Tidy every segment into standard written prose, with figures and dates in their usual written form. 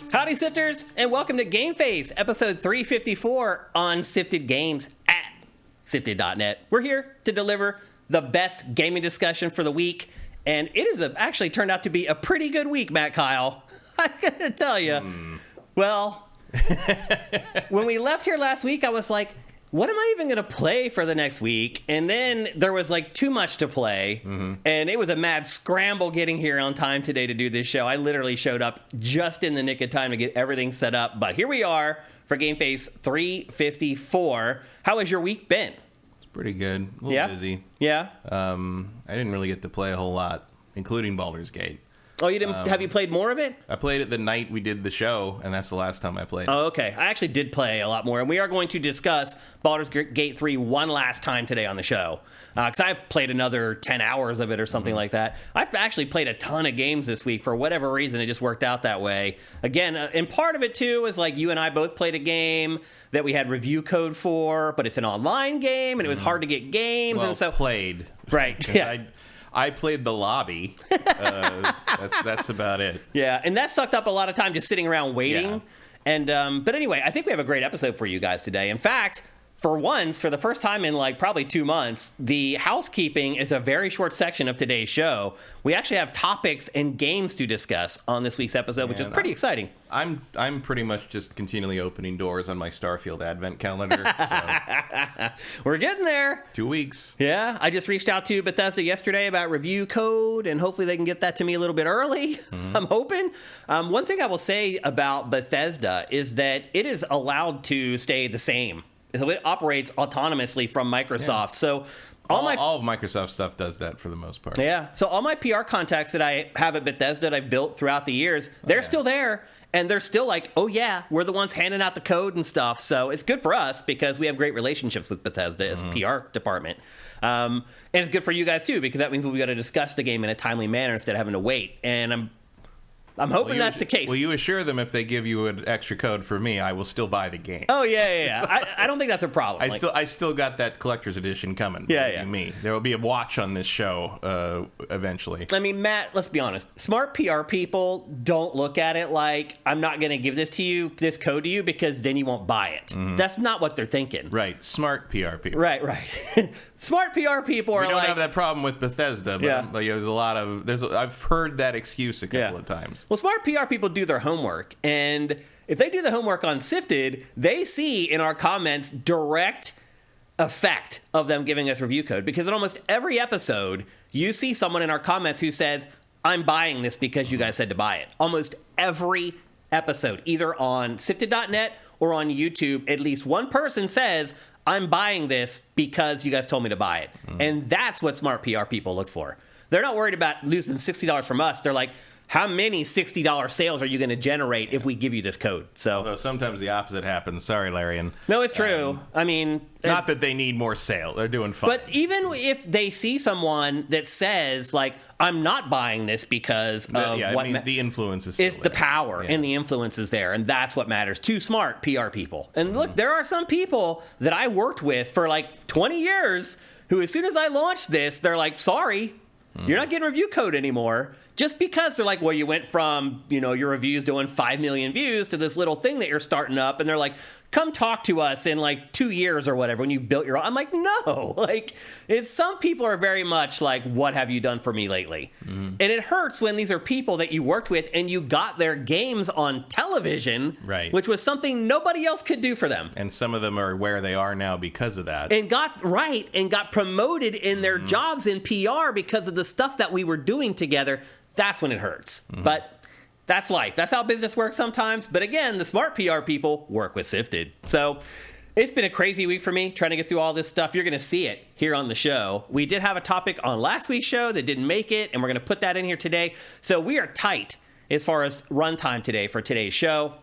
Howdy, Sifters, and welcome to GameFace, episode 354 on Sifted Games at Sifted.net. We're here to deliver the best gaming discussion for the week, and it has actually turned out to be a pretty good week, Matt Kyle. I gotta tell you. Well, when we left here last week, I was like, what am I even going to play for the next week? And then there was like too much to play, and it was a mad scramble getting here on time today to do this show. I literally showed up just in the nick of time to get everything set up, but here we are for GameFace 354. How has your week been? It's pretty good. A little busy. Yeah? I didn't really get to play a whole lot, including Baldur's Gate. Oh, you didn't? Have you played more of it? I played it the night we did the show, and that's the last time I played it. Oh, okay. I actually did play a lot more, and we are going to discuss Baldur's Gate 3 one last time today on the show, because I've played another 10 hours of it or something like that. I've actually played a ton of games this week. For whatever reason, it just worked out that way. Again, and part of it, too, is like you and I both played a game that we had review code for, but it's an online game, and it was hard to get games. Well, and so played. Right, yeah. I played the lobby. That's about it. Yeah, and that sucked up a lot of time just sitting around waiting. Yeah. And but anyway, I think we have a great episode for you guys today. In fact, for once, for the first time in like probably 2 months, the housekeeping is a very short section of today's show. We actually have topics and games to discuss on this week's episode, which is pretty exciting. I'm pretty much just continually opening doors on my Starfield advent calendar. So. We're getting there. 2 weeks. Yeah, I just reached out to Bethesda yesterday about review code, and hopefully they can get that to me a little bit early. I'm hoping. One thing I will say about Bethesda is that it is allowed to stay the same. So it operates autonomously from Microsoft. Yeah. So all of Microsoft stuff does that for the most part. Yeah. So all my PR contacts that I have at Bethesda that I've built throughout the years, they're still there. And they're still like, oh, yeah, we're the ones handing out the code and stuff. So it's good for us because we have great relationships with Bethesda as a PR department. And it's good for you guys, too, because that means we've got to discuss the game in a timely manner instead of having to wait. And I'm hoping that's the case. Will you assure them if they give you an extra code for me, I will still buy the game? Oh, yeah. I don't think that's a problem. I still got that collector's edition coming. Yeah. Me. There will be a watch on this show eventually. I mean, Matt, let's be honest. Smart PR people don't look at it like, I'm not going to give this code to you, because then you won't buy it. That's not what they're thinking. Right. Smart PR people. Right. Smart PR people are like... We don't have that problem with Bethesda, but there's a lot of... I've heard that excuse a couple of times. Well, smart PR people do their homework, and if they do the homework on Sifted, they see in our comments direct effect of them giving us review code, because in almost every episode, you see someone in our comments who says, I'm buying this because you guys said to buy it. Almost every episode, either on Sifted.net or on YouTube, at least one person says, I'm buying this because you guys told me to buy it. And that's what smart PR people look for. They're not worried about losing $60 from us. They're like, how many $60 sales are you going to generate if we give you this code? So, although sometimes the opposite happens. Sorry, Larry. No, it's true. I mean... Not that they need more sale. They're doing fine. But even if they see someone that says, like, I'm not buying this because of what... the influence is still It's the power, and the influence is there, and that's what matters. Too smart PR people. And look, there are some people that I worked with for, like, 20 years who, as soon as I launched this, they're like, sorry, you're not getting review code anymore. Just because they're like, well, you went from, your reviews doing 5 million views to this little thing that you're starting up. And they're like, come talk to us in like 2 years or whatever when you've built your own. I'm like, no. Like, some people are very much like, what have you done for me lately? And it hurts when these are people that you worked with and you got their games on television, right? Which was something nobody else could do for them. And some of them are where they are now because of that. And got promoted in their jobs in PR because of the stuff that we were doing together. That's when it hurts. But that's life. That's how business works sometimes. But again, the smart PR people work with Sifted. So it's been a crazy week for me trying to get through all this stuff. You're going to see it here on the show. We did have a topic on last week's show that didn't make it, and we're going to put that in here today. So we are tight as far as runtime today for today's show.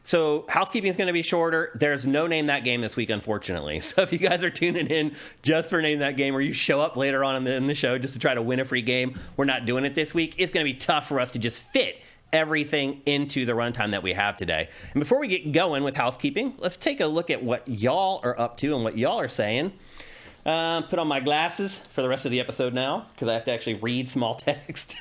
So housekeeping is going to be shorter. There's no Name That Game this week, unfortunately. So if you guys are tuning in just for Name That Game, or you show up later on in the show just to try to win a free game, we're not doing it this week. It's going to be tough for us to just fit everything into the runtime that we have today. And before we get going with housekeeping, let's take a look at what y'all are up to and what y'all are saying. Put on my glasses for the rest of the episode now, because I have to actually read small text.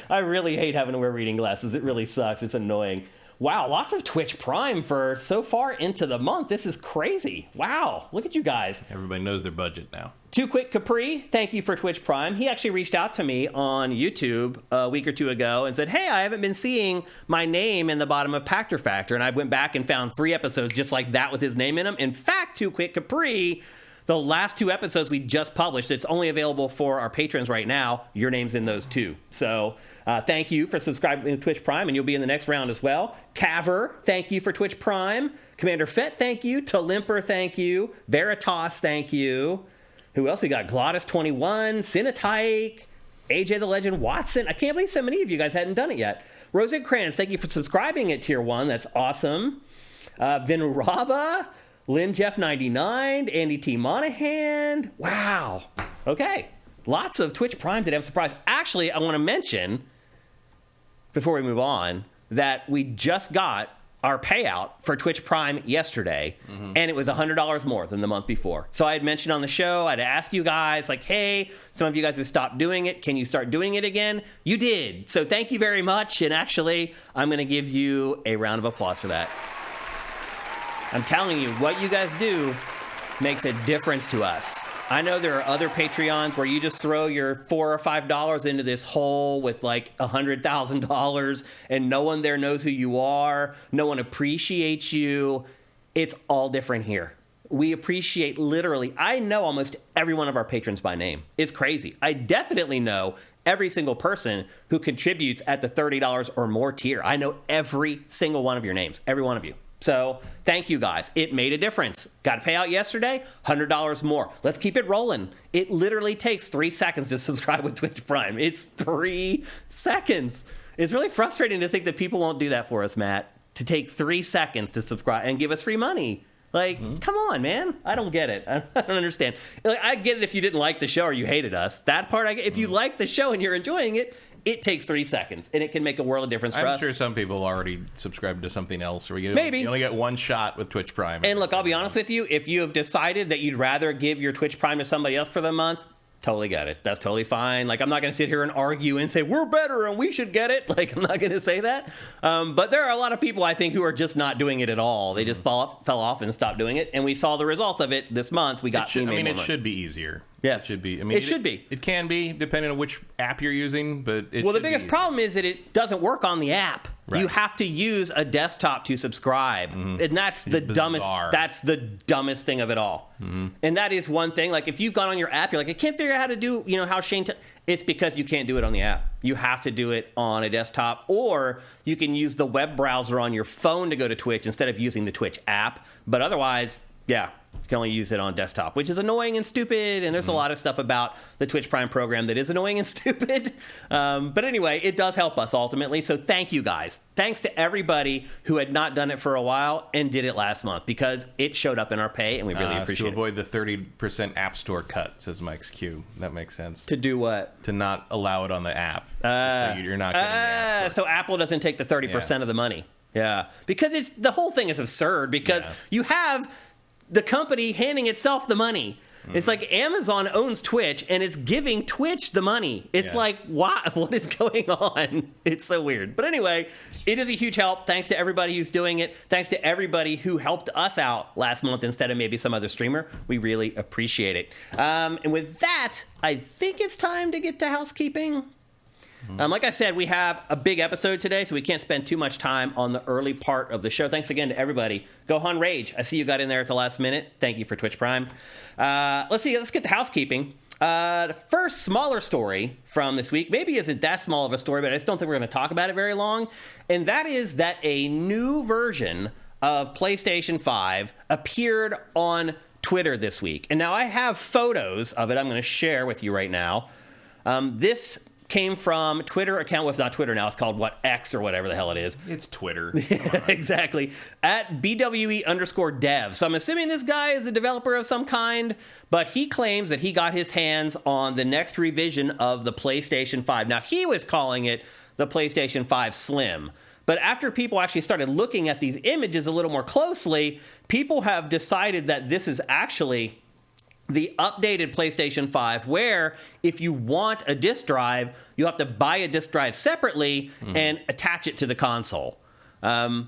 I really hate having to wear reading glasses. It really sucks. It's annoying. Wow, lots of Twitch Prime for so far into the month. This is crazy. Wow, look at you guys. Everybody knows their budget now. Too Quick Capri, thank you for Twitch Prime. He actually reached out to me on YouTube a week or two ago and said, hey, I haven't been seeing my name in the bottom of Pactor Factor. And I went back and found 3 episodes just like that with his name in them. In fact, Too Quick Capri, the last 2 episodes we just published, it's only available for our patrons right now. Your name's in those 2. So thank you for subscribing to Twitch Prime, and you'll be in the next round as well. Caver, thank you for Twitch Prime. Commander Fett, thank you. Talimper, thank you. Veritas, thank you. Who else we got? Glottis21, Cinetike, AJ the Legend Watson. I can't believe so many of you guys hadn't done it yet. Rosencrantz, thank you for subscribing at Tier 1. That's awesome. Vinuraba, Lynn Jeff 99, Andy T. Monahan. Wow. Okay. Lots of Twitch Prime today. I'm surprised. Actually, I want to mention, before we move on, that we just got our payout for Twitch Prime yesterday, and it was $100 more than the month before. So I had mentioned on the show, I'd ask you guys, like, hey, some of you guys have stopped doing it. Can you start doing it again? You did. So thank you very much. And actually, I'm going to give you a round of applause for that. I'm telling you, what you guys do makes a difference to us. I know there are other Patreons where you just throw your $4 or $5 into this hole with like $100,000 and no one there knows who you are. No one appreciates you. It's all different here. We appreciate literally, I know almost every one of our patrons by name. It's crazy. I definitely know every single person who contributes at the $30 or more tier. I know every single one of your names, every one of you. So thank you guys. It made a difference. Got a payout yesterday, $100 more. Let's keep it rolling. It literally takes 3 seconds to subscribe with Twitch Prime. It's 3 seconds. It's really frustrating to think that people won't do that for us, Matt, to take 3 seconds to subscribe and give us free money. Like, come on, man. I don't get it. I don't understand. Like, I get it if you didn't like the show or you hated us. That part I get. If you like the show and you're enjoying it, it takes 3 seconds, and it can make a world of difference for us. I'm sure some people already subscribe to something else. Or Maybe. You only get one shot with Twitch Prime. And look, I'll be honest with you. If you have decided that you'd rather give your Twitch Prime to somebody else for the month, totally get it. That's totally fine. Like, I'm not going to sit here and argue and say, we're better and we should get it. Like, I'm not going to say that. But there are a lot of people, I think, who are just not doing it at all. They just fell off and stopped doing it. And we saw the results of it this month. It should be easier. Yes. It should be. It should be. It can be, depending on which app you're using, but it Well, the biggest problem is that it doesn't work on the app. Right. You have to use a desktop to subscribe. And that's the dumbest. That's the dumbest thing of it all. And that is one thing. Like, if you've gone on your app, you're like, I can't figure out how to do, how Shane... It's because you can't do it on the app. You have to do it on a desktop, or you can use the web browser on your phone to go to Twitch instead of using the Twitch app. But otherwise, yeah, you can only use it on desktop, which is annoying and stupid. And there's a lot of stuff about the Twitch Prime program that is annoying and stupid. But anyway, it does help us ultimately. So thank you guys. Thanks to everybody who had not done it for a while and did it last month, because it showed up in our pay and we really appreciate it. To avoid the 30% App Store cut, says Mike's Q. That makes sense. To do what? To not allow it on the app. So you're not getting the App Store. So Apple doesn't take the 30% of the money. Yeah. Because the whole thing is absurd, because you have the company handing itself the money. It's like Amazon owns Twitch, and it's giving Twitch the money. It's like, what is going on? It's so weird. But anyway, it is a huge help. Thanks to everybody who's doing it. Thanks to everybody who helped us out last month instead of maybe some other streamer. We really appreciate it. And with that, I think it's time to get to housekeeping. Like I said, we have a big episode today, so we can't spend too much time on the early part of the show. Thanks again to everybody. Gohan Rage, I see you got in there at the last minute. Thank you for Twitch Prime. Let's get to housekeeping. The first smaller story from this week maybe isn't that small of a story, but I just don't think we're going to talk about it very long. And that is that a new version of PlayStation 5 appeared on Twitter this week. And now I have photos of it I'm going to share with you right now. This came from Twitter account. Well, it's not Twitter now. It's called X or whatever the hell it is. It's Twitter. Exactly. At BWE_dev. So I'm assuming this guy is a developer of some kind, but he claims that he got his hands on the next revision of the PlayStation 5. Now, he was calling it the PlayStation 5 Slim. But after people actually started looking at these images a little more closely, people have decided that this is actually the updated PlayStation 5, where if you want a disc drive, you have to buy a disc drive separately and attach it to the console. I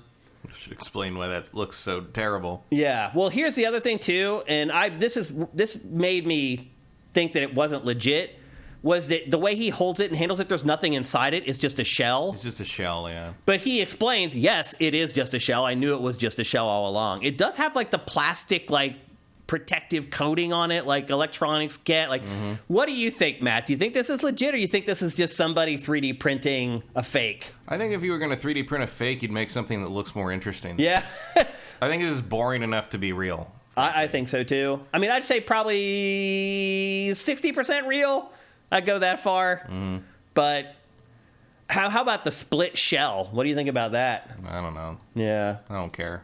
should explain why that looks so terrible. Yeah. Well, here's the other thing too, and this made me think that it wasn't legit. Was that the way he holds it and handles it? There's nothing inside it. It's just a shell. It's just a shell, yeah. But he explains, yes, it is just a shell. I knew it was just a shell all along. It does have like the plastic protective coating on it, like electronics get. What do you think, Matt? Do you think this is legit, or you think this is just somebody 3D printing a fake? I think if you were going to 3D print a fake, you'd make something that looks more interesting. Yeah. I think this is boring enough to be real. I think so too. I mean, I'd say probably 60% real. I'd go that far. But how about the split shell? What do you think about that? I don't know. Yeah. I don't care.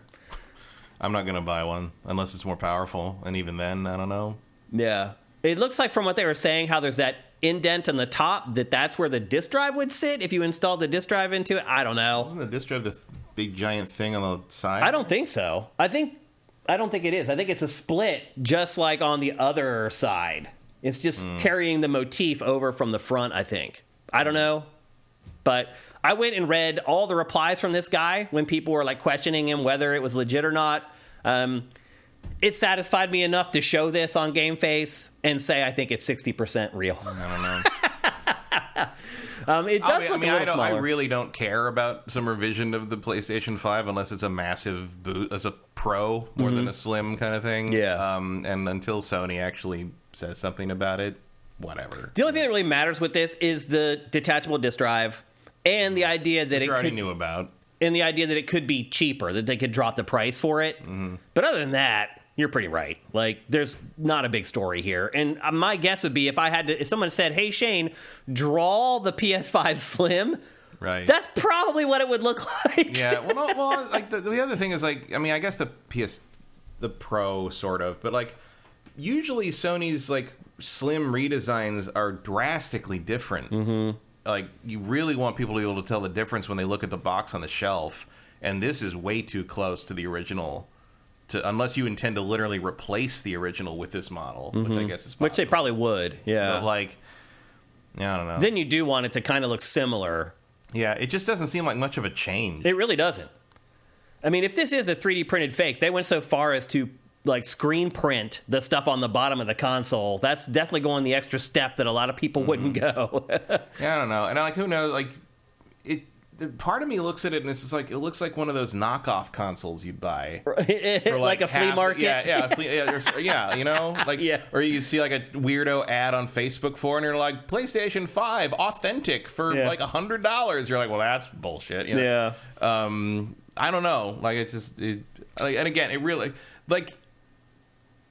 I'm not going to buy one unless it's more powerful. And even then, I don't know. Yeah. It looks like from what they were saying, how there's that indent on the top, that's where the disk drive would sit if you installed the disk drive into it. I don't know. Isn't the disk drive the big giant thing on the side? I don't think so. I don't think it is. I think it's a split just like on the other side. It's just carrying the motif over from the front, I think. I don't know. But I went and read all the replies from this guy when people were questioning him whether it was legit or not. It satisfied me enough to show this on GameFace and say I think it's 60% real. I don't know. It does look a little smaller. I really don't care about some revision of the PlayStation 5 unless it's a massive boot as a Pro more than a slim kind of thing. Yeah. And until Sony actually says something about it, whatever. The only thing that really matters with this is the detachable disk drive and the idea that knew about. And the idea that it could be cheaper, that they could drop the price for it. But other than that, you're pretty right. There's not a big story here. And my guess would be if someone said, "Hey Shane, draw the PS5 Slim," right? That's probably what it would look like. Yeah. Well, the other thing is I guess the Pro sort of, but usually Sony's slim redesigns are drastically different. You really want people to be able to tell the difference when they look at the box on the shelf, and this is way too close to the original. Unless you intend to literally replace the original with this model, which I guess is possible. Which they probably would, yeah. But I don't know. Then you do want it to kind of look similar. Yeah, it just doesn't seem like much of a change. It really doesn't. I mean, if this is a 3D printed fake, they went so far as to screen print the stuff on the bottom of the console. That's definitely going the extra step that a lot of people wouldn't go. Yeah, I don't know. And who knows? Part of me looks at it and it's just it looks like one of those knockoff consoles you'd buy for a flea market. Yeah, you know, yeah. Or you see a weirdo ad on Facebook for, and you're like, PlayStation 5 authentic for $100. You're like, well, that's bullshit. You know? Yeah. I don't know. And again, it really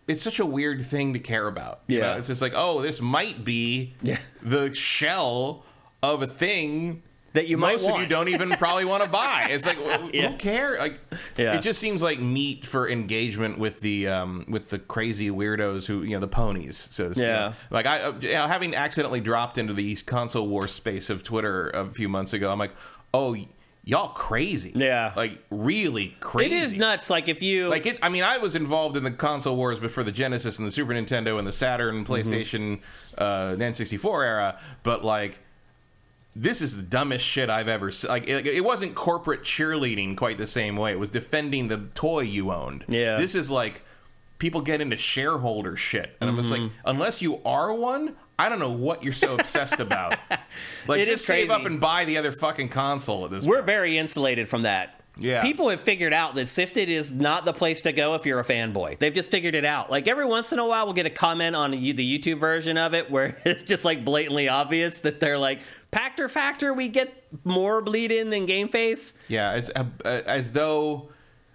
it's such a weird thing to care about. You know? It's just this might be the shell of a thing that you most of you don't even probably want to buy. It's who cares? It just seems like meat for engagement with the crazy weirdos who the ponies, so to speak. Having accidentally dropped into the console war space of Twitter a few months ago, I'm like, oh, y'all crazy. Yeah. Really crazy. It is nuts. If you... I was involved in the console wars before the Genesis and the Super Nintendo and the Saturn, PlayStation, N64 era, but, this is the dumbest shit I've ever seen. It wasn't corporate cheerleading quite the same way. It was defending the toy you owned. Yeah. This is people get into shareholder shit. And I'm just unless you are one, I don't know what you're so obsessed about. Just save up and buy the other fucking console at this point. We're very insulated from that. Yeah. People have figured out that Sifted is not the place to go if you're a fanboy. They've just figured it out. Every once in a while, we'll get a comment on the YouTube version of it where it's just blatantly obvious that they're Pactor Factor, we get more bleed in than GameFace. Yeah, it's as though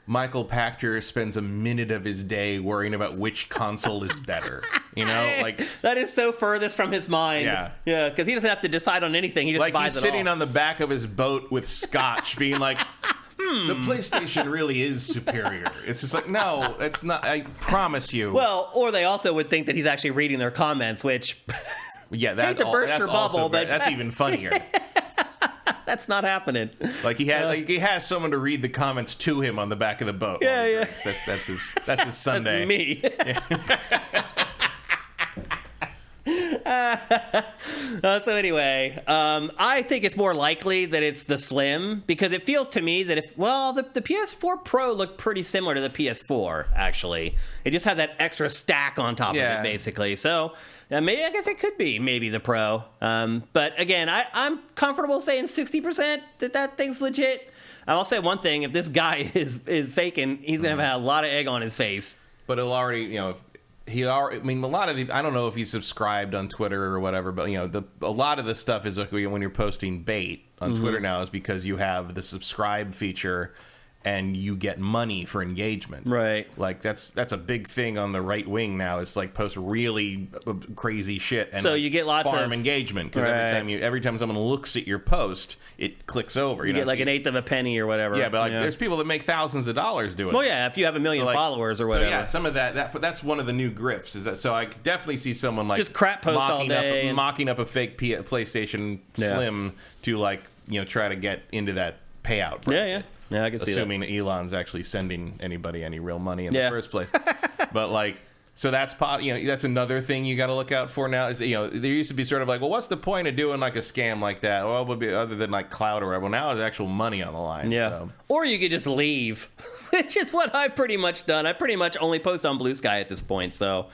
Michael Pachter spends a minute of his day worrying about which console is better. You know, that is so furthest from his mind. Yeah, yeah, because he doesn't have to decide on anything. He just buys it all. He's sitting on the back of his boat with scotch, being like, the PlayStation really is superior. It's just no, it's not. I promise you. Well, or they also would think that he's actually reading their comments, which. Yeah, that's that's even funnier. That's not happening. He has someone to read the comments to him on the back of the boat. Yeah, yeah. That's his Sunday. That's me. So anyway, I think it's more likely that it's the Slim, because it feels to me that the PS4 Pro looked pretty similar to the PS4, actually. It just had that extra stack on top of it, basically. So maybe, I guess it could be maybe the Pro. But again, I'm comfortable saying 60% that thing's legit. I'll say one thing: if this guy is faking, he's gonna have a lot of egg on his face. But it'll already, a lot of the, I don't know if he's subscribed on Twitter or whatever, but a lot of the stuff is like when you're posting bait on Twitter now is because you have the subscribe feature and you get money for engagement. Right. Like that's a big thing on the right wing now. It's like post really crazy shit and so you get lots farm of engagement, because every time someone looks at your post, it clicks over. You get like an eighth of a penny or whatever. Yeah, but there's people that make thousands of dollars doing it. Well, yeah, if you have a million followers or whatever. So yeah, some of that's one of the new grifts. Is that so? I definitely see someone like just crap post all day, mocking up a fake PlayStation Slim to try to get into that payout bracket. Yeah, I can see that. Assuming Elon's actually sending anybody any real money in the first place. But so that's that's another thing you got to look out for now. Is there used to be sort of like, well, what's the point of doing like a scam like that? Well, it would be other than like clout or whatever. Well, now there's actual money on the line. Yeah. So. Or you could just leave, which is what I've pretty much done. I pretty much only post on Blue Sky at this point. So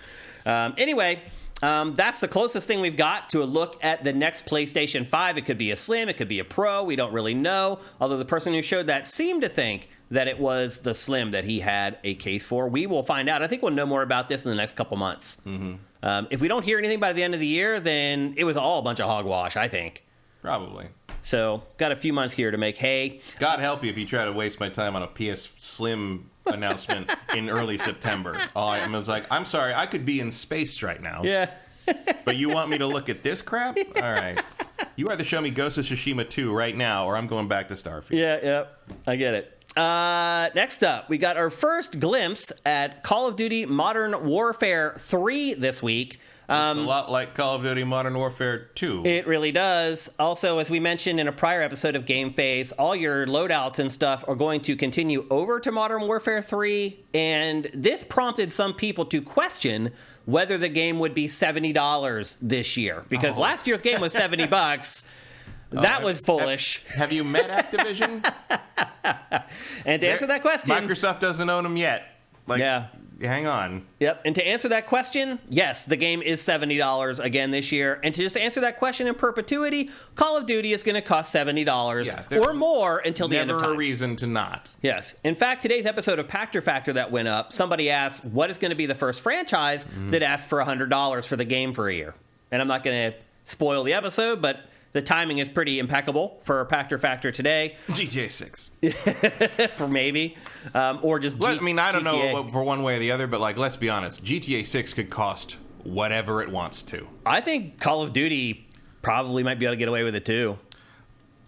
anyway. That's the closest thing we've got to a look at the next PlayStation 5. It could be a Slim, it could be a Pro, we don't really know. Although the person who showed that seemed to think that it was the Slim that he had a case for. We will find out. I think we'll know more about this in the next couple months. Mm-hmm. If we don't hear anything by the end of the year, then it was all a bunch of hogwash, I think. Probably. So, got a few months here to make hay. God help you if you try to waste my time on a PS Slim announcement in early September. I was like, I'm sorry, I could be in space right now. Yeah. But you want me to look at this crap? All right. You either show me Ghost of Tsushima 2 right now, or I'm going back to Starfield. Yeah, I get it. Next up, we got our first glimpse at Call of Duty Modern Warfare 3 this week. It's a lot like Call of Duty Modern Warfare 2. It really does. Also, as we mentioned in a prior episode of GameFace, all your loadouts and stuff are going to continue over to Modern Warfare 3, and this prompted some people to question whether the game would be $70 this year, because last year's game was $70. That was foolish. Have you met Activision? And to answer that question... Microsoft doesn't own them yet. Hang on. Yep. And to answer that question, yes, the game is $70 again this year. And to just answer that question in perpetuity, Call of Duty is going to cost $70 or more until the end of time. Never a reason to not. Yes. In fact, today's episode of Pachter Factor that went up, somebody asked, what is going to be the first franchise that asked for $100 for the game for a year? And I'm not going to spoil the episode, but... the timing is pretty impeccable for Pachter Factor today. GTA 6. For maybe. Or just I don't know for one way or the other, but let's be honest. GTA 6 could cost whatever it wants to. I think Call of Duty probably might be able to get away with it, too.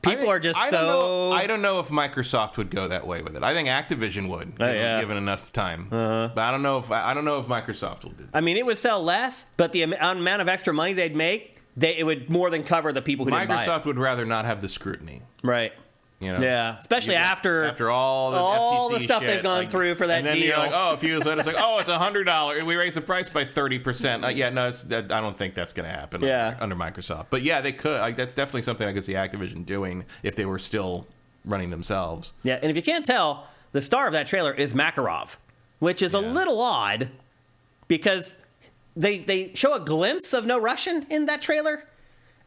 People are just so... I don't know if Microsoft would go that way with it. I think Activision would, given enough time. But I don't know if Microsoft will do that. I mean, it would sell less, but the amount of extra money they'd make, it would more than cover the people who didn't buy it. Microsoft would rather not have the scrutiny. Right. Yeah, especially after all the FTC stuff shit, they've gone through for that deal. And then you're like, a few years later, it's like, it's $100. We raised the price by 30%. I don't think that's going to happen under Microsoft. But yeah, they could. That's definitely something I could see Activision doing if they were still running themselves. Yeah, and if you can't tell, the star of that trailer is Makarov, which is a little odd because... They show a glimpse of No Russian in that trailer,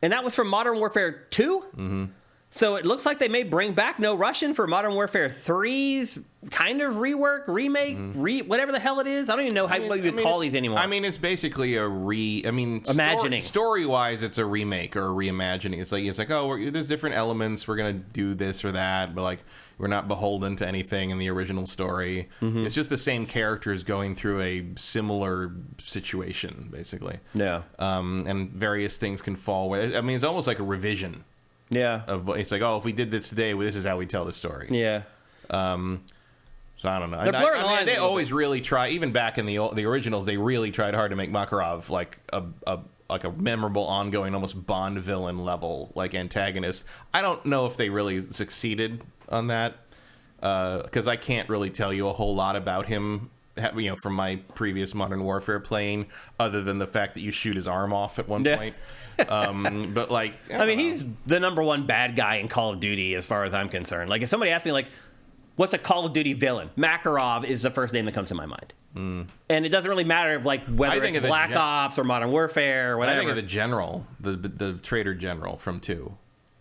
and that was from Modern Warfare 2. Mm-hmm. So it looks like they may bring back No Russian for Modern Warfare 3's kind of rework, remake, whatever the hell it is. I don't even know what you would call these anymore. I mean, it's basically imagining. Story-wise, it's a remake or a reimagining. It's like there's different elements. We're going to do this or that, but we're not beholden to anything in the original story. Mm-hmm. It's just the same characters going through a similar situation, basically. Yeah. And various things can fall away. I mean, it's almost like a revision. Yeah. It's like, if we did this today, this is how we tell the story. Yeah. So I don't know. They always really try, even back in the originals, they really tried hard to make Makarov like a memorable, ongoing, almost Bond villain level antagonist. I don't know if they really succeeded on that because I can't really tell you a whole lot about him from my previous Modern Warfare playing, other than the fact that you shoot his arm off at one point. But like, I mean, he's the number one bad guy in Call of Duty as far as I'm concerned. Like, if somebody asked me, like, what's a Call of Duty villain? Makarov is the first name that comes to my mind. And it doesn't really matter if, like, whether it's Black Ops or Modern Warfare or whatever. I think of the general, the traitor general from 2.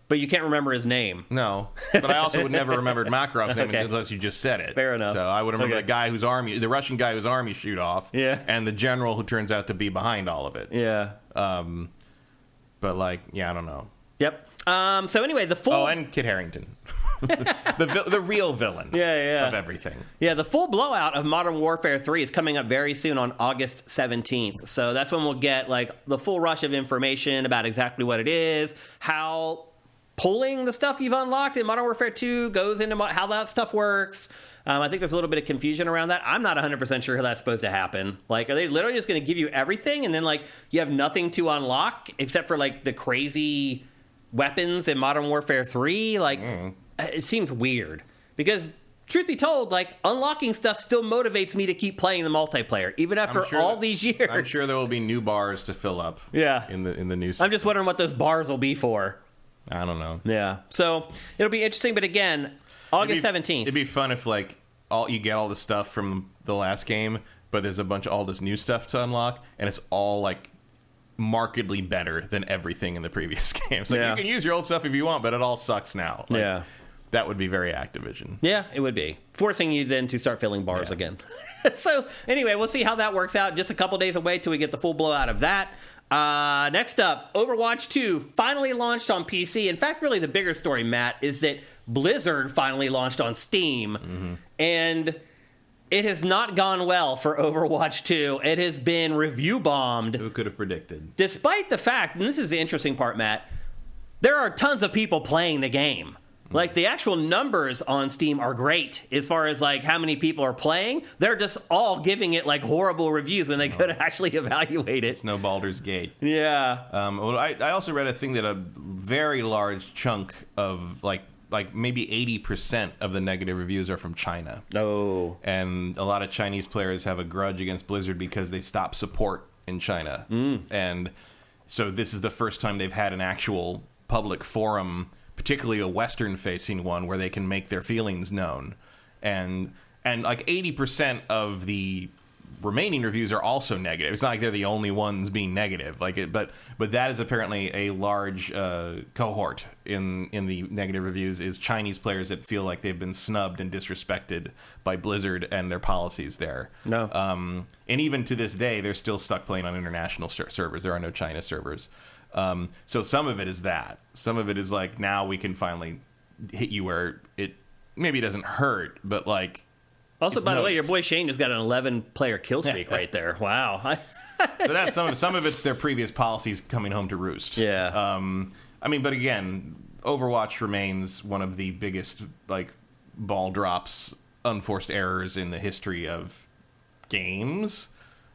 But you can't remember his name. No, but I also would never remember Makarov's name unless you just said it. Fair enough. So I would remember the Russian guy whose army shoot off, and the general who turns out to be behind all of it. Yeah. But like, I don't know. Yep. So anyway, the full... Oh, and Kit Harington. the real villain of everything. Yeah, the full blowout of Modern Warfare 3 is coming up very soon on August 17th. So that's when we'll get like the full rush of information about exactly what it is, how pulling the stuff you've unlocked in Modern Warfare 2 goes into how that stuff works. I think there's a little bit of confusion around that. I'm not 100% sure how that's supposed to happen. Like, are they literally just going to give you everything and then, like, you have nothing to unlock except for, like, the crazy weapons in Modern Warfare 3? Like, it seems weird. Because, truth be told, like, unlocking stuff still motivates me to keep playing the multiplayer, even after all these years. I'm sure there will be new bars to fill up in the new system. I'm just wondering what those bars will be for. I don't know. Yeah. So, it'll be interesting, but again... August 17th. It'd be fun if, like, you get all the stuff from the last game, but there's a bunch of all this new stuff to unlock, and it's all, like, markedly better than everything in the previous games. Like, you can use your old stuff if you want, but it all sucks now. Like, that would be very Activision. Yeah, it would be. Forcing you then to start filling bars again. So, anyway, we'll see how that works out. Just a couple days away till we get the full blowout of that. Next up, Overwatch 2 finally launched on PC. In fact, really the bigger story, Matt, is that Blizzard finally launched on Steam, and it has not gone well for Overwatch 2. It has been review bombed. Who could have predicted? Despite the fact, and this is the interesting part, Matt, there are tons of people playing the game. Like, the actual numbers on Steam are great as far as, like, how many people are playing. They're just all giving it, like, horrible reviews when they could actually evaluate it. It's no Baldur's Gate. Yeah. Well, I also read a thing that a very large chunk of, like maybe 80% of the negative reviews are from China. Oh. And a lot of Chinese players have a grudge against Blizzard because they stopped support in China. And so this is the first time they've had an actual public forum, particularly a Western-facing one, where they can make their feelings known. And like 80% of the remaining reviews are also negative. It's not like they're the only ones being negative. But that is apparently a large cohort in the negative reviews, is Chinese players that feel like they've been snubbed and disrespected by Blizzard and their policies there. No. And even to this day, they're still stuck playing on international servers. There are no China servers. So some of it is that. Some of it is like, now we can finally hit you where it maybe doesn't hurt, but like... Also, by the way, your boy Shane has got an 11-player kill streak right there. Wow. So that's some of it's their previous policies coming home to roost. Yeah. I mean, but again, Overwatch remains one of the biggest, like, ball drops, unforced errors in the history of games.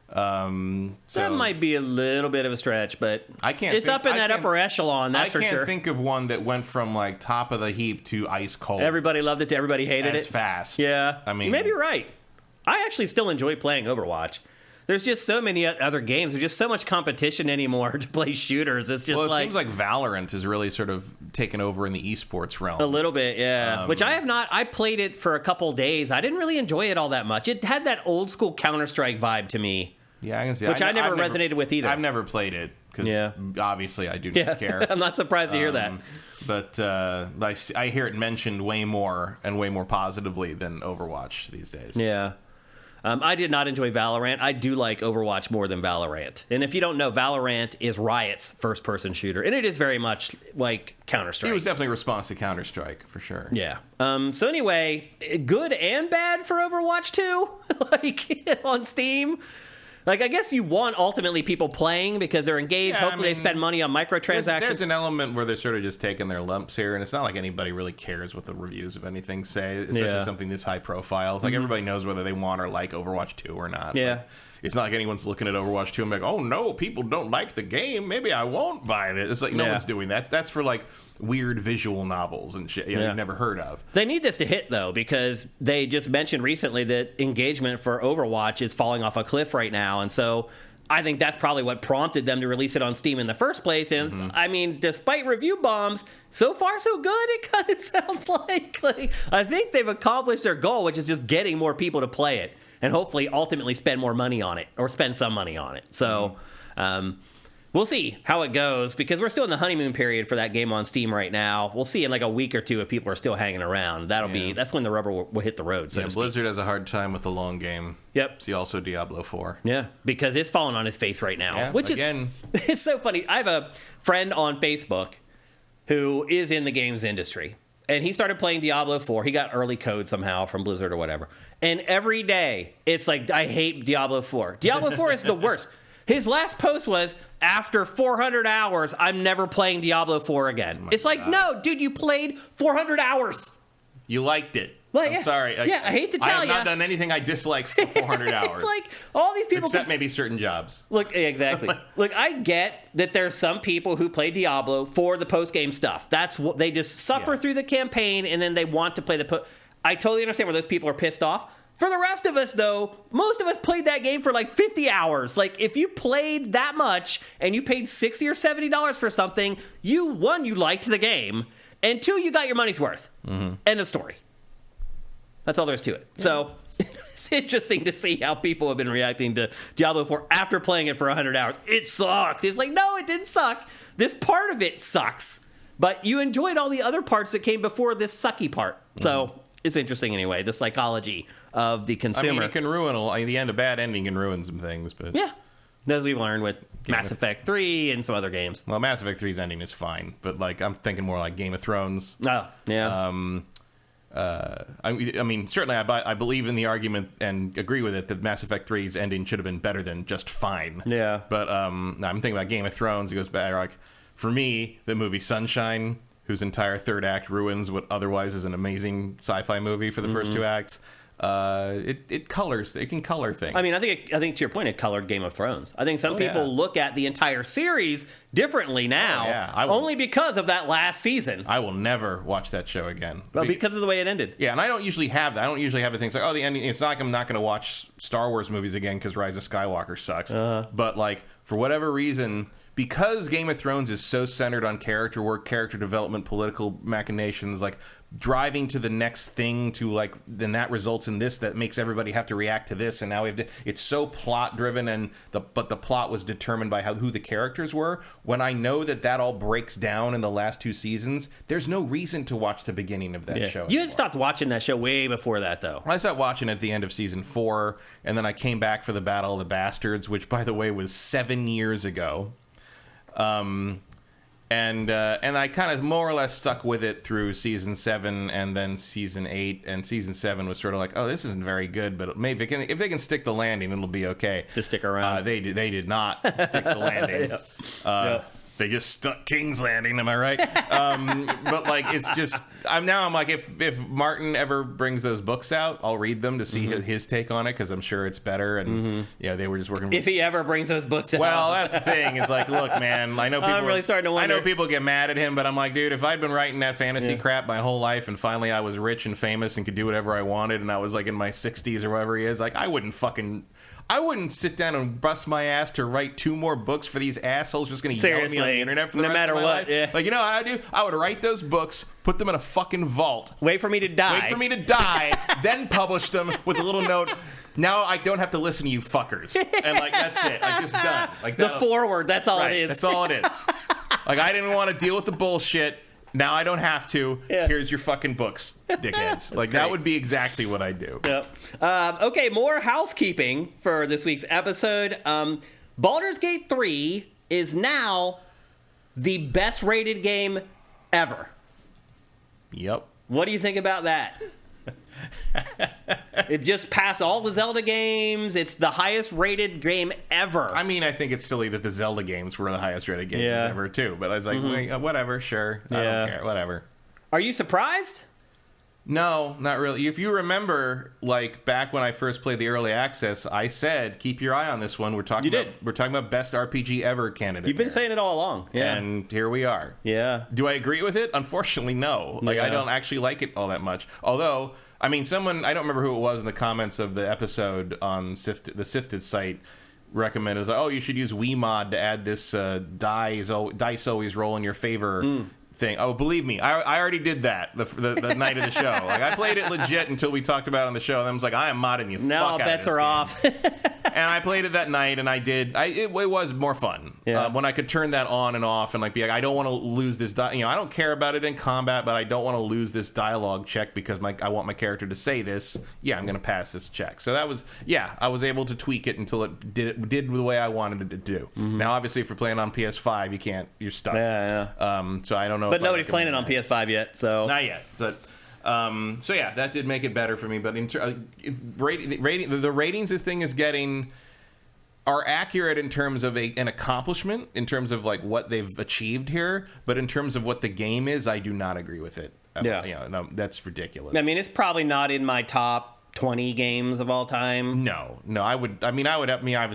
That might be a little bit of a stretch, but it's up in that upper echelon, that's for sure. I can't think of one that went from, like, top of the heap to ice cold. Everybody loved it to everybody hated it. As fast. Yeah. I mean, you may be right. I actually still enjoy playing Overwatch. There's just so many other games. There's just so much competition anymore to play shooters. It's just it seems like Valorant has really sort of taken over in the esports realm. A little bit, yeah. Which I have not. I played it for a couple days. I didn't really enjoy it all that much. It had that old school Counter-Strike vibe to me. Yeah, I can see. Which I never resonated with either. I've never played it because obviously I do not care. I'm not surprised to hear that. But I hear it mentioned way more and way more positively than Overwatch these days. Yeah. I did not enjoy Valorant. I do like Overwatch more than Valorant. And if you don't know, Valorant is Riot's first-person shooter. And it is very much like Counter-Strike. It was definitely a response to Counter-Strike, for sure. Yeah. So anyway, good and bad for Overwatch 2? Like, on Steam? Like, I guess you want, ultimately, people playing because they're engaged. Yeah, hopefully they spend money on microtransactions. There's an element where they're sort of just taking their lumps here, and it's not like anybody really cares what the reviews of anything say, especially something this high profile. It's like everybody knows whether they want or like Overwatch 2 or not. Yeah. it's not like anyone's looking at Overwatch 2 and like, oh no, people don't like the game. Maybe I won't buy it. It's like no one's doing that. That's for like weird visual novels and shit you've never heard of. They need this to hit though, because they just mentioned recently that engagement for Overwatch is falling off a cliff right now, and so I think that's probably what prompted them to release it on Steam in the first place. And I mean, despite review bombs, so far so good. It kind of sounds like I think they've accomplished their goal, which is just getting more people to play it and hopefully ultimately spend more money on it, or spend some money on it. So we'll see how it goes, because we're still in the honeymoon period for that game on Steam right now. We'll see in like a week or two if people are still hanging around. That's when the rubber will hit the road. So Blizzard has a hard time with the long game. Yep. See also Diablo 4. Yeah, because it's falling on his face right now. Yeah, which again. is it's so funny. I have a friend on Facebook who is in the games industry, and he started playing Diablo 4. He got early code somehow from Blizzard or whatever. And every day it's like, I hate Diablo 4. Diablo 4 is the worst. His last post was, after 400 hours, I'm never playing Diablo 4 again. It's like, no, dude, you played 400 hours. You liked it. Well, I'm sorry. I hate to tell you. I have not done anything I dislike for 400 hours. It's like, all these people... Except maybe certain jobs. Look, exactly. Look, I get that there's some people who play Diablo for the post-game stuff. That's what they just suffer through the campaign, and then they want to play the... I totally understand where those people are pissed off. For the rest of us, though, most of us played that game for like 50 hours. Like, if you played that much and you paid $60 or $70 for something, you liked the game, and two, you got your money's worth. End of story. That's all there is to it. Yeah. So it's interesting to see how people have been reacting to Diablo 4 after playing it for 100 hours. It sucks. It's like, no, it didn't suck. This part of it sucks. But you enjoyed all the other parts that came before this sucky part. So it's interesting anyway, the psychology of the consumer. I mean, it can ruin a bad ending can ruin some things, but yeah, as we've learned with Mass Effect 3 and some other games. Well, Mass Effect 3's ending is fine, but like I'm thinking more like Game of Thrones. Oh, yeah. I mean, certainly I believe in the argument and agree with it that Mass Effect 3's ending should have been better than just fine. Yeah. But I'm thinking about Game of Thrones. It goes back, like, for me, the movie Sunshine, whose entire third act ruins what otherwise is an amazing sci-fi movie for the first two acts. It can color things. I mean, I think to your point, it colored Game of Thrones. I think some people look at the entire series differently now, only because of that last season. I will never watch that show again. Well, because of the way it ended. Yeah, and I don't usually have that. I don't usually have the things like, oh, the ending. It's not like I'm not going to watch Star Wars movies again because Rise of Skywalker sucks. But like, for whatever reason, because Game of Thrones is so centered on character work, character development, political machinations, like driving to the next thing to like, then that results in this that makes everybody have to react to this, and now we have to, it's so plot driven, but the plot was determined by who the characters were. When I know that all breaks down in the last two seasons, there's no reason to watch the beginning of that show. You had stopped watching that show way before that, though. I stopped watching at the end of season 4, and then I came back for the Battle of the Bastards, which, by the way, was 7 years ago. And I kind of more or less stuck with it through season 7 and then season 8. And season 7 was sort of like, oh, this isn't very good, but maybe if they can stick the landing, it'll be okay. To stick around. They did not stick the landing. They just stuck King's Landing, am I right? But like, it's just, I'm like, if Martin ever brings those books out, I'll read them to see his take on it, because I'm sure it's better. And they were just working. If he ever brings those books out. Well, that's the thing. It's like, look, man, I know people. I'm really starting to wonder. I know people get mad at him, but I'm like, dude, if I'd been writing that fantasy crap my whole life, and finally I was rich and famous and could do whatever I wanted, and I was like in my 60s or whatever he is, like, I wouldn't sit down and bust my ass to write 2 more books for these assholes just going to yell at me on the internet for the rest of my life. Yeah. Like, you know what I do? I would write those books, put them in a fucking vault. Wait for me to die. Then publish them with a little note. Now I don't have to listen to you fuckers. And like, that's it. I'm just done. Like, the forward, that's all it is. That's all it is. Like, I didn't want to deal with the bullshit. Now I don't have to. Yeah. Here's your fucking books, dickheads. Like, that would be exactly what I do. Yep. Okay, more housekeeping for this week's episode. Baldur's Gate 3 is now the best rated game ever. Yep. What do you think about that? It just passed all the Zelda games. It's the highest rated game ever. I mean, I think it's silly that the Zelda games were the highest rated games ever, too. But I was like, whatever, sure. I don't care, whatever. Are you surprised? No, not really. If you remember, like back when I first played the early access, I said, "Keep your eye on this one." We're talking about best RPG ever candidate. You've been saying it all along, yeah. And here we are. Yeah. Do I agree with it? Unfortunately, no. Like I don't actually like it all that much. Although, I mean, someone, I don't remember who it was in the comments of the episode on the Sifted site, recommended, was like, "Oh, you should use Wiimod to add this dice always roll in your favor." Thing. Oh, believe me, I already did that the night of the show. Like I played it legit until we talked about it on the show, and I was like, I am modding you. Now fuck bets out of this are game. off. And I played it that night, and it was more fun when I could turn that on and off, and like be like, I don't want to lose this. I don't care about it in combat, but I don't want to lose this dialogue check because I want my character to say this. Yeah, I'm going to pass this check. So that was I was able to tweak it until it did the way I wanted it to do. Mm-hmm. Now, obviously, if you're playing on PS5, you can't. You're stuck. Yeah. So I don't know. But nobody's playing it on PS5 yet, so not yet. But that did make it better for me. But the ratings this thing is getting are accurate in terms of an accomplishment, in terms of like what they've achieved here. But in terms of what the game is, I do not agree with it. No, that's ridiculous. I mean, it's probably not in my top 20 games of all time. No, I was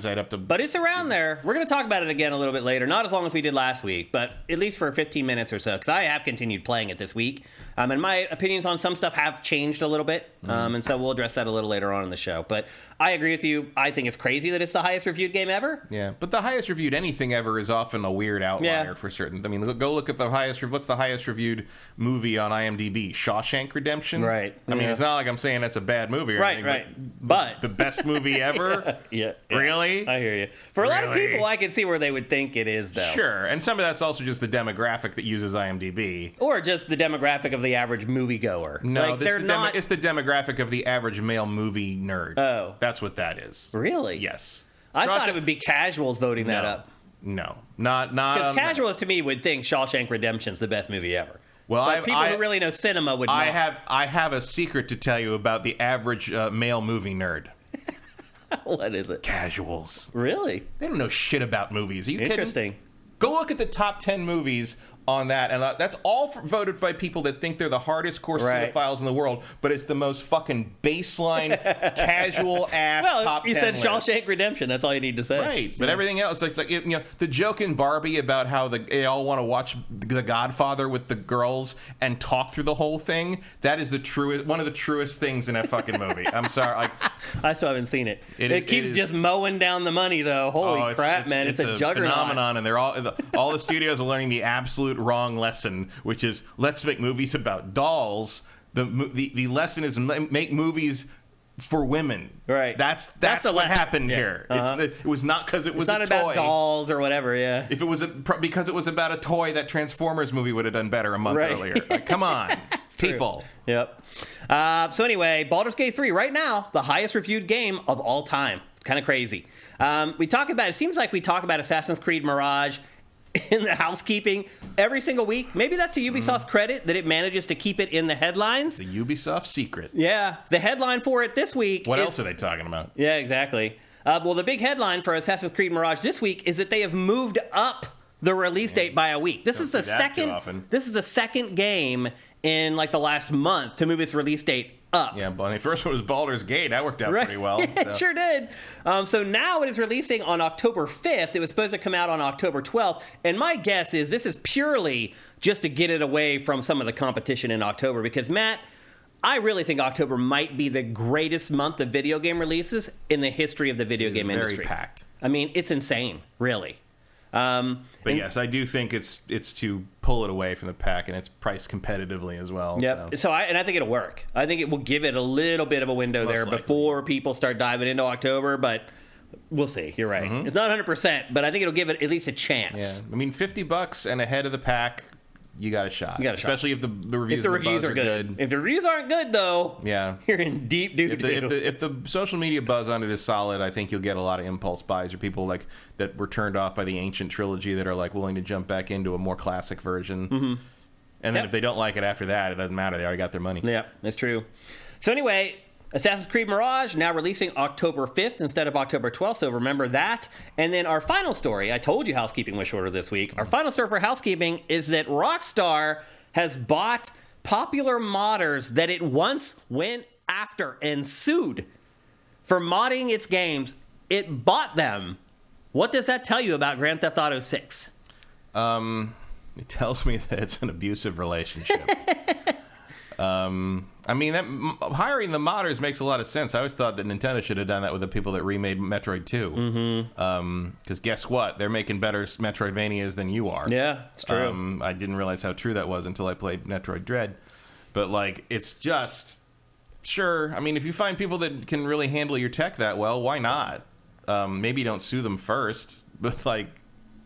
up to. But it's around there. We're going to talk about it again a little bit later. Not as long as we did last week, but at least for 15 minutes or so, because I have continued playing it this week. And my opinions on some stuff have changed a little bit. And so we'll address that a little later on in the show. But I agree with you. I think it's crazy that it's the highest reviewed game ever. Yeah, but the highest reviewed anything ever is often a weird outlier for certain. I mean, go look at what's the highest reviewed movie on IMDb? Shawshank Redemption? Right. I mean, it's not like I'm saying that's a bad movie or anything. Right. But the best movie ever? Yeah. Really? I hear you. For a lot of people, I can see where they would think it is, though. Sure, and some of that's also just the demographic that uses IMDb. Or just the demographic of the average moviegoer. No, it's the demographic of the average male movie nerd. Oh. That's what that is. Really? Yes. I thought it would be casuals voting that up. No. Not because casuals to me would think Shawshank Redemption's the best movie ever. Well, but people who really know cinema would not. I have a secret to tell you about the average male movie nerd. What is it? Casuals. Really? They don't know shit about movies. Are you kidding? Interesting. Go look at the top 10 movies on that, and that's all voted by people that think they're the hardest core cinephiles in the world, but it's the most fucking baseline, casual ass top 10 you said list. Shawshank Redemption. That's all you need to say. Right, but everything else, like the joke in Barbie about how they all want to watch The Godfather with the girls and talk through the whole thing. That is one of the truest things in that fucking movie. I'm sorry, I still haven't seen it. It keeps just mowing down the money, though. Holy crap, man! It's a juggernaut phenomenon, and they're all the studios are learning the absolute wrong lesson, which is let's make movies about dolls. The lesson is make movies for women. Right. That's what happened here. It was not because it was not a toy. about dolls or whatever. Yeah. If it was because it was about a toy, that Transformers movie would have done better a month earlier. Like, come on, people. True. Yep. So anyway, Baldur's Gate 3 right now, the highest reviewed game of all time. Kind of crazy. It seems like we talk about Assassin's Creed Mirage in the housekeeping every single week. Maybe that's to Ubisoft's credit that it manages to keep it in the headlines. The Ubisoft secret. Yeah. The headline for it this week What else are they talking about? Yeah, exactly. Well, the big headline for Assassin's Creed Mirage this week is that they have moved up the release date by a week. This is the second game in like the last month to move its release date up. Yeah, but the first one was Baldur's Gate. That worked out pretty well. It sure did. So now it is releasing on October 5th. It was supposed to come out on October 12th. And my guess is this is purely just to get it away from some of the competition in October. Because, Matt, I really think October might be the greatest month of video game releases in the history of the video game industry. Very packed. I mean, it's insane, really. But yes, I do think it's to pull it away from the pack, and it's priced competitively as well. Yep. So I think it'll work. I think it will give it a little bit of a window before people start diving into October, but we'll see. You're right. It's not 100%, but I think it'll give it at least a chance. Yeah. I mean, $50 and ahead of the pack, you got a shot. Especially if the reviews are good. If the reviews aren't good, though, you're in deep doo-doo. If the social media buzz on it is solid, I think you'll get a lot of impulse buys or people like that were turned off by the Ancient Trilogy that are like willing to jump back into a more classic version. And then if they don't like it after that, it doesn't matter. They already got their money. Yeah, that's true. So anyway, Assassin's Creed Mirage now releasing October 5th instead of October 12th, so remember that. And then our final story, I told you housekeeping was shorter this week. Our final story for housekeeping is that Rockstar has bought popular modders that it once went after and sued for modding its games, it bought them. What does that tell you about Grand Theft Auto 6? It tells me that it's an abusive relationship. I mean, hiring the modders makes a lot of sense. I always thought that Nintendo should have done that with the people that remade Metroid 2. Because guess what? They're making better Metroidvanias than you are. Yeah, it's true. I didn't realize how true that was until I played Metroid Dread. But, like, it's just... Sure. I mean, if you find people that can really handle your tech that well, why not? Maybe don't sue them first. But, like...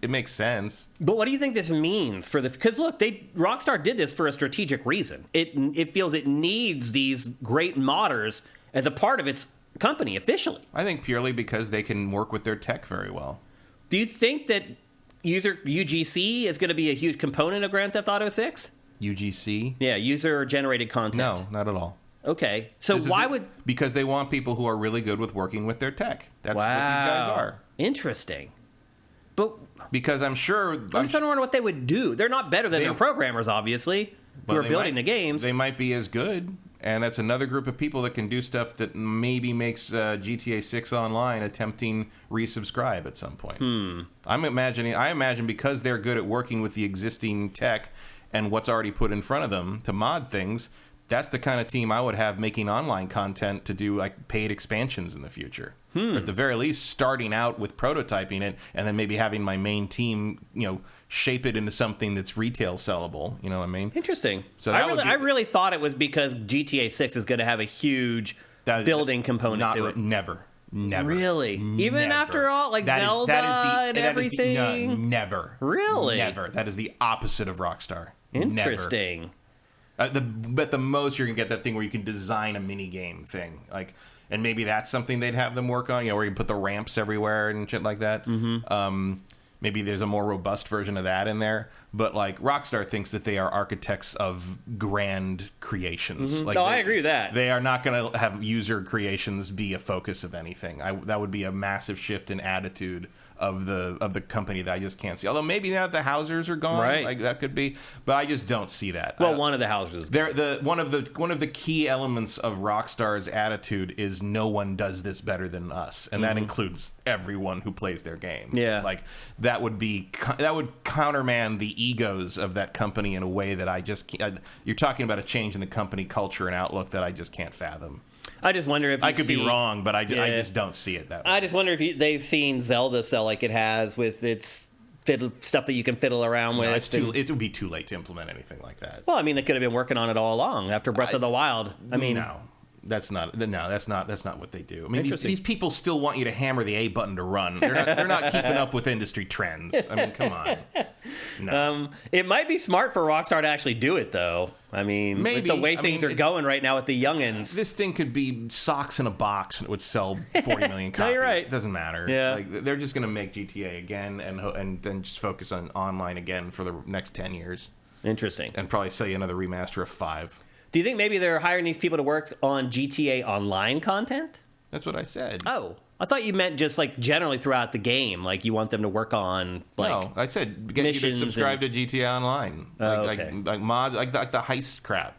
It makes sense. But what do you think this means for the... Because, look, Rockstar did this for a strategic reason. It feels it needs these great modders as a part of its company, officially. I think purely because they can work with their tech very well. Do you think that UGC is going to be a huge component of Grand Theft Auto 6? UGC? Yeah, user-generated content. No, not at all. Okay, so why would... Because they want people who are really good with working with their tech. That's what these guys are. Interesting. But... Because I'm sure... I'm just wondering what they would do. They're not better than their programmers, obviously, who are building the games. They might be as good, and that's another group of people that can do stuff that maybe makes GTA 6 Online a tempting resubscribe at some point. I imagine because they're good at working with the existing tech and what's already put in front of them to mod things, that's the kind of team I would have making online content to do like paid expansions in the future. Or at the very least, starting out with prototyping it and then maybe having my main team, shape it into something that's retail sellable. You know what I mean? Interesting. So I really thought it was because GTA 6 is going to have a huge building component to it. Never. Really? Even after all, like Zelda and everything? Never. Really? Never. That is the opposite of Rockstar. Interesting. But the most you're going to get that thing where you can design a mini game thing. And maybe that's something they'd have them work on, where you put the ramps everywhere and shit like that. Maybe there's a more robust version of that in there. But, like, Rockstar thinks that they are architects of grand creations. Like, I agree with that. They are not going to have user creations be a focus of anything. That would be a massive shift in attitude of the company that I just can't see. Although maybe now that the Housers are gone, right. Like that could be, but I just don't see that. Well, one of the Housers. One of the key elements of Rockstar's attitude is no one does this better than us, and that includes everyone who plays their game. Yeah, like that would countermand the egos of that company in a way that I just can't. You're talking about a change in the company culture and outlook that I just can't fathom. I just wonder if I could be wrong, but I just don't see it that way. I just wonder if they've seen Zelda sell like it has with its stuff that you can fiddle around with. It would be too late to implement anything like that. Well, I mean, they could have been working on it all along after Breath of the Wild. I mean, that's not what they do. I mean, these people still want you to hammer the A button to run. They're not keeping up with industry trends. I mean, come on. No. It might be smart for Rockstar to actually do it, though. I mean, maybe, with the way things are going right now with the youngins. This thing could be socks in a box and it would sell 40 million copies. No, you're right. It doesn't matter. Yeah. Like, they're just going to make GTA again and then just focus on online again for the next 10 years. Interesting. And probably sell you another remaster of 5. Do you think maybe they're hiring these people to work on GTA Online content? That's what I said. Oh, I thought you meant just like generally throughout the game, like you want them to work on like. No, I said get you to subscribe to GTA Online, like mods, like the heist crap,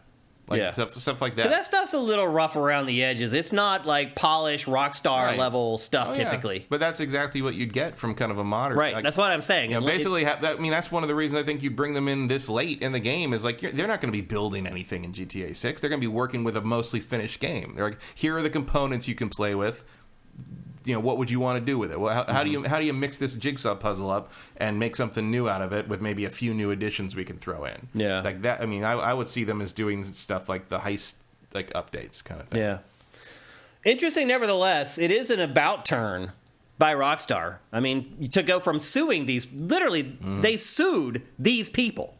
stuff like that. That stuff's a little rough around the edges. It's not like polished Rockstar level stuff typically. But that's exactly what you'd get from kind of a modern. Right, that's what I'm saying. Basically, that's one of the reasons I think you bring them in this late in the game is like they're not going to be building anything in GTA 6. They're going to be working with a mostly finished game. They're like, here are the components you can play with. What would you want to do with it? Well, how do you mix this jigsaw puzzle up and make something new out of it with maybe a few new additions we can throw in? Yeah, like that. I mean, I would see them as doing stuff like the heist, like updates kind of thing. Yeah, interesting. Nevertheless, it is an about turn by Rockstar. I mean, to go from suing these, literally, they sued these people.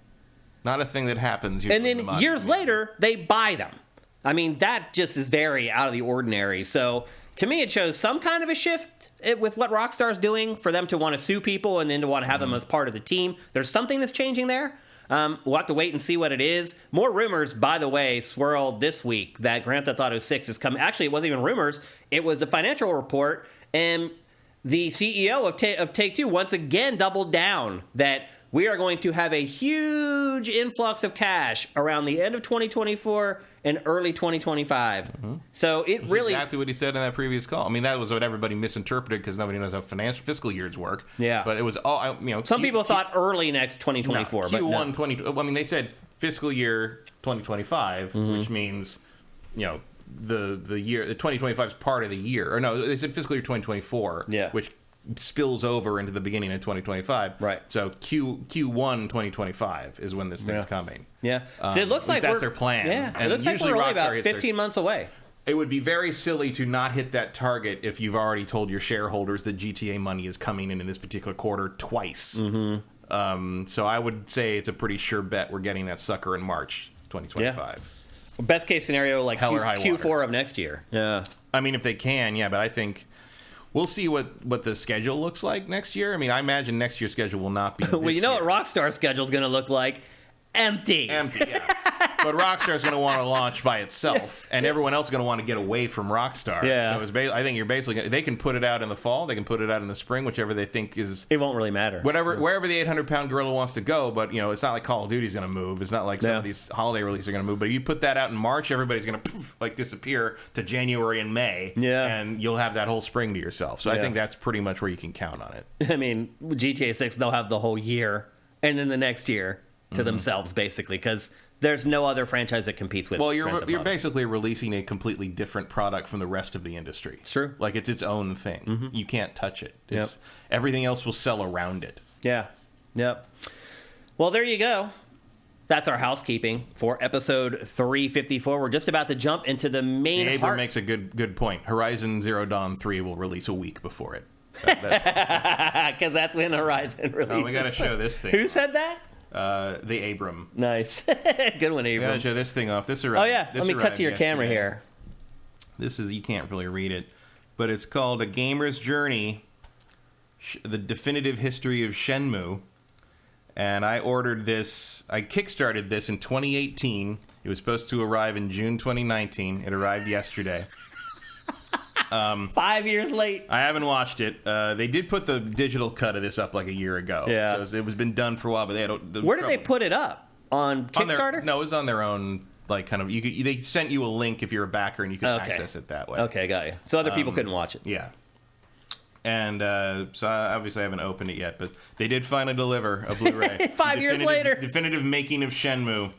Not a thing that happens. And then years later, they buy them. I mean, that just is very out of the ordinary. So. To me, it shows some kind of a shift with what Rockstar's doing for them to want to sue people and then to want to have them as part of the team. There's something that's changing there. We'll have to wait and see what it is. More rumors, by the way, swirled this week that Grand Theft Auto 6 is coming. Actually, it wasn't even rumors. It was a financial report, and the CEO of Take-Two once again doubled down that we are going to have a huge influx of cash around the end of 2024 and early 2025. So it That's really... exactly what he said in that previous call. I mean, that was what everybody misinterpreted because nobody knows how fiscal years work. Yeah. But it was all, Some people thought early next 2024. No, but no. Q1 20... I mean, they said fiscal year 2025, which means, the year... The 2025 is part of the year. Or no, they said fiscal year 2024, which spills over into the beginning of 2025. Right. So Q1 2025 is when this thing's coming. Yeah. So it looks like that's their plan. Yeah. And it looks like we're only about 15 months away. It would be very silly to not hit that target if you've already told your shareholders that GTA money is coming in this particular quarter twice. So I would say it's a pretty sure bet we're getting that sucker in March 2025. Yeah. Best case scenario, like Q4 of next year. Yeah. I mean, if they can, but I think... We'll see what the schedule looks like next year. I mean, I imagine next year's schedule will not be well, this what year. Rockstar's schedule is going to look like? Empty. Empty, yeah. But Rockstar's going to want to launch by itself, and everyone else is going to want to get away from Rockstar. Yeah. So I think you're basically... They can put it out in the fall. They can put it out in the spring, whichever they think is... It won't really matter. Wherever the 800-pound gorilla wants to go, but, it's not like Call of Duty's going to move. It's not like some of these holiday releases are going to move. But you put that out in March, everybody's going to, disappear to January and May. Yeah. And you'll have that whole spring to yourself. So I think that's pretty much where you can count on it. I mean, GTA 6, they'll have the whole year, and then the next year to themselves, basically, because... There's no other franchise that competes with. Well, you're basically releasing a completely different product from the rest of the industry. It's true. Like it's own thing. You can't touch it. Everything else will sell around it. Yeah. Yep. Well, there you go. That's our housekeeping for episode 354. We're just about to jump into the main. Abram makes a good point. Horizon Zero Dawn 3 will release a week before it. Because that's when Horizon releases. Oh, we got to show this thing. Who said that? The Abram. Nice. Good one, Abram. I'm going to show this thing off. This arrived. Oh, yeah. Let me cut to your camera here. This is, you can't really read it, but it's called A Gamer's Journey, The Definitive History of Shenmue. And I ordered this, I kickstarted this in 2018. It was supposed to arrive in June 2019. It arrived yesterday. 5 years late. I haven't watched it. They did put the digital cut of this up like a year ago. Yeah. So it was been done for a while, but they had... Where did they put it up? On Kickstarter? No, it was on their own, like, kind of... they sent you a link if you're a backer, and you could access it that way. Okay, got you. So other people couldn't watch it. Yeah. And so obviously I haven't opened it yet, but they did finally deliver a Blu-ray. 5 years later. Definitive making of Shenmue.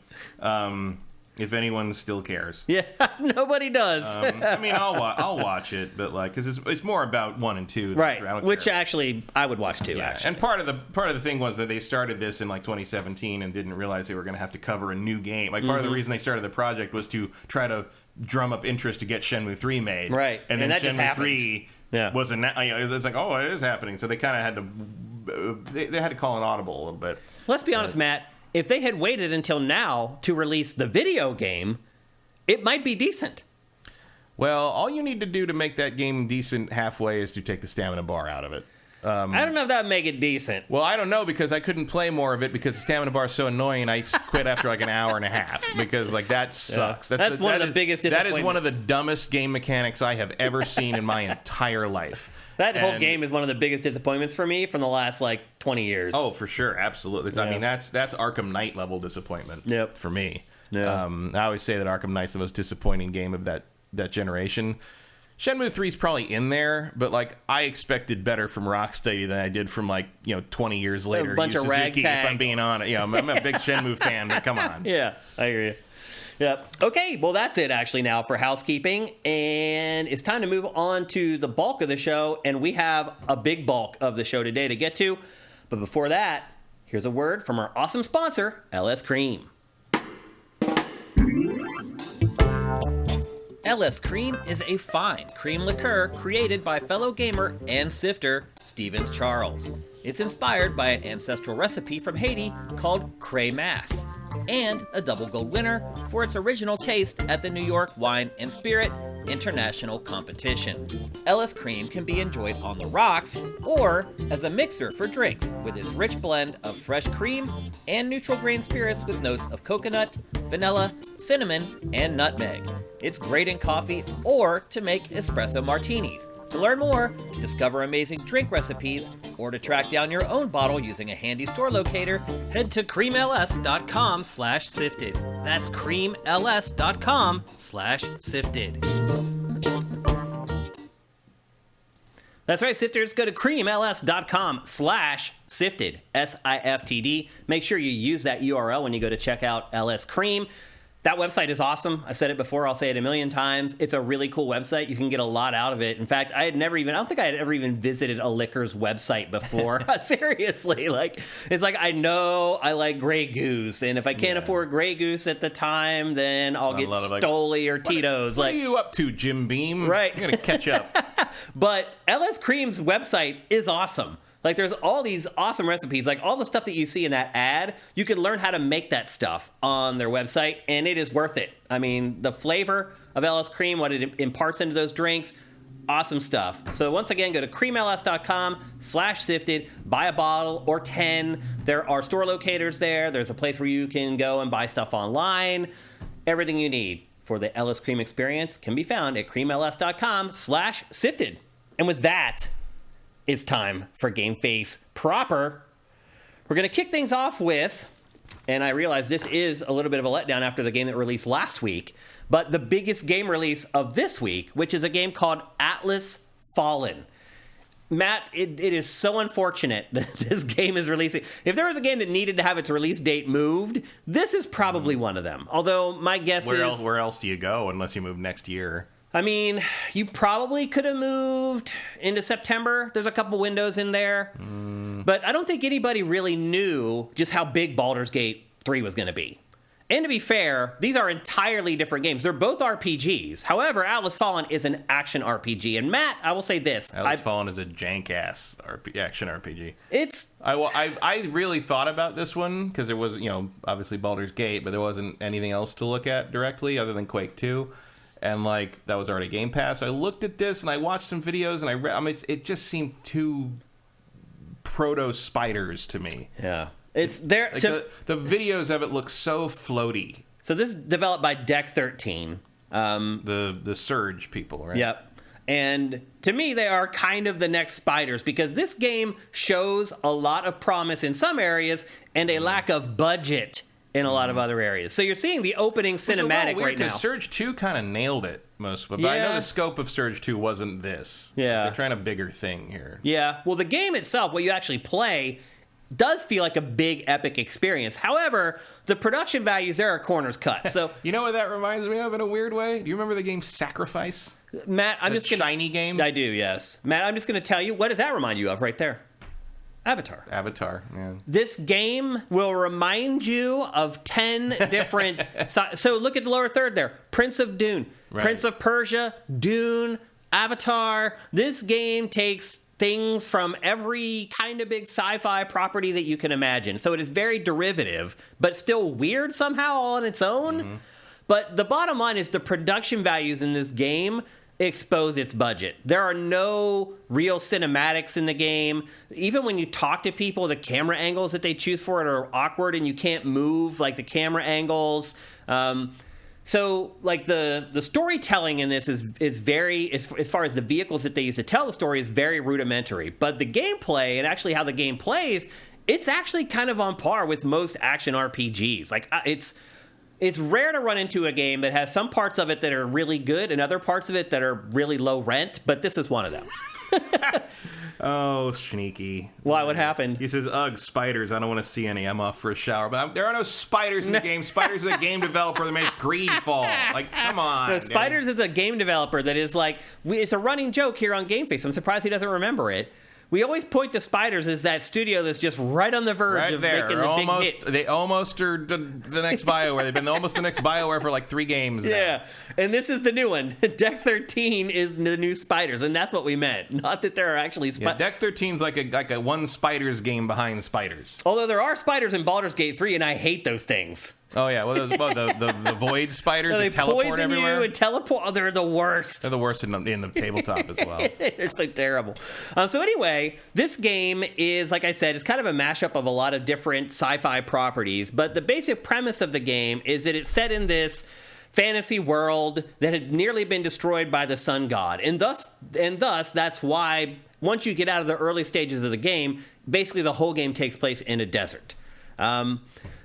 If anyone still cares. Yeah, nobody does. I mean, I'll watch it, but because it's more about 1 and 2. Right. Which actually I would watch too. Yeah. Actually, and part of the thing was that they started this in 2017 and didn't realize they were going to have to cover a new game. Part of the reason they started the project was to try to drum up interest to get Shenmue 3 made. Right. And then that Shenmue 3 was it's like, oh, it is happening. So they kind of had to they had to call an audible a little bit. Let's be honest, Matt. If they had waited until now to release the video game, it might be decent. Well, all you need to do to make that game decent halfway is to take the stamina bar out of it. I don't know if that would make it decent. Well, I don't know, because I couldn't play more of it because the stamina bar is so annoying. I quit after an hour and a half because that sucks. Yeah. That's one of the biggest disappointments. That is one of the dumbest game mechanics I have ever seen in my entire life. Whole game is one of the biggest disappointments for me from the last 20 years. Oh, for sure, absolutely. Yeah. I mean, that's Arkham Knight level disappointment. For me. Yeah. I always say that Arkham Knight's the most disappointing game of that generation. Shenmue 3 is probably in there, but I expected better from Rocksteady than I did from 20 years later. A bunch of ragtag. If I'm being honest, I'm a big Shenmue fan, but come on. Yeah, I hear you. Yep. Okay, well, that's it actually now for housekeeping, and it's time to move on to the bulk of the show, and we have a big bulk of the show today to get to. But before that, here's a word from our awesome sponsor, LS Cream. LS Cream is a fine cream liqueur created by fellow gamer and sifter Stevens Charles. It's inspired by an ancestral recipe from Haiti called Cray Mass, and a double gold winner for its original taste at the New York Wine and Spirit International Competition. LS Cream can be enjoyed on the rocks or as a mixer for drinks with its rich blend of fresh cream and neutral grain spirits with notes of coconut, vanilla, cinnamon, and nutmeg. It's great in coffee or to make espresso martinis, To learn more, discover amazing drink recipes, or to track down your own bottle using a handy store locator, head to creamls.com/sifted. That's creamls.com/sifted. That's right, sifters. Go to creamls.com/sifted, SIFTD. Make sure you use that URL when you go to check out LS Cream. That website is awesome. I've said it before. I'll say it a million times. It's a really cool website. You can get a lot out of it. In fact, I don't think I had ever even visited a liquor's website before. Seriously. It's like, I know I like Grey Goose. And if I can't afford Grey Goose at the time, then I'll get Stoli or Tito's. What are you up to, Jim Beam? Right. I'm going to catch up. But LS Cream's website is awesome. There's all these awesome recipes. All the stuff that you see in that ad, you can learn how to make that stuff on their website, and it is worth it. I mean, the flavor of LS Cream, what it imparts into those drinks, awesome stuff. So once again, go to creamls.com/sifted, buy a bottle or 10. There are store locators there. There's a place where you can go and buy stuff online. Everything you need for the LS Cream experience can be found at creamls.com/sifted. And with that, it's time for GameFace proper. We're going to kick things off with, and I realize this is a little bit of a letdown after the game that released last week, but the biggest game release of this week, which is a game called Atlas Fallen. Matt, it is so unfortunate that this game is releasing. If there was a game that needed to have its release date moved, this is probably one of them. Although my guess is... Where else do you go unless you move next year? I mean, you probably could have moved into September. There's a couple windows in there. But I don't think anybody really knew just how big Baldur's Gate 3 was going to be. And to be fair, these are entirely different games. They're both RPGs. However, Atlas Fallen is an action RPG. And Matt, I will say this. Atlas Fallen is a jank-ass action RPG. It's... I really thought about this one because there was, obviously Baldur's Gate, but there wasn't anything else to look at directly other than Quake 2. And that was already Game Pass. So I looked at this and I watched some videos and it just seemed too proto spiders to me. Yeah, it's there. The videos of it look so floaty. So this is developed by Deck 13, the Surge people, right? Yep. And to me, they are kind of the next spiders because this game shows a lot of promise in some areas and a lack of budget in a lot of other areas. So you're seeing the opening cinematic right now. Surge 2 kind of nailed it most, but I know the scope of Surge 2 wasn't this. Yeah. They're trying a bigger thing here. Yeah. Well, the game itself, what you actually play, does feel like a big epic experience. However, the production values there are corners cut. So you know what that reminds me of in a weird way? Do you remember the game Sacrifice? Matt, I'm just gonna shiny game? I do, yes. Matt, I'm just gonna tell you, what does that remind you of right there? Avatar, yeah. This game will remind you of 10 different... So look at the lower third there. Prince of Dune, right. Prince of Persia, Dune, Avatar. This game takes things from every kind of big sci-fi property that you can imagine. So it is very derivative, but still weird somehow all on its own. Mm-hmm. But the bottom line is the production values in this game expose its budget. There are no real cinematics in the game. Even when you talk to people, the camera angles that they choose for it are awkward and you can't move the camera angles. So the storytelling in this is very, as far as the vehicles that they use to tell the story, is very rudimentary. But the gameplay and actually how the game plays, it's actually kind of on par with most action RPGs. It's rare to run into a game that has some parts of it that are really good and other parts of it that are really low rent, but this is one of them. Oh, sneaky. Why? What happened? He says, ugh, spiders. I don't want to see any. I'm off for a shower. But there are no spiders in the game. Spiders is a game developer that makes Greedfall. Come on. No, Spiders is a game developer that is it's a running joke here on GameFace. I'm surprised he doesn't remember it. We always point to Spiders as that studio that's just right on the verge of making the big hit. They almost are the next BioWare. They've been almost the next BioWare for 3 games now. Yeah, and this is the new one. Deck 13 is the new Spiders, and that's what we meant. Not that there are actually spiders. Yeah, Deck 13's like a one Spiders game behind Spiders. Although there are spiders in Baldur's Gate 3, and I hate those things. Oh, yeah. Well, the void spiders that teleport everywhere. They poison you and teleport. Oh, they're the worst. They're the worst in the tabletop as well. They're so terrible. So anyway, this game is, like I said, it's kind of a mashup of a lot of different sci-fi properties. But the basic premise of the game is that it's set in this fantasy world that had nearly been destroyed by the sun god. And thus that's why once you get out of the early stages of the game, basically the whole game takes place in a desert. And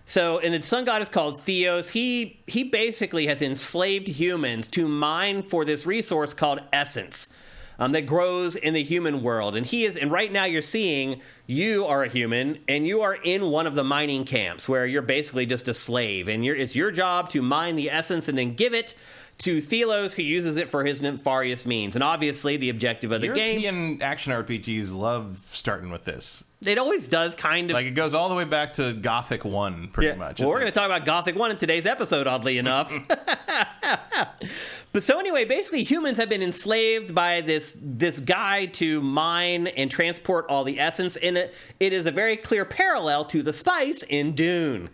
the sun god is called Theos. He basically has enslaved humans to mine for this resource called essence. That grows in the human world. And right now you're seeing you are a human and you are in one of the mining camps where you're basically just a slave. And it's your job to mine the essence and then give it to Thelos, who uses it for his nefarious means. And obviously the objective of the game... European action RPGs love starting with this. It always does, kind of. Like, it goes all the way back to Gothic 1, pretty much. Well, we're going to talk about Gothic 1 in today's episode, oddly enough. But so anyway, basically humans have been enslaved by this guy to mine and transport all the essence. And it is a very clear parallel to the spice in Dune.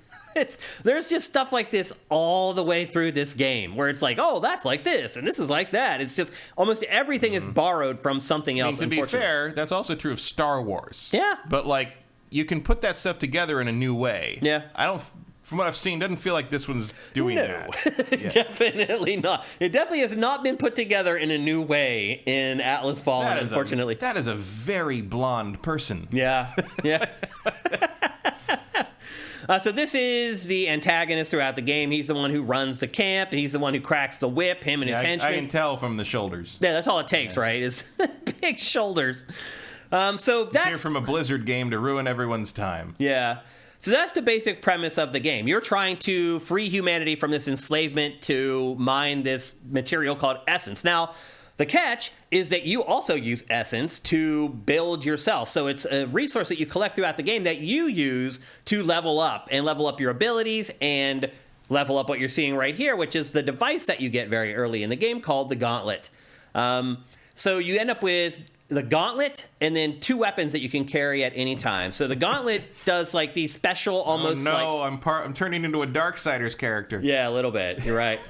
There's just stuff like this all the way through this game, where it's like, oh, that's like this, and this is like that. It's just almost everything is borrowed from something else. To be fair, that's also true of Star Wars. Yeah. But, like, you can put that stuff together in a new way. Yeah. From what I've seen, doesn't feel like this one's doing that. Yeah. Definitely not. It definitely has not been put together in a new way in Atlas Fallen, unfortunately. That is a very blonde person. Yeah. Yeah. So this is the antagonist throughout the game. He's the one who runs the camp. He's the one who cracks the whip, him and his henchmen. I can tell from the shoulders. Yeah, that's all it takes, right? Is big shoulders. So that's... Here from a Blizzard game to ruin everyone's time. Yeah. So that's the basic premise of the game. You're trying to free humanity from this enslavement to mine this material called essence. Now, the catch is that you also use essence to build yourself. So it's a resource that you collect throughout the game that you use to level up your abilities and level up what you're seeing right here, which is the device that you get very early in the game called the Gauntlet. So you end up with the Gauntlet and then 2 weapons that you can carry at any time. So the Gauntlet does like these special almost I'm turning into a Darksiders character. Yeah, a little bit. You're right.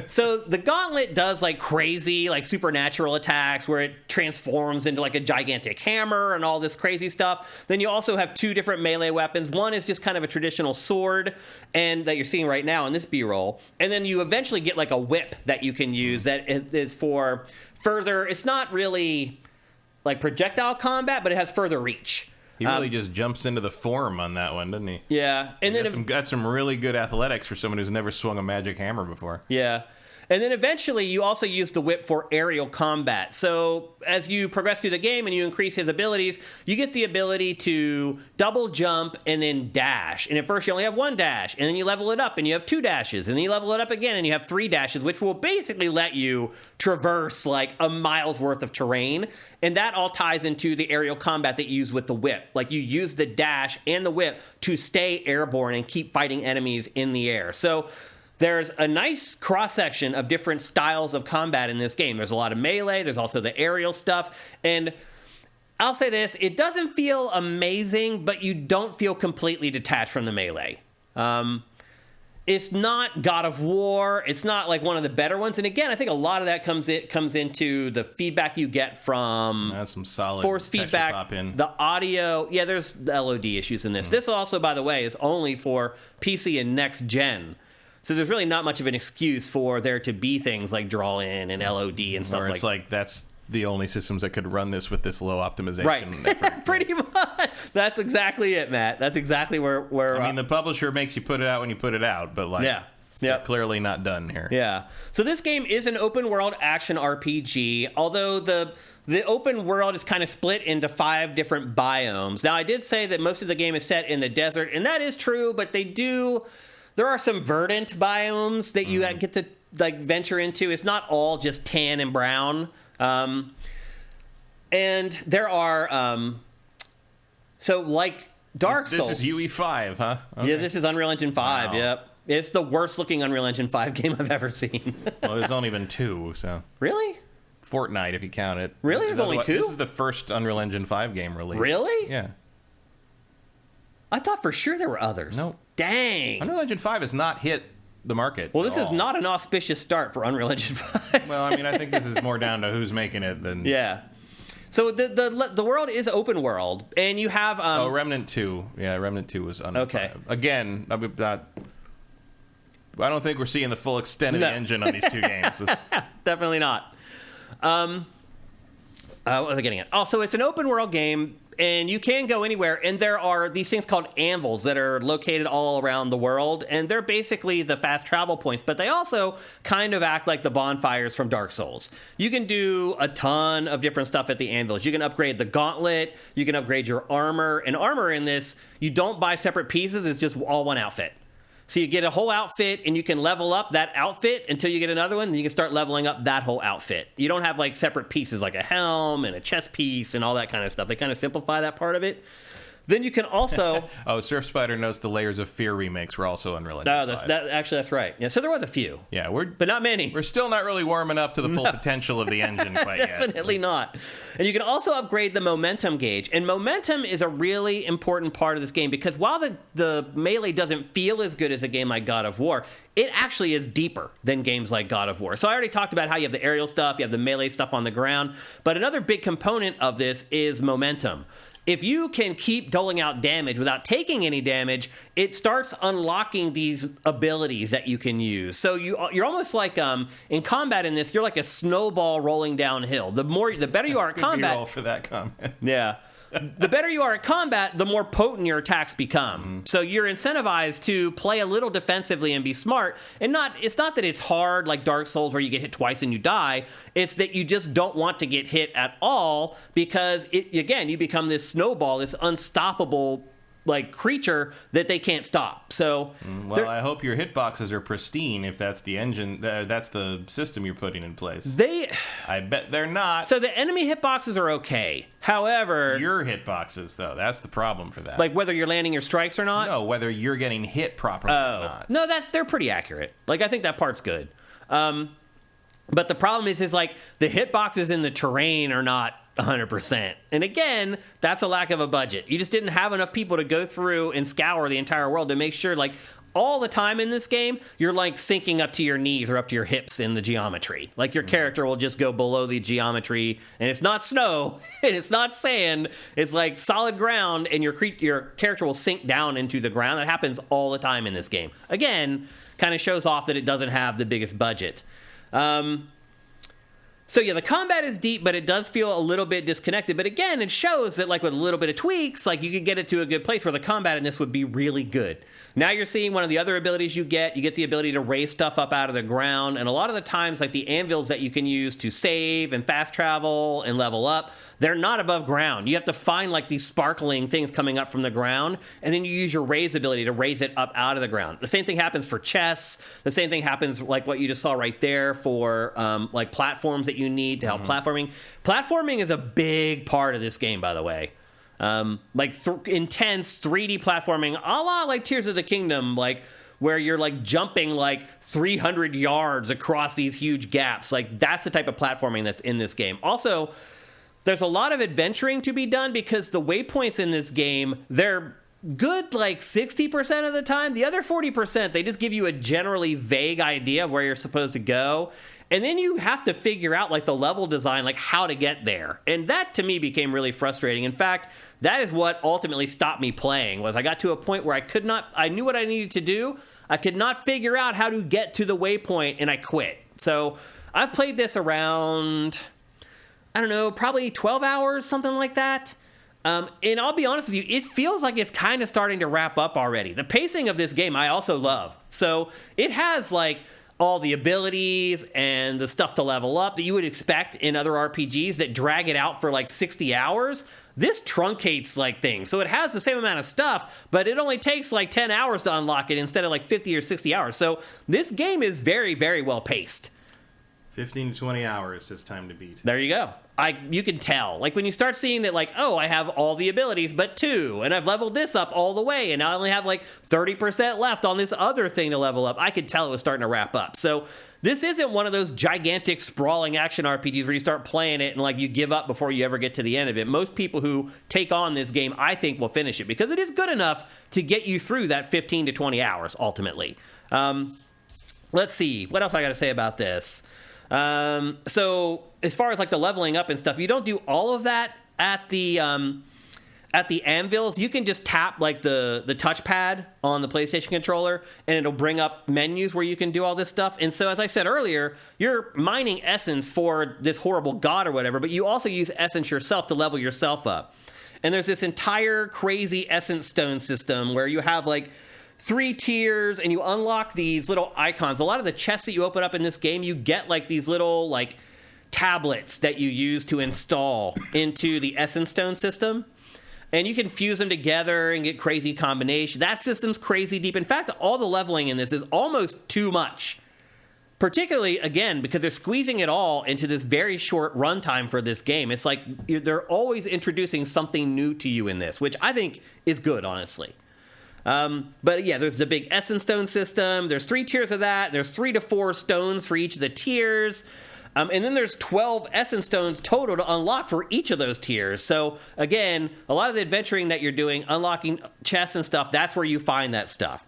So the Gauntlet does like crazy, like supernatural attacks where it transforms into like a gigantic hammer and all this crazy stuff. Then you also have 2 different melee weapons. One is just kind of a traditional sword and that you're seeing right now in this B-roll. And then you eventually get like a whip that you can use that is for further, it's not really like projectile combat, but it has further reach. He really just jumps into the form on that one, doesn't he? Yeah. And then got some really good athletics for someone who's never swung a magic hammer before. Yeah. And then eventually you also use the whip for aerial combat. So as you progress through the game and you increase his abilities, you get the ability to double jump and then dash. And at first you only have 1 dash, and then you level it up and you have 2 dashes, and then you level it up again and you have 3 dashes, which will basically let you traverse like a mile's worth of terrain. And that all ties into the aerial combat that you use with the whip. Like you use the dash and the whip to stay airborne and keep fighting enemies in the air. So there's a nice cross-section of different styles of combat in this game. There's a lot of melee. There's also the aerial stuff. And I'll say this, it doesn't feel amazing, but you don't feel completely detached from the melee. It's not God of War. It's not like one of the better ones. And again, I think a lot of that comes into the feedback you get from That's some solid force feedback, pop in. the audio. Yeah, there's LOD issues in this. This also, by the way, is only for PC and next gen. So there's really not much of an excuse for there to be things like draw in and LOD and stuff or it's like that's the only systems that could run this with this low optimization. Right. Pretty much. That's exactly it, Matt. That's exactly where I mean, the publisher makes you put it out when you put it out, but like they're clearly not done here. Yeah. So this game is an open world action RPG, although the open world is kind of split into 5 different biomes. Now, I did say that most of the game is set in the desert, and that is true, but there are some verdant biomes that you get to like venture into. It's not all just tan and brown. And there are so like Dark Souls. This is UE5, huh? Okay. Yeah, this is Unreal Engine 5. Wow. Yep. It's the worst looking Unreal Engine 5 game I've ever seen. Well, there's only been 2, so. Really? Fortnite, if you count it. Really? There's only 2? This is the first Unreal Engine 5 game released. Really? Yeah. I thought for sure there were others. Nope. Dang. Unreal Engine 5 has not hit the market. Well, this is not an auspicious start for Unreal Engine 5. Well, I mean, I think this is more down to who's making it than... Yeah. So the world is open world, and you have... Remnant 2. Yeah, Remnant 2 was Unreal 5. Again, I don't think we're seeing the full extent of the engine on these two games. Definitely not. What was I getting at? Also, it's an open world game, and you can go anywhere, and there are these things called anvils that are located all around the world, and they're basically the fast travel points, but they also kind of act like the bonfires from Dark Souls. You can do a ton of different stuff at the anvils. You can upgrade the gauntlet, you can upgrade your armor, and armor in this, you don't buy separate pieces, it's just all one outfit. So you get a whole outfit, and you can level up that outfit until you get another one, then you can start leveling up that whole outfit. You don't have, like, separate pieces, like a helm and a chest piece and all that kind of stuff. They kind of simplify that part of it. Then you can also... Surf Spider notes the Layers of Fear remakes were also Unreal Engine 5. That's right. Yeah, so there was a few. Yeah, but not many. We're still not really warming up to the full potential of the engine quite yet. Definitely not. And you can also upgrade the momentum gauge. And momentum is a really important part of this game because while the melee doesn't feel as good as a game like God of War, it actually is deeper than games like God of War. So I already talked about how you have the aerial stuff, you have the melee stuff on the ground, but another big component of this is momentum. If you can keep doling out damage without taking any damage, it starts unlocking these abilities that you can use. So you're almost like in combat in this, you're like a snowball rolling downhill. The better you are at combat. Roll for that comment. Yeah. The better you are at combat, the more potent your attacks become. Mm-hmm. So you're incentivized to play a little defensively and be smart. And it's not that it's hard like Dark Souls where you get hit twice and you die. It's that you just don't want to get hit at all because, you become this snowball, this unstoppable like creature that they can't stop. So I hope your hitboxes are pristine if that's the engine, that's the system you're putting in place. I bet they're not. So the enemy hitboxes are okay. However, your hitboxes though, that's the problem for that. Like whether you're landing your strikes or not? No, whether you're getting hit properly or not. No, they're pretty accurate. Like I think that part's good. But the problem is like the hitboxes in the terrain are not 100%. And again, that's a lack of a budget. You just didn't have enough people to go through and scour the entire world to make sure, like, all the time in this game, you're, like, sinking up to your knees or up to your hips in the geometry. Like, your character will just go below the geometry, and it's not snow, and it's not sand. It's, like, solid ground, and your character will sink down into the ground. That happens all the time in this game. Again, kind of shows off that it doesn't have the biggest budget. So yeah, the combat is deep, but it does feel a little bit disconnected. But again, it shows that like with a little bit of tweaks, like you could get it to a good place where the combat in this would be really good. Now you're seeing one of the other abilities you get the ability to raise stuff up out of the ground. And a lot of the times, like the anvils that you can use to save and fast travel and level up, they're not above ground. You have to find like these sparkling things coming up from the ground, and then you use your raise ability to raise it up out of the ground. The same thing happens for chests. The same thing happens like what you just saw right there for like platforms that you need to help platforming. Platforming is a big part of this game, by the way. Intense 3D platforming, a la like Tears of the Kingdom, like where you're like jumping like 300 yards across these huge gaps. Like that's the type of platforming that's in this game. Also, there's a lot of adventuring to be done because the waypoints in this game, they're good like 60% of the time. The other 40%, they just give you a generally vague idea of where you're supposed to go. And then you have to figure out like the level design, like how to get there. And that to me became really frustrating. In fact, that is what ultimately stopped me playing, was I got to a point where I knew what I needed to do. I could not figure out how to get to the waypoint, and I quit. So I've played this around, I don't know, probably 12 hours, something like that. And I'll be honest with you, it feels like it's kind of starting to wrap up already. The pacing of this game I also love. So it has like all the abilities and the stuff to level up that you would expect in other RPGs that drag it out for like 60 hours. This truncates like things. So it has the same amount of stuff, but it only takes like 10 hours to unlock it instead of like 50 or 60 hours. So this game is very, very well paced. 15 to 20 hours is time to beat. There you go. You can tell. Like when you start seeing that, like, oh, I have all the abilities but 2, and I've leveled this up all the way, and I only have like 30% left on this other thing to level up. I could tell it was starting to wrap up. So this isn't one of those gigantic sprawling action RPGs where you start playing it and like you give up before you ever get to the end of it. Most people who take on this game, I think, will finish it because it is good enough to get you through that 15 to 20 hours ultimately. Let's see. What else I got to say about this? So as far as like the leveling up and stuff, you don't do all of that at the at the anvils, you can just tap like the touchpad on the PlayStation controller, and it'll bring up menus where you can do all this stuff. And so, as I said earlier, you're mining essence for this horrible god or whatever, but you also use essence yourself to level yourself up. And there's this entire crazy essence stone system where you have like 3 tiers, and you unlock these little icons. A lot of the chests that you open up in this game, you get like these little like tablets that you use to install into the essence stone system. And you can fuse them together and get crazy combinations. That system's crazy deep. In fact, all the leveling in this is almost too much. Particularly, again, because they're squeezing it all into this very short runtime for this game. It's like they're always introducing something new to you in this, which I think is good, honestly. But yeah, there's the big Essence Stone system. There's 3 tiers of that. There's 3 to 4 stones for each of the tiers. And then there's 12 Essence Stones total to unlock for each of those tiers. So, again, a lot of the adventuring that you're doing, unlocking chests and stuff, that's where you find that stuff.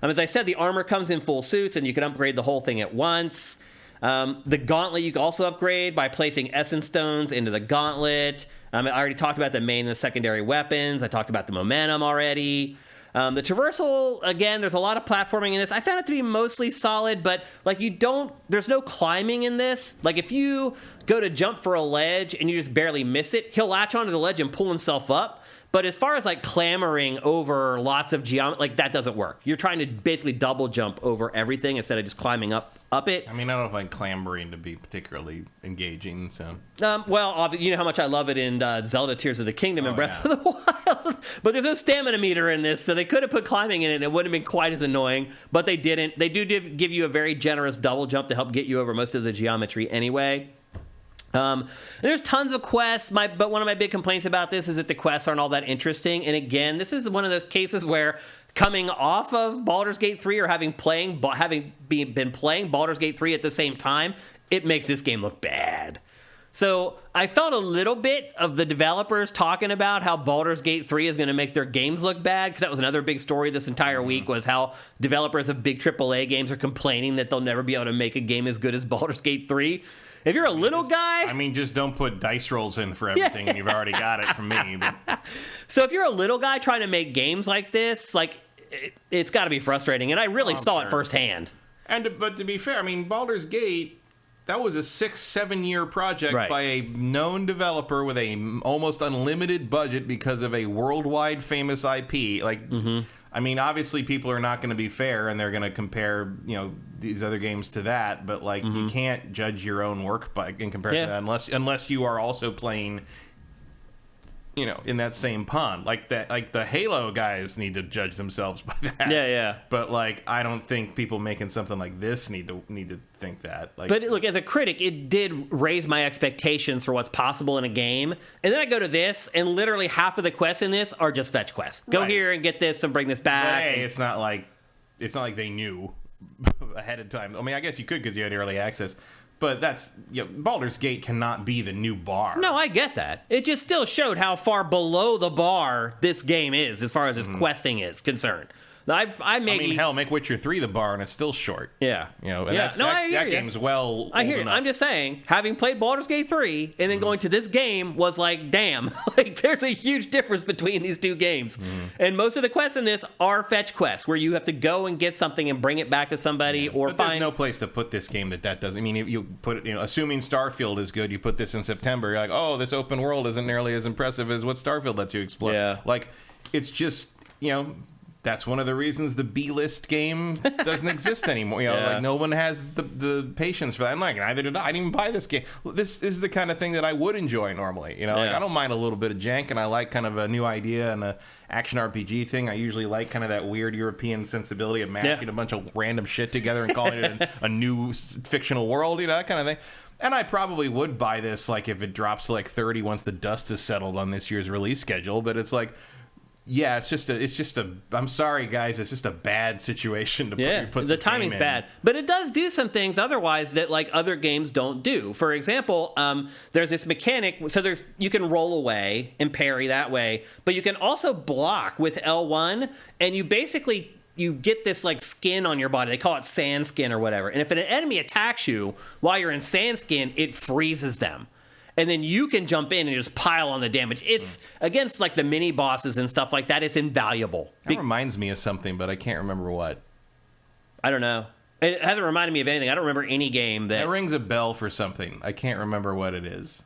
As I said, the armor comes in full suits, and you can upgrade the whole thing at once. The gauntlet you can also upgrade by placing Essence Stones into the gauntlet. I already talked about the main and the secondary weapons. I talked about the momentum already. The traversal, again, there's a lot of platforming in this. I found it to be mostly solid, but like there's no climbing in this. Like if you go to jump for a ledge and you just barely miss it, he'll latch onto the ledge and pull himself up. But as far as like clambering over lots of geometry, like that doesn't work. You're trying to basically double jump over everything instead of just climbing up it. I mean, I don't find clambering to be particularly engaging. So, well, you know how much I love it in Zelda Tears of the Kingdom and Breath of the Wild. But there's no stamina meter in this, so they could have put climbing in it, and it wouldn't have been quite as annoying. But they didn't. They do give you a very generous double jump to help get you over most of the geometry anyway. There's tons of quests, but one of my big complaints about this is that the quests aren't all that interesting. And again, this is one of those cases where coming off of Baldur's Gate 3 or having been playing Baldur's Gate 3 at the same time, it makes this game look bad. So I felt a little bit of the developers talking about how Baldur's Gate 3 is going to make their games look bad, because that was another big story this entire week, was how developers of big AAA games are complaining that they'll never be able to make a game as good as Baldur's Gate 3. If you're a little guy... just don't put dice rolls in for everything, and you've already got it from me. But. So if you're a little guy trying to make games like this, like, it's got to be frustrating, and I really saw it firsthand. But to be fair, Baldur's Gate, that was a 6-7 year project by a known developer with a almost unlimited budget because of a worldwide famous IP. Like... Mm-hmm. Obviously people are not going to be fair, and they're going to compare, these other games to that. But you can't judge your own work in comparison to that unless you are also playing, in that same pond. Like the Halo guys need to judge themselves by that. Yeah. But I don't think people making something like this need to think that. But look, as a critic, it did raise my expectations for what's possible in a game. And then I go to this, and literally half of the quests in this are just fetch quests. Go here and get this and bring this back. But hey, it's not like they knew ahead of time. I guess you could because you had early access. But that's Baldur's Gate cannot be the new bar. No, I get that. It just still showed how far below the bar this game is as far as its questing is concerned. Hell, make Witcher 3 the bar, and it's still short. Yeah. That game's well I hear you. Enough. I'm just saying, having played Baldur's Gate 3 and then going to this game was like, damn. There's a huge difference between these two games. And most of the quests in this are fetch quests, where you have to go and get something and bring it back to somebody or but find... there's no place to put this game that doesn't... if you put it, assuming Starfield is good, you put this in September, you're like, oh, this open world isn't nearly as impressive as what Starfield lets you explore. Yeah. It's just, that's one of the reasons the B-list game doesn't exist anymore. No one has the patience for that. Neither did I. I didn't even buy this game. This is the kind of thing that I would enjoy normally. I don't mind a little bit of jank, and I like kind of a new idea and a action RPG thing. I usually like kind of that weird European sensibility of mashing a bunch of random shit together and calling it a new fictional world, that kind of thing. And I probably would buy this if it drops to 30 once the dust has settled on this year's release schedule. But it's yeah, it's just a. I'm sorry, guys. It's just a bad situation to put the this timing's game in. bad, but it does do some things otherwise that other games don't do. For example, there's this mechanic. So you can roll away and parry that way, but you can also block with L1, and you get this skin on your body. They call it sand skin or whatever. And if an enemy attacks you while you're in sand skin, it freezes them. and then you can jump in and just pile on the damage. It's against like the mini bosses and stuff like that. It's invaluable. That reminds me of something, but I can't remember what. I don't know. It hasn't reminded me of anything. I don't remember any game that... It rings a bell for something. I can't remember what it is.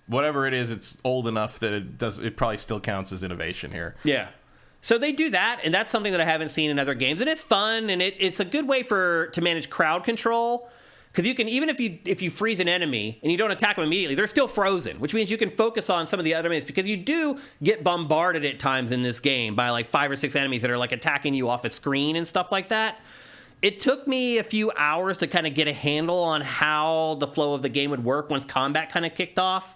Whatever it is, it's old enough that it probably still counts as innovation here. Yeah. So they do that, and that's something that I haven't seen in other games, and it's fun, and it's a good way to manage crowd control, because you can, even if you freeze an enemy and you don't attack them immediately, they're still frozen, which means you can focus on some of the other enemies, because you do get bombarded at times in this game by like 5 or 6 enemies that are like attacking you off a screen and stuff like that. It took me a few hours to kind of get a handle on how the flow of the game would work once combat kind of kicked off.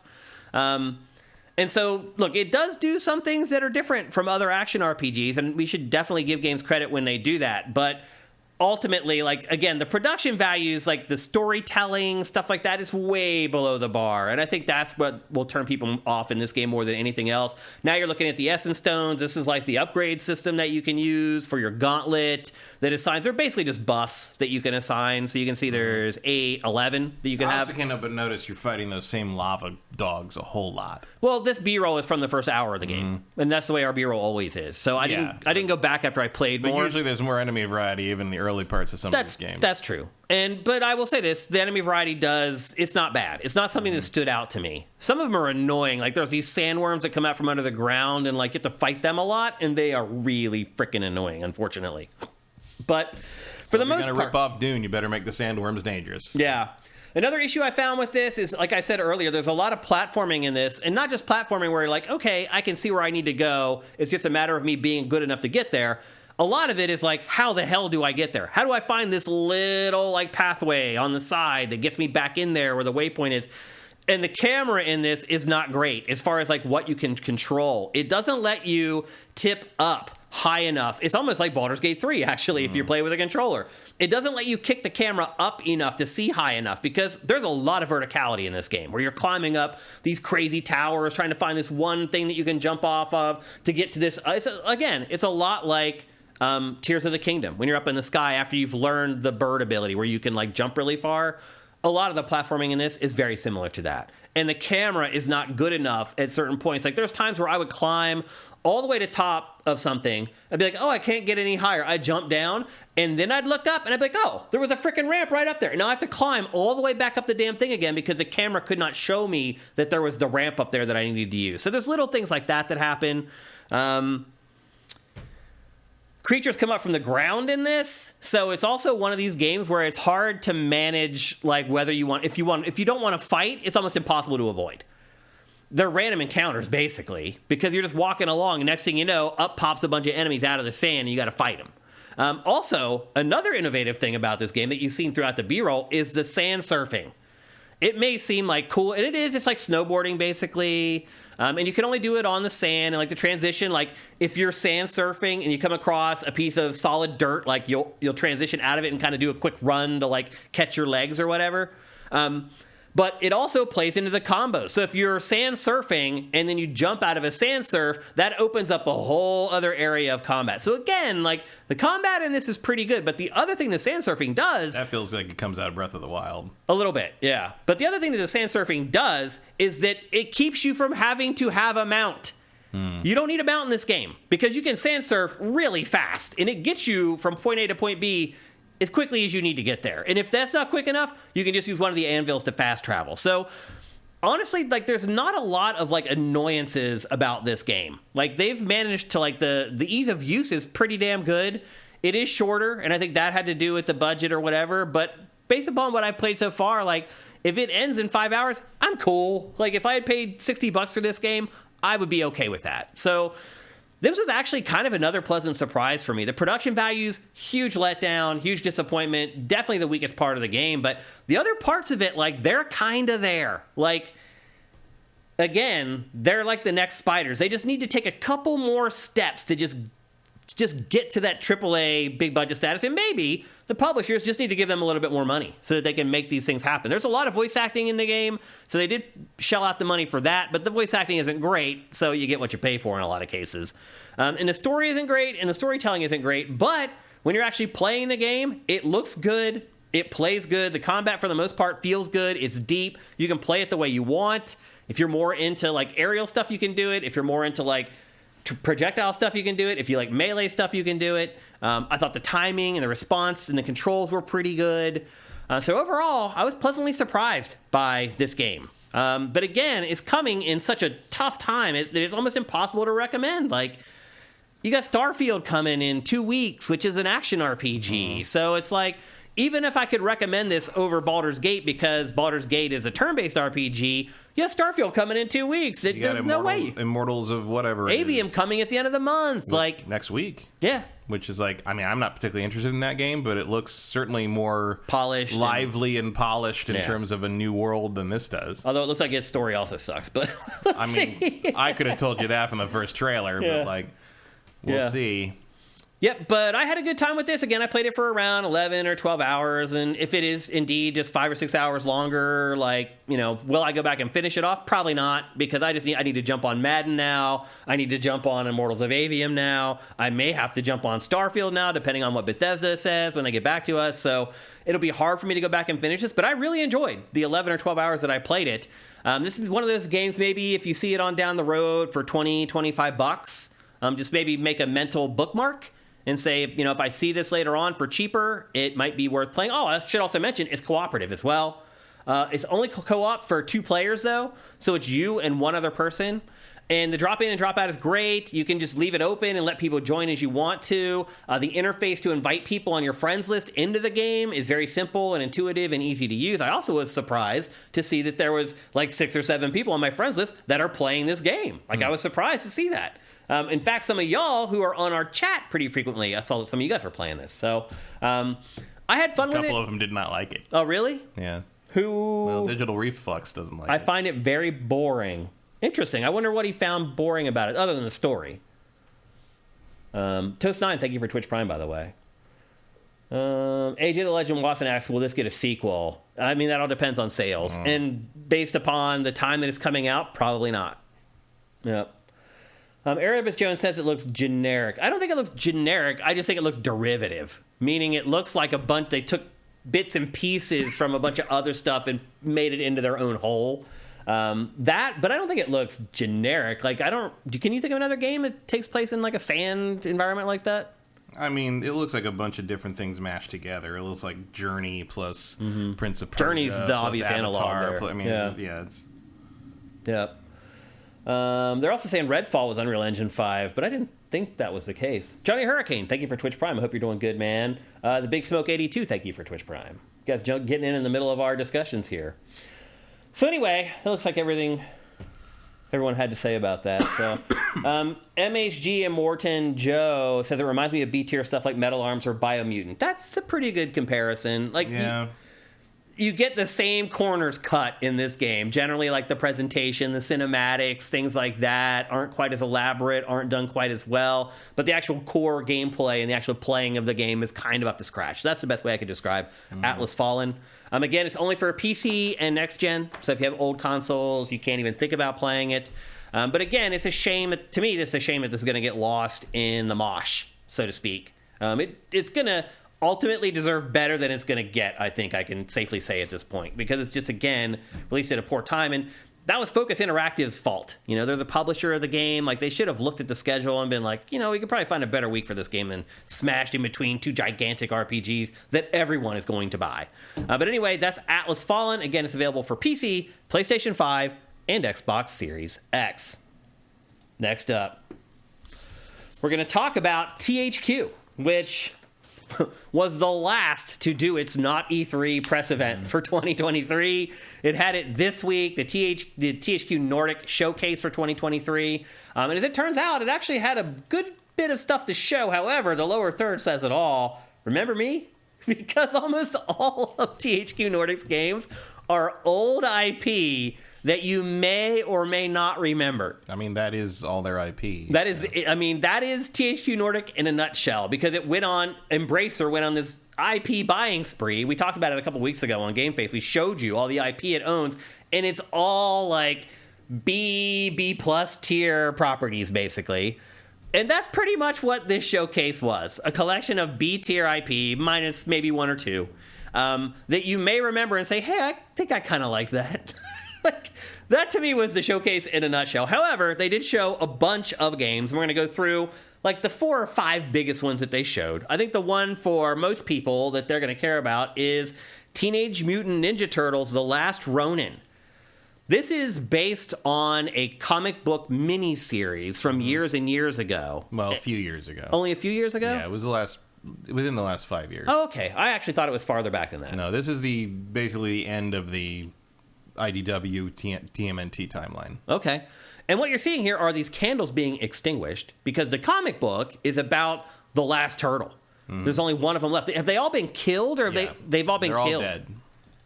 And so, look, it does do some things that are different from other action RPGs, and we should definitely give games credit when they do that. But ultimately, like, again, the production values, like the storytelling, stuff like that, is way below the bar. And I think that's what will turn people off in this game more than anything else. Now you're looking at the Essence Stones. This is like the upgrade system that you can use for your gauntlet that assigns. They're basically just buffs that you can assign. So you can see there's 8, 11 that you can have. I also can't help but notice you're fighting those same lava dogs a whole lot. Well, this B-roll is from the first hour of the game, and that's the way our B-roll always is. So I didn't go back after I played more. But usually there's more enemy variety even in the early parts of some of these games. That's true. But I will say this, the enemy variety it's not bad. It's not something that stood out to me. Some of them are annoying. Like there's these sandworms that come out from under the ground, and like you have to fight them a lot, and they are really freaking annoying, unfortunately. But for the most part... If you're going to rip off Dune, you better make the sandworms dangerous. Yeah. Another issue I found with this is, like I said earlier, there's a lot of platforming in this, and not just platforming where you're like, okay, I can see where I need to go. It's just a matter of me being good enough to get there. A lot of it is like, how the hell do I get there? How do I find this little like pathway on the side that gets me back in there where the waypoint is? And the camera in this is not great as far as like what you can control. It doesn't let you tip up high enough. It's almost like Baldur's Gate 3, actually, if you play with a controller. It doesn't let you kick the camera up enough to see high enough, because there's a lot of verticality in this game where you're climbing up these crazy towers, trying to find this one thing that you can jump off of to get to this. It's a lot like Tears of the Kingdom, when you're up in the sky after you've learned the bird ability where you can like jump really far. A lot of the platforming in this is very similar to that. And the camera is not good enough at certain points. Like there's times where I would climb all the way to top of something. I'd be like, oh, I can't get any higher. I'd jump down, and then I'd look up, and I'd be like, oh, there was a freaking ramp right up there. And now I have to climb all the way back up the damn thing again because the camera could not show me that there was the ramp up there that I needed to use. So there's little things like that happen. Creatures come up from the ground in this, so it's also one of these games where it's hard to manage, like whether you want, if you don't want to fight, it's almost impossible to avoid. They're random encounters, basically, because you're just walking along, and next thing you know, up pops a bunch of enemies out of the sand, and you got to fight them. Also, another innovative thing about this game that you've seen throughout the B-roll is the sand surfing. It may seem like cool, and it is. It's like snowboarding, basically. And you can only do it on the sand, and like the transition, like if you're sand surfing and you come across a piece of solid dirt, like you'll transition out of it and kind of do a quick run to like catch your legs or whatever. But it also plays into the combo. So if you're sand surfing and then you jump out of a sand surf, that opens up a whole other area of combat. So again, like the combat in this is pretty good. But the other thing the sand surfing does... That feels like it comes out of Breath of the Wild. A little bit, yeah. But the other thing that the sand surfing does is that it keeps you from having to have a mount. You don't need a mount in this game because you can sand surf really fast. And it gets you from point A to point B as quickly as you need to get there. And if that's not quick enough, you can just use one of the anvils to fast travel. So honestly, like there's not a lot of like annoyances about this game. Like they've managed to like the ease of use is pretty damn good. It is shorter, and I think that had to do with the budget or whatever, but based upon what I've played so far, like if it ends in 5 hours, I'm cool. Like if I had paid $60 for this game, I would be okay with that. So this was actually kind of another pleasant surprise for me. The production values, huge letdown, huge disappointment, definitely the weakest part of the game. But the other parts of it, like, they're kind of there. Like, again, they're like the next Spiders. They just need to take a couple more steps to just get to that AAA big budget status. And maybe the publishers just need to give them a little bit more money so that they can make these things happen. There's a lot of voice acting in the game, so they did shell out the money for that, but the voice acting isn't great, so you get what you pay for in a lot of cases. And the story isn't great, and the storytelling isn't great, but when you're actually playing the game, it looks good, it plays good, the combat for the most part feels good, it's deep, you can play it the way you want. If you're more into like aerial stuff, you can do it. If you're more into like projectile stuff, you can do it. If you like melee stuff, you can do it. I thought the timing and the response and the controls were pretty good. So overall, I was pleasantly surprised by this game. But again, it's coming in such a tough time. It's almost impossible to recommend. Like, you got Starfield coming in 2 weeks, which is an action RPG. So it's like, even if I could recommend this over Baldur's Gate because Baldur's Gate is a turn-based RPG, you have Starfield coming in 2 weeks. There's no way. Immortals of whatever it Avium is. coming at the end of the month. Like next week. Yeah. Which is like, I mean, I'm not particularly interested in that game, but it looks certainly more polished, lively and polished in terms of a new world than this does. Although it looks like its story also sucks, but I mean, I could have told you that from the first trailer, but like, we'll see. Yep, but I had a good time with this. Again, I played it for around 11 or 12 hours, and if it is indeed just 5 or 6 hours longer, like, you know, will I go back and finish it off? Probably not, because I need to jump on Madden now. I need to jump on Immortals of Avium now. I may have to jump on Starfield now, depending on what Bethesda says when they get back to us. So it'll be hard for me to go back and finish this, but I really enjoyed the 11 or 12 hours that I played it. This is one of those games, maybe if you see it on down the road for $20, $25, just maybe make a mental bookmark and say, you know, if I see this later on for cheaper, it might be worth playing. Oh, I should also mention it's cooperative as well. It's only co-op for 2 players, though, so it's you and one other person. And the drop in and drop out is great. You can just leave it open and let people join as you want to. The interface to invite people on your friends list into the game is very simple and intuitive and easy to use. I also was surprised to see that there was like 6 or 7 people on my friends list that are playing this game. Like, I was surprised to see that. In fact, some of y'all who are on our chat pretty frequently, I saw that some of you guys were playing this. So I had fun with it. A couple of them did not like it. Oh, really? Yeah. Who? Well, Digital Reflux doesn't like it. I find it very boring. Interesting. I wonder what he found boring about it, other than the story. Toast9, thank you for Twitch Prime, by the way. AJ the Legend Watson asks, will this get a sequel? I mean, that all depends on sales. And based upon the time that it's coming out, probably not. Yep. Erebus Jones says it looks generic. I don't think it looks generic. I just think it looks derivative, meaning it looks like they took bits and pieces from a bunch of other stuff and made it into their own whole. But I don't think it looks generic. Like, can you think of another game that takes place in like a sand environment like that? I mean, it looks like a bunch of different things mashed together. It looks like Journey plus Prince of Persia. Journey's the obvious analog there. I mean, it's... Yep. They're also saying Redfall was Unreal Engine 5, but I didn't think that was the case. Johnny Hurricane, thank you for Twitch Prime. I hope you're doing good, man. The Big Smoke 82, thank you for Twitch Prime. You guys getting in the middle of our discussions here. So anyway, it looks like everyone had to say about that. So, MHG Immortan Joe says it reminds me of B-tier stuff like Metal Arms or Biomutant. That's a pretty good comparison. Like, yeah. You get the same corners cut in this game. Generally, like the presentation, the cinematics, things like that aren't quite as elaborate, aren't done quite as well. But the actual core gameplay and the actual playing of the game is kind of up to scratch. That's the best way I could describe Atlas Fallen. Again, it's only for PC and next gen. So if you have old consoles, you can't even think about playing it. But again, it's a shame. To me, it's a shame that this is going to get lost in the mosh, so to speak. It's going to ultimately deserve better than it's going to get, I think I can safely say at this point, because it's just, again, released at a poor time. And that was Focus Interactive's fault. You know, they're the publisher of the game. Like, they should have looked at the schedule and been like, you know, we could probably find a better week for this game than smashed in between 2 gigantic RPGs that everyone is going to buy. But anyway, that's Atlas Fallen. Again, it's available for PC, PlayStation 5, and Xbox Series X. Next up, we're going to talk about THQ, which was the last to do its Not E3 press event for 2023. It had it this week, the THQ Nordic Showcase for 2023. And as it turns out, it actually had a good bit of stuff to show. However, the lower third says it all. Remember me? Because almost all of THQ Nordic's games are old IP that you may or may not remember. I mean, that is all their IP. That is THQ Nordic in a nutshell, because Embracer went on this IP buying spree. We talked about it a couple weeks ago on GameFace. We showed you all the IP it owns, and it's all like B plus tier properties, basically. And that's pretty much what this showcase was. A collection of B tier IP, minus maybe 1 or 2, that you may remember and say, hey, I think I kind of like that. Like, That to me was the showcase in a nutshell. However, they did show a bunch of games. We're going to go through like the 4 or 5 biggest ones that they showed. I think the one for most people that they're going to care about is Teenage Mutant Ninja Turtles: The Last Ronin. This is based on a comic book miniseries from years and years ago. Well, a few years ago. Only a few years ago? Yeah, it was within the last 5 years. Oh, okay. I actually thought it was farther back than that. No, this is basically the end of the IDW TMNT timeline. Okay. And what you're seeing here are these candles being extinguished because the comic book is about the last turtle. Mm. There's only one of them left. Have they all been killed, or they've all been killed? They're all dead,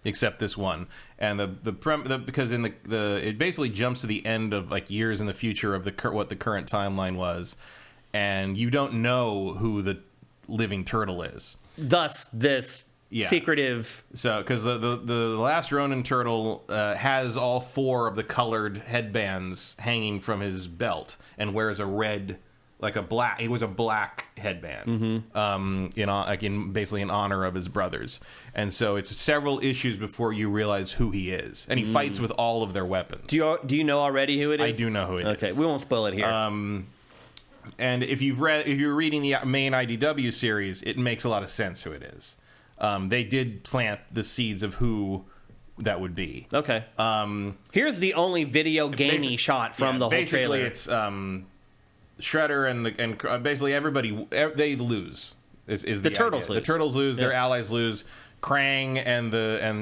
except this one. And because in it basically jumps to the end of like years in the future of what the current timeline was, and you don't know who the living turtle is. Thus, this secretive. So, because the last Ronin turtle has all 4 of the colored headbands hanging from his belt, and wears a red, He was a black headband, basically in honor of his brothers. And so it's several issues before you realize who he is, and he fights with all of their weapons. Do you know already who it is? I do know who it is. Okay, we won't spoil it here. And if you're reading the main IDW series, it makes a lot of sense who it is. They did plant the seeds of who that would be. Okay. Here's the only video gamey shot from the whole trailer. Basically, it's Shredder and basically everybody. They lose. Is the turtles idea. lose. The turtles lose. Their allies lose. Krang and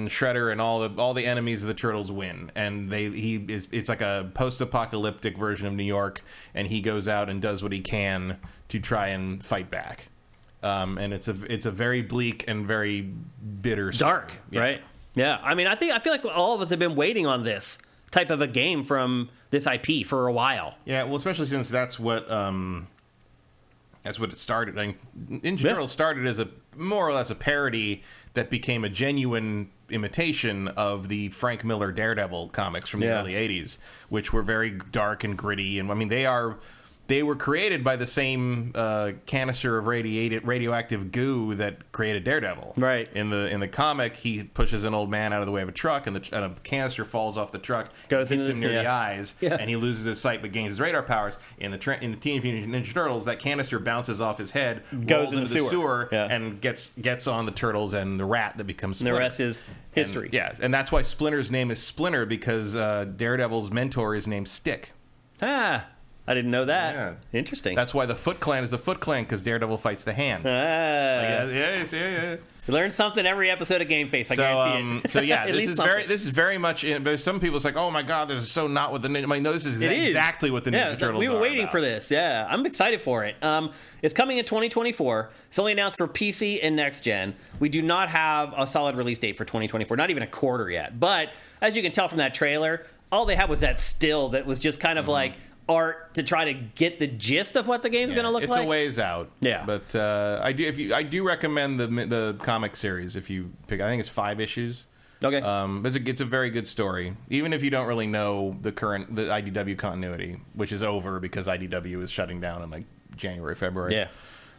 Shredder and all the enemies of the turtles win, and it's like a post-apocalyptic version of New York, and he goes out and does what he can to try and fight back. And it's a very bleak and very bitter story. Dark, right? Yeah. I mean, I feel like all of us have been waiting on this type of a game from this IP for a while. Yeah, well, especially since that's what it started. I mean, Ninja Turtles started as a more or less a parody that became a genuine imitation of the Frank Miller Daredevil comics from the early 80s, which were very dark and gritty. And I mean, they were created by the same canister of radioactive goo that created Daredevil. Right. In the comic, he pushes an old man out of the way of a truck, and a canister falls off the truck, hits him near the eyes, and he loses his sight but gains his radar powers. In the Teenage Mutant Ninja Turtles, that canister bounces off his head, goes into the sewer, yeah. and gets on the turtles and the rat that becomes Splinter. And the rest is history. And that's why Splinter's name is Splinter, because Daredevil's mentor is named Stick. Ah. I didn't know that. Yeah. Interesting. That's why the Foot Clan is the Foot Clan, because Daredevil fights the hand. Yeah. You learn something every episode of GameFace, I guarantee it. So yeah, this is very much. But some people it's like, oh my god, this is so not what the Ninja. I mean, no, this is exactly what the Ninja Turtles are. We were waiting about. for this. Yeah, I'm excited for it. It's coming in 2024. It's only announced for PC and next gen. We do not have a solid release date for 2024. Not even a quarter yet. But as you can tell from that trailer, all they had was that still that was just kind of like art to try to get the gist of what the game's going to look like. It's a ways out. Yeah, but I do recommend the comic series if you pick. I think it's 5 issues. Okay. It's a very good story, even if you don't really know the IDW continuity, which is over because IDW is shutting down in like January, February. Yeah.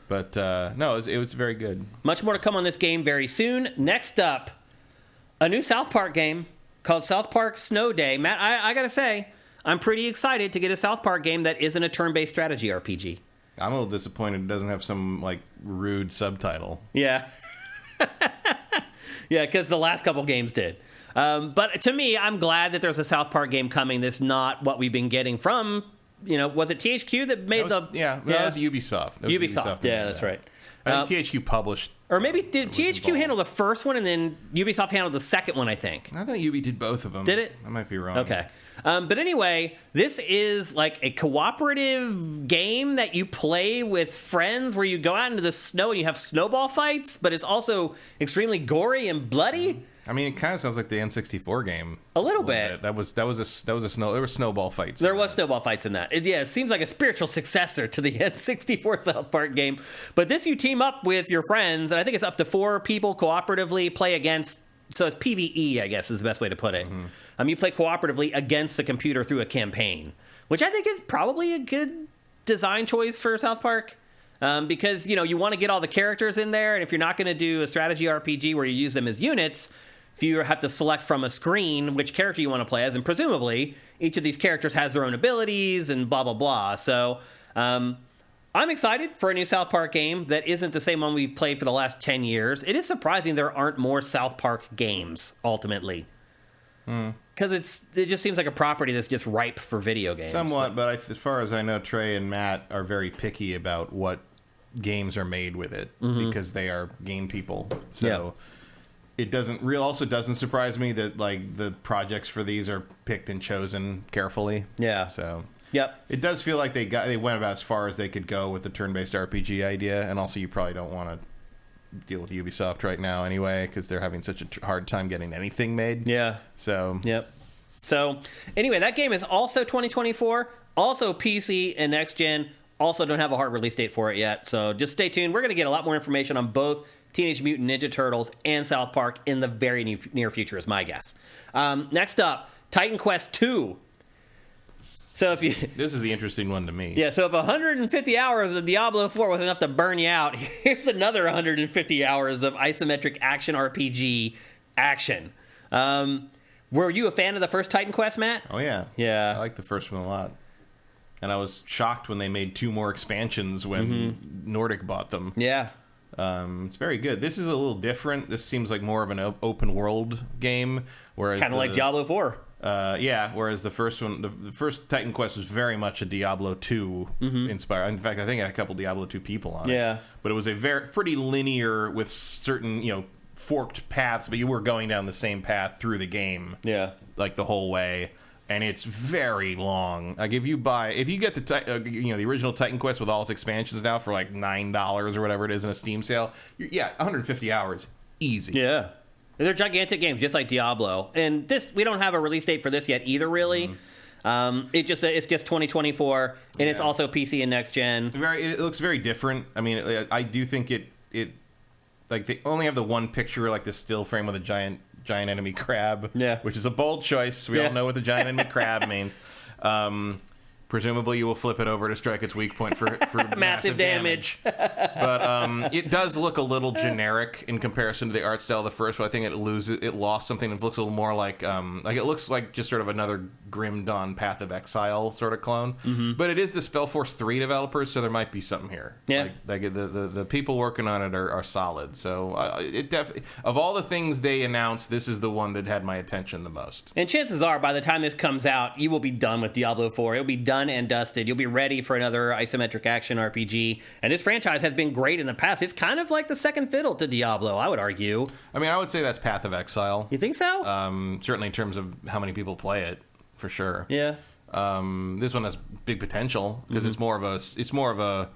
But no, it was very good. Much more to come on this game very soon. Next up, a new South Park game called South Park Snow Day. Matt, I gotta say, I'm pretty excited to get a South Park game that isn't a turn-based strategy RPG. I'm a little disappointed it doesn't have some like rude subtitle. Yeah. Yeah, because the last couple games did. But to me, I'm glad that there's a South Park game coming that's not what we've been getting from, was it THQ that made that was Ubisoft. Ubisoft, that's right. I think THQ published. Or maybe did THQ handle the first one and then Ubisoft handled the second one, I think. I thought Ubi did both of them. Did it? I might be wrong. Okay. But anyway, this is like a cooperative game that you play with friends where you go out into the snow and you have snowball fights, but it's also extremely gory and bloody. I mean, it kind of sounds like the N64 game. A little bit. There were snowball fights. There was snowball fights in that. It seems like a spiritual successor to the N64 South Park game. But this you team up with your friends, and I think it's up to 4 people cooperatively play against. So it's PvE, I guess, is the best way to put it. Mm-hmm. You play cooperatively against the computer through a campaign, which I think is probably a good design choice for South Park. Because, you want to get all the characters in there, and if you're not going to do a strategy RPG where you use them as units, if you have to select from a screen which character you want to play as, and presumably each of these characters has their own abilities and blah, blah, blah. So I'm excited for a new South Park game that isn't the same one we've played for the last 10 years. It is surprising there aren't more South Park games, ultimately. Because it just seems like a property that's just ripe for video games. Somewhat, but as far as I know, Trey and Matt are very picky about what games are made with it because they are game people. So it also doesn't surprise me that like the projects for these are picked and chosen carefully. Yeah. So it does feel like they went about as far as they could go with the turn-based RPG idea, and also you probably don't want to deal with Ubisoft right now anyway because they're having such a hard time getting anything made. Yeah. So So anyway, that game is also 2024, also PC and next gen. Also don't have a hard release date for it yet, so just stay tuned. We're going to get a lot more information on both Teenage Mutant Ninja Turtles and South Park in the very near future, is my guess. Next up, Titan Quest 2. So this is the interesting one to me. Yeah, so if 150 hours of Diablo 4 was enough to burn you out, here's another 150 hours of isometric action RPG action. Were you a fan of the first Titan Quest, Matt? Oh, yeah. Yeah. I like the first one a lot. And I was shocked when they made 2 more expansions when Nordic bought them. Yeah. It's very good. This is a little different. This seems like more of an open world game. Whereas kind of like Diablo 4. Whereas the first one, the first Titan Quest was very much a Diablo 2 inspired. In fact, I think it had a couple Diablo 2 people on it. Yeah. But it was a pretty linear with certain, forked paths, but you were going down the same path through the game. Yeah. Like the whole way. And it's very long. Like if you get the original Titan Quest with all its expansions now for like $9 or whatever it is in a Steam sale, 150 hours, easy. Yeah, they're gigantic games, just like Diablo. And we don't have a release date for this yet either, really. It's just 2024, and it's also PC and next gen. It looks very different. I mean, I do think it like they only have the one picture, like the still frame with a giant enemy crab, which is a bold choice. We all know what the giant enemy crab means. Presumably you will flip it over to strike its weak point for massive damage. But it does look a little generic in comparison to the art style of the first one. I think it lost something. It looks a little more like it looks like just sort of another Grim Dawn Path of Exile sort of clone. But it is the Spellforce 3 developers, so there might be something here. Yeah. Like the people working on it are solid. So it definitely, of all the things they announced, this is the one that had my attention the most. And chances are, by the time this comes out, you will be done with Diablo 4. It'll be done and dusted. You'll be ready for another isometric action RPG. And this franchise has been great in the past. It's kind of like the second fiddle to Diablo, I would argue. I mean, I would say that's Path of Exile. You think so? Certainly in terms of how many people play it, for sure. Yeah. This one has big potential because it's more of a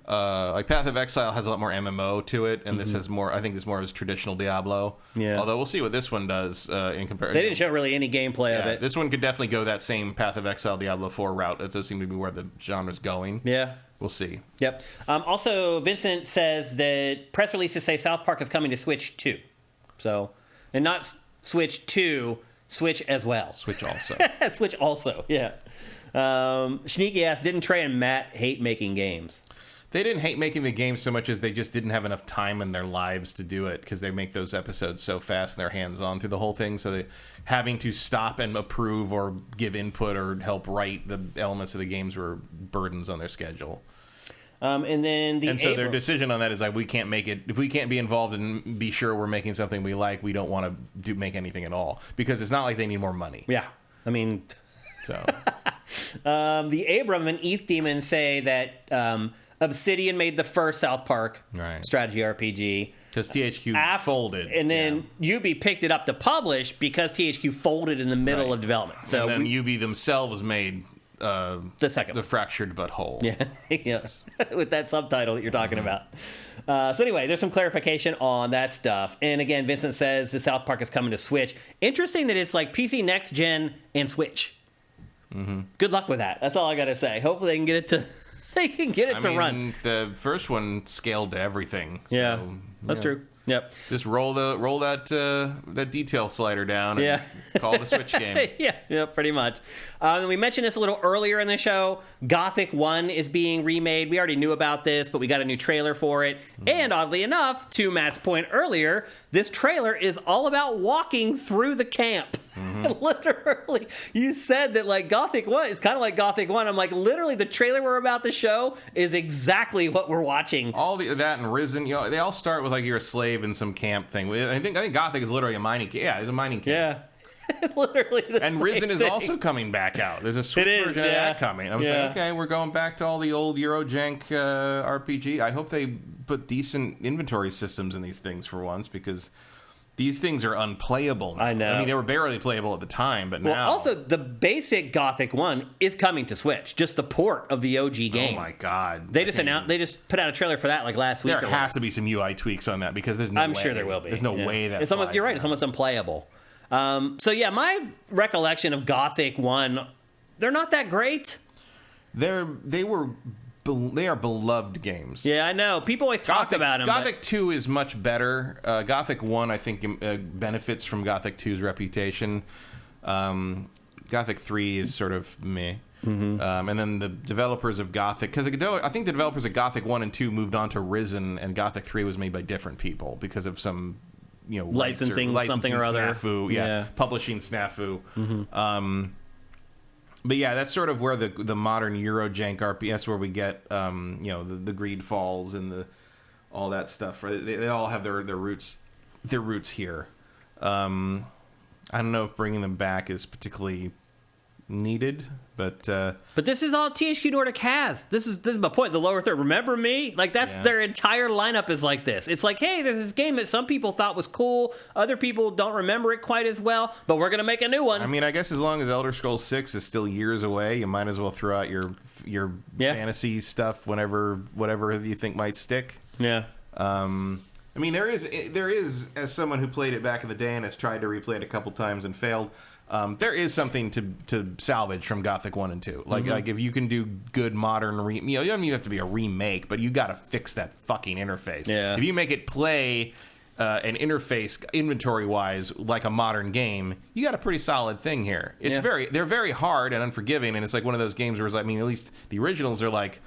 like Path of Exile has a lot more MMO to it, and this has more. I think this more of his traditional Diablo. Yeah. Although we'll see what this one does in comparison. They didn't show really any gameplay of it. This one could definitely go that same Path of Exile Diablo 4 route. That does seem to be where the genre's going. Yeah. We'll see. Yep. Also, Vincent says that press releases say South Park is coming to Switch 2. So, and not Switch 2, Switch as well. Switch also. Switch also, yeah. Sneaky ass, didn't Trey and Matt hate making games? They didn't hate making the game so much as they just didn't have enough time in their lives to do it because they make those episodes so fast and they're hands-on through the whole thing. So having to stop and approve or give input or help write the elements of the games were burdens on their schedule. And then so their decision on that is like, we can't make it. If we can't be involved and be sure we're making something we like, we don't want to make anything at all because it's not like they need more money. Yeah. I mean... So... the Abram and ETH Demon say that... Obsidian made the first South Park strategy RPG. Because THQ folded. And then Ubi picked it up to publish because THQ folded in the middle of development. So and then Ubi themselves made the second. The Fractured But Whole. Yeah, yes. With that subtitle that you're talking about. So anyway, there's some clarification on that stuff. And again, Vincent says the South Park is coming to Switch. Interesting that it's like PC Next Gen and Switch. Good luck with that. That's all I got to say. Hopefully they can get it to... They can get it to run. The first one scaled to everything. So, that's true. Yep. Just roll that detail slider down and call the Switch game. Yeah, pretty much. We mentioned this a little earlier in the show. Gothic 1 is being remade. We already knew about this, but we got a new trailer for it. And oddly enough, to Matt's point earlier, this trailer is all about walking through the camp. Literally, you said that like Gothic 1, it's kind of like Gothic 1. I'm like, literally, the trailer we're about to show is exactly what we're watching. All that and Risen, they all start with like you're a slave in some camp thing. I think Gothic is literally a mining camp. Yeah, it's a mining camp. Yeah. Literally the and same Risen thing. is also coming back out. There's a Switch version of that coming. I was like, okay, we're going back to all the old Eurojank RPG. I hope they put decent inventory systems in these things for once, because these things are unplayable now. I know. I mean, they were barely playable at the time, but now... Also, the basic Gothic 1 is coming to Switch. Just the port of the OG game. Oh, my God. They just put out a trailer for that like last week. There has to be some UI tweaks on that, because there's no way. I'm sure there will be. There's no way that... You're right. It's almost unplayable. My recollection of Gothic 1, they're not that great. They are beloved games. Yeah, I know. People always talk about them. Gothic 2 is much better. Gothic 1, I think, benefits from Gothic 2's reputation. Gothic 3 is sort of meh. And then the developers of Gothic... Because I think the developers of Gothic 1 and 2 moved on to Risen, and Gothic 3 was made by different people because of some... licensing something or other. Snafu, publishing snafu. But yeah, that's sort of where the modern Eurojank RPG. That's where we get the Greed Falls and all that stuff. Right? They all have their roots here. I don't know if bringing them back is particularly needed, but this is all THQ Nordic has. This is my point. The lower third. Remember me? Like that's their entire lineup is like this. It's like, hey, there's this game that some people thought was cool. Other people don't remember it quite as well, but we're gonna make a new one. I mean, I guess as long as Elder Scrolls 6 is still years away, you might as well throw out your fantasy stuff whatever you think might stick. Yeah. I mean, there is as someone who played it back in the day and has tried to replay it a couple times and failed. There is something to salvage from Gothic 1 and 2. Like if you can do good modern... you don't even have to be a remake, but you got to fix that fucking interface. Yeah. If you make it play an interface inventory-wise like a modern game, you got a pretty solid thing here. They're very hard and unforgiving, and it's like one of those games where it's like, I mean, at least the originals are like,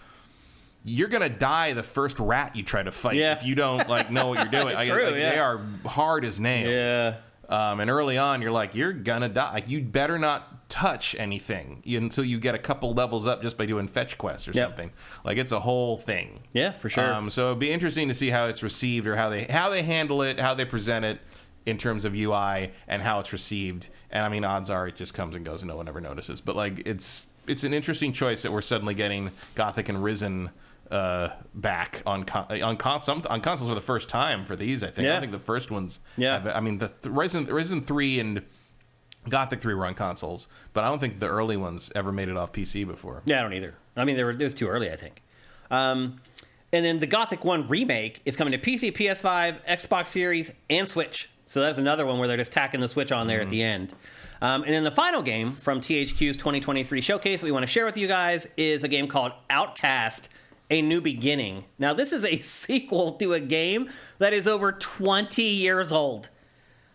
you're gonna die the first rat you try to fight if you don't know what you're doing. They are hard as nails. Yeah. And early on, you're like, you're gonna die. Like, you better not touch anything until you get a couple levels up just by doing fetch quests or something. Like, it's a whole thing. Yeah, for sure. So it'd be interesting to see how it's received, or how they handle it, how they present it in terms of UI, and how it's received. And I mean, odds are it just comes and goes and no one ever notices. But like, it's an interesting choice that we're suddenly getting Gothic and Risen back on consoles for the first time for these. I think. I don't think the first ones. I mean, the Risen 3 and Gothic 3 were on consoles, but I don't think the early ones ever made it off PC before. Yeah, I don't either. I mean, it was too early, I think. And then the Gothic 1 remake is coming to PC, PS5, Xbox Series, and Switch. So that's another one where they're just tacking the Switch on there at the end. And then the final game from THQ's 2023 showcase that we want to share with you guys is a game called Outcast: A New Beginning. Now, this is a sequel to a game that is over 20 years old,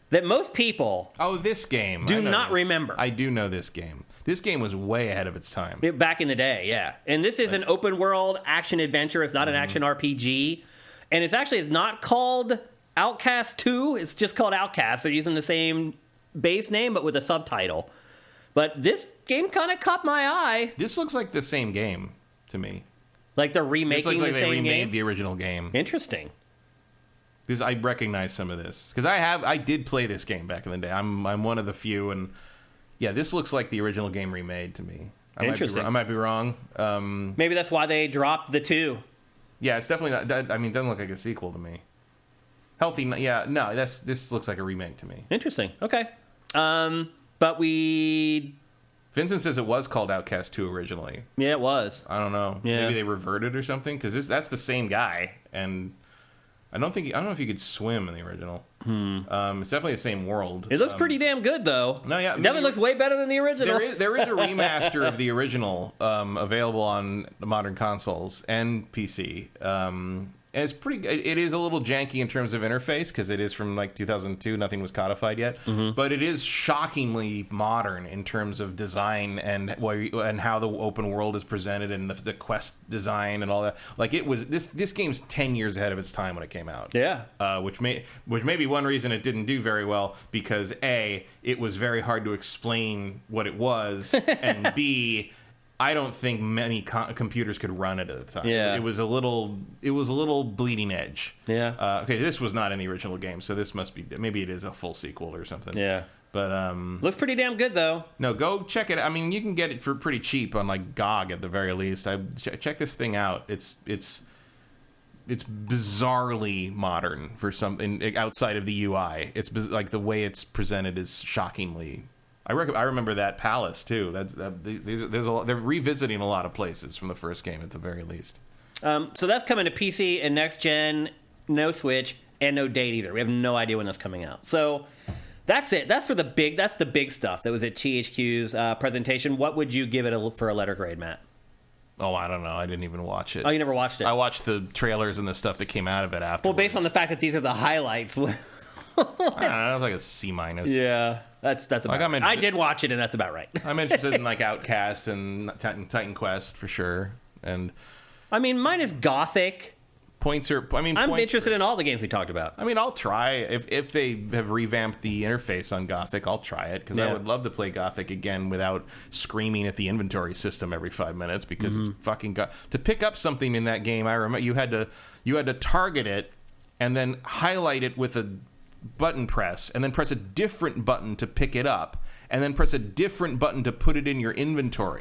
that most people this game do not remember. I do know this game. This game was way ahead of its time. Back in the day, yeah. And this is an open world action adventure. It's not an action RPG. And it's not called Outcast 2. It's just called Outcast. They're using the same base name, but with a subtitle. But this game kind of caught my eye. This looks like the same game to me. Like they're remaking the same game? They remade the original game. Interesting. Because I recognize some of this. Because I did play this game back in the day. I'm one of the few, and yeah, this looks like the original game remade to me. Interesting. I might be wrong. Maybe that's why they dropped the 2. Yeah, it's definitely not. I mean, it doesn't look like a sequel to me. Healthy, yeah, no. This looks like a remake to me. Interesting. Okay. But Vincent says it was called Outcast 2 originally. Yeah, it was. I don't know. Yeah. Maybe they reverted or something, because that's the same guy, and I don't know if you could swim in the original. It's definitely the same world. It looks pretty damn good, though. No, yeah, it definitely looks way better than the original. There is a remaster of the original available on the modern consoles and PC. And it's pretty. It is a little janky in terms of interface because it is from like 2002. Nothing was codified yet, but it is shockingly modern in terms of design and how the open world is presented and the quest design and all that. Like it was this game's 10 years ahead of its time when it came out. Yeah, which may be one reason it didn't do very well because A, it was very hard to explain what it was, and B, I don't think many computers could run it at the time. Yeah. It was a little bleeding edge. Yeah. Okay, this was not in the original game, so this must be, maybe it is a full sequel or something. Yeah. But looks pretty damn good though. No, go check it. I mean, you can get it for pretty cheap on like GOG at the very least. Check this thing out. It's bizarrely modern for something outside of the UI. It's like the way it's presented is shockingly. I remember that palace too. They're revisiting a lot of places from the first game at the very least. So that's coming to PC and next gen, no Switch and no date either. We have no idea when that's coming out. So that's it. That's the big stuff that was at THQ's presentation. What would you give it for a letter grade, Matt? Oh, I don't know. I didn't even watch it. Oh, you never watched it? I watched the trailers and the stuff that came out of it afterwards. Well, based on the fact that these are the highlights. I don't know. It's like a C-. Yeah, that's about like right. I did watch it, and that's about right. I'm interested in like Outcast and Titan Quest for sure. And I mean, mine is Gothic. I'm interested in all the games we talked about. I mean, I'll try if they have revamped the interface on Gothic. I'll try it because I would love to play Gothic again without screaming at the inventory system every 5 minutes because it's fucking to pick up something in that game. I remember you had to target it and then highlight it with a button press and then press a different button to pick it up and then press a different button to put it in your inventory.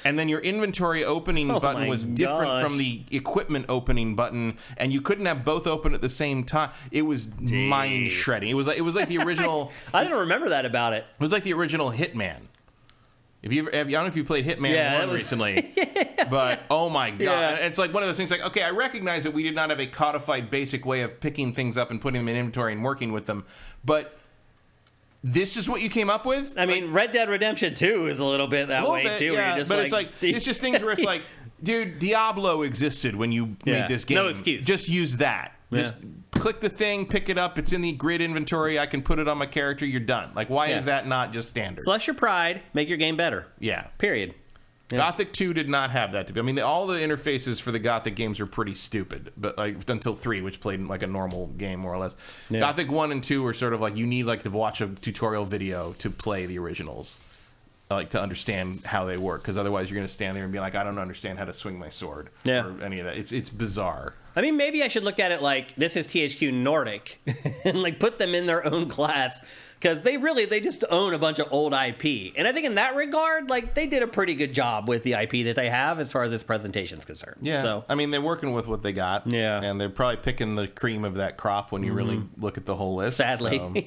And then your inventory opening button was different from the equipment opening button, and you couldn't have both open at the same time. It was mind shredding. It was like the original. I didn't remember that about it. It was like the original Hitman. I don't know if you played Hitman 1 recently, but oh my god, and it's like one of those things. Like, okay, I recognize that we did not have a codified basic way of picking things up and putting them in inventory and working with them, but this is what you came up with? I mean, Red Dead Redemption 2 is a little bit that way, too. Yeah, but it's like, it's just things where it's like, dude, Diablo existed when you made this game. No excuse. Just use that. Yeah. Just click the thing, pick it up, it's in the grid inventory, I can put it on my character, you're done. Like, why is that not just standard? Flush your pride, make your game better. Yeah. Period. Yeah. Gothic 2 did not have that to be. I mean, all the interfaces for the Gothic games were pretty stupid, but like until 3, which played like a normal game more or less. Yeah. Gothic 1 and 2 were sort of like you need like to watch a tutorial video to play the originals, like to understand how they work, because otherwise you're going to stand there and be like, I don't understand how to swing my sword or any of that. It's bizarre. I mean, maybe I should look at it like this is THQ Nordic and like put them in their own class. Because they just own a bunch of old IP. And I think in that regard, like, they did a pretty good job with the IP that they have as far as this presentation is concerned. Yeah. So, I mean, they're working with what they got. Yeah. And they're probably picking the cream of that crop when you really look at the whole list. Sadly. So.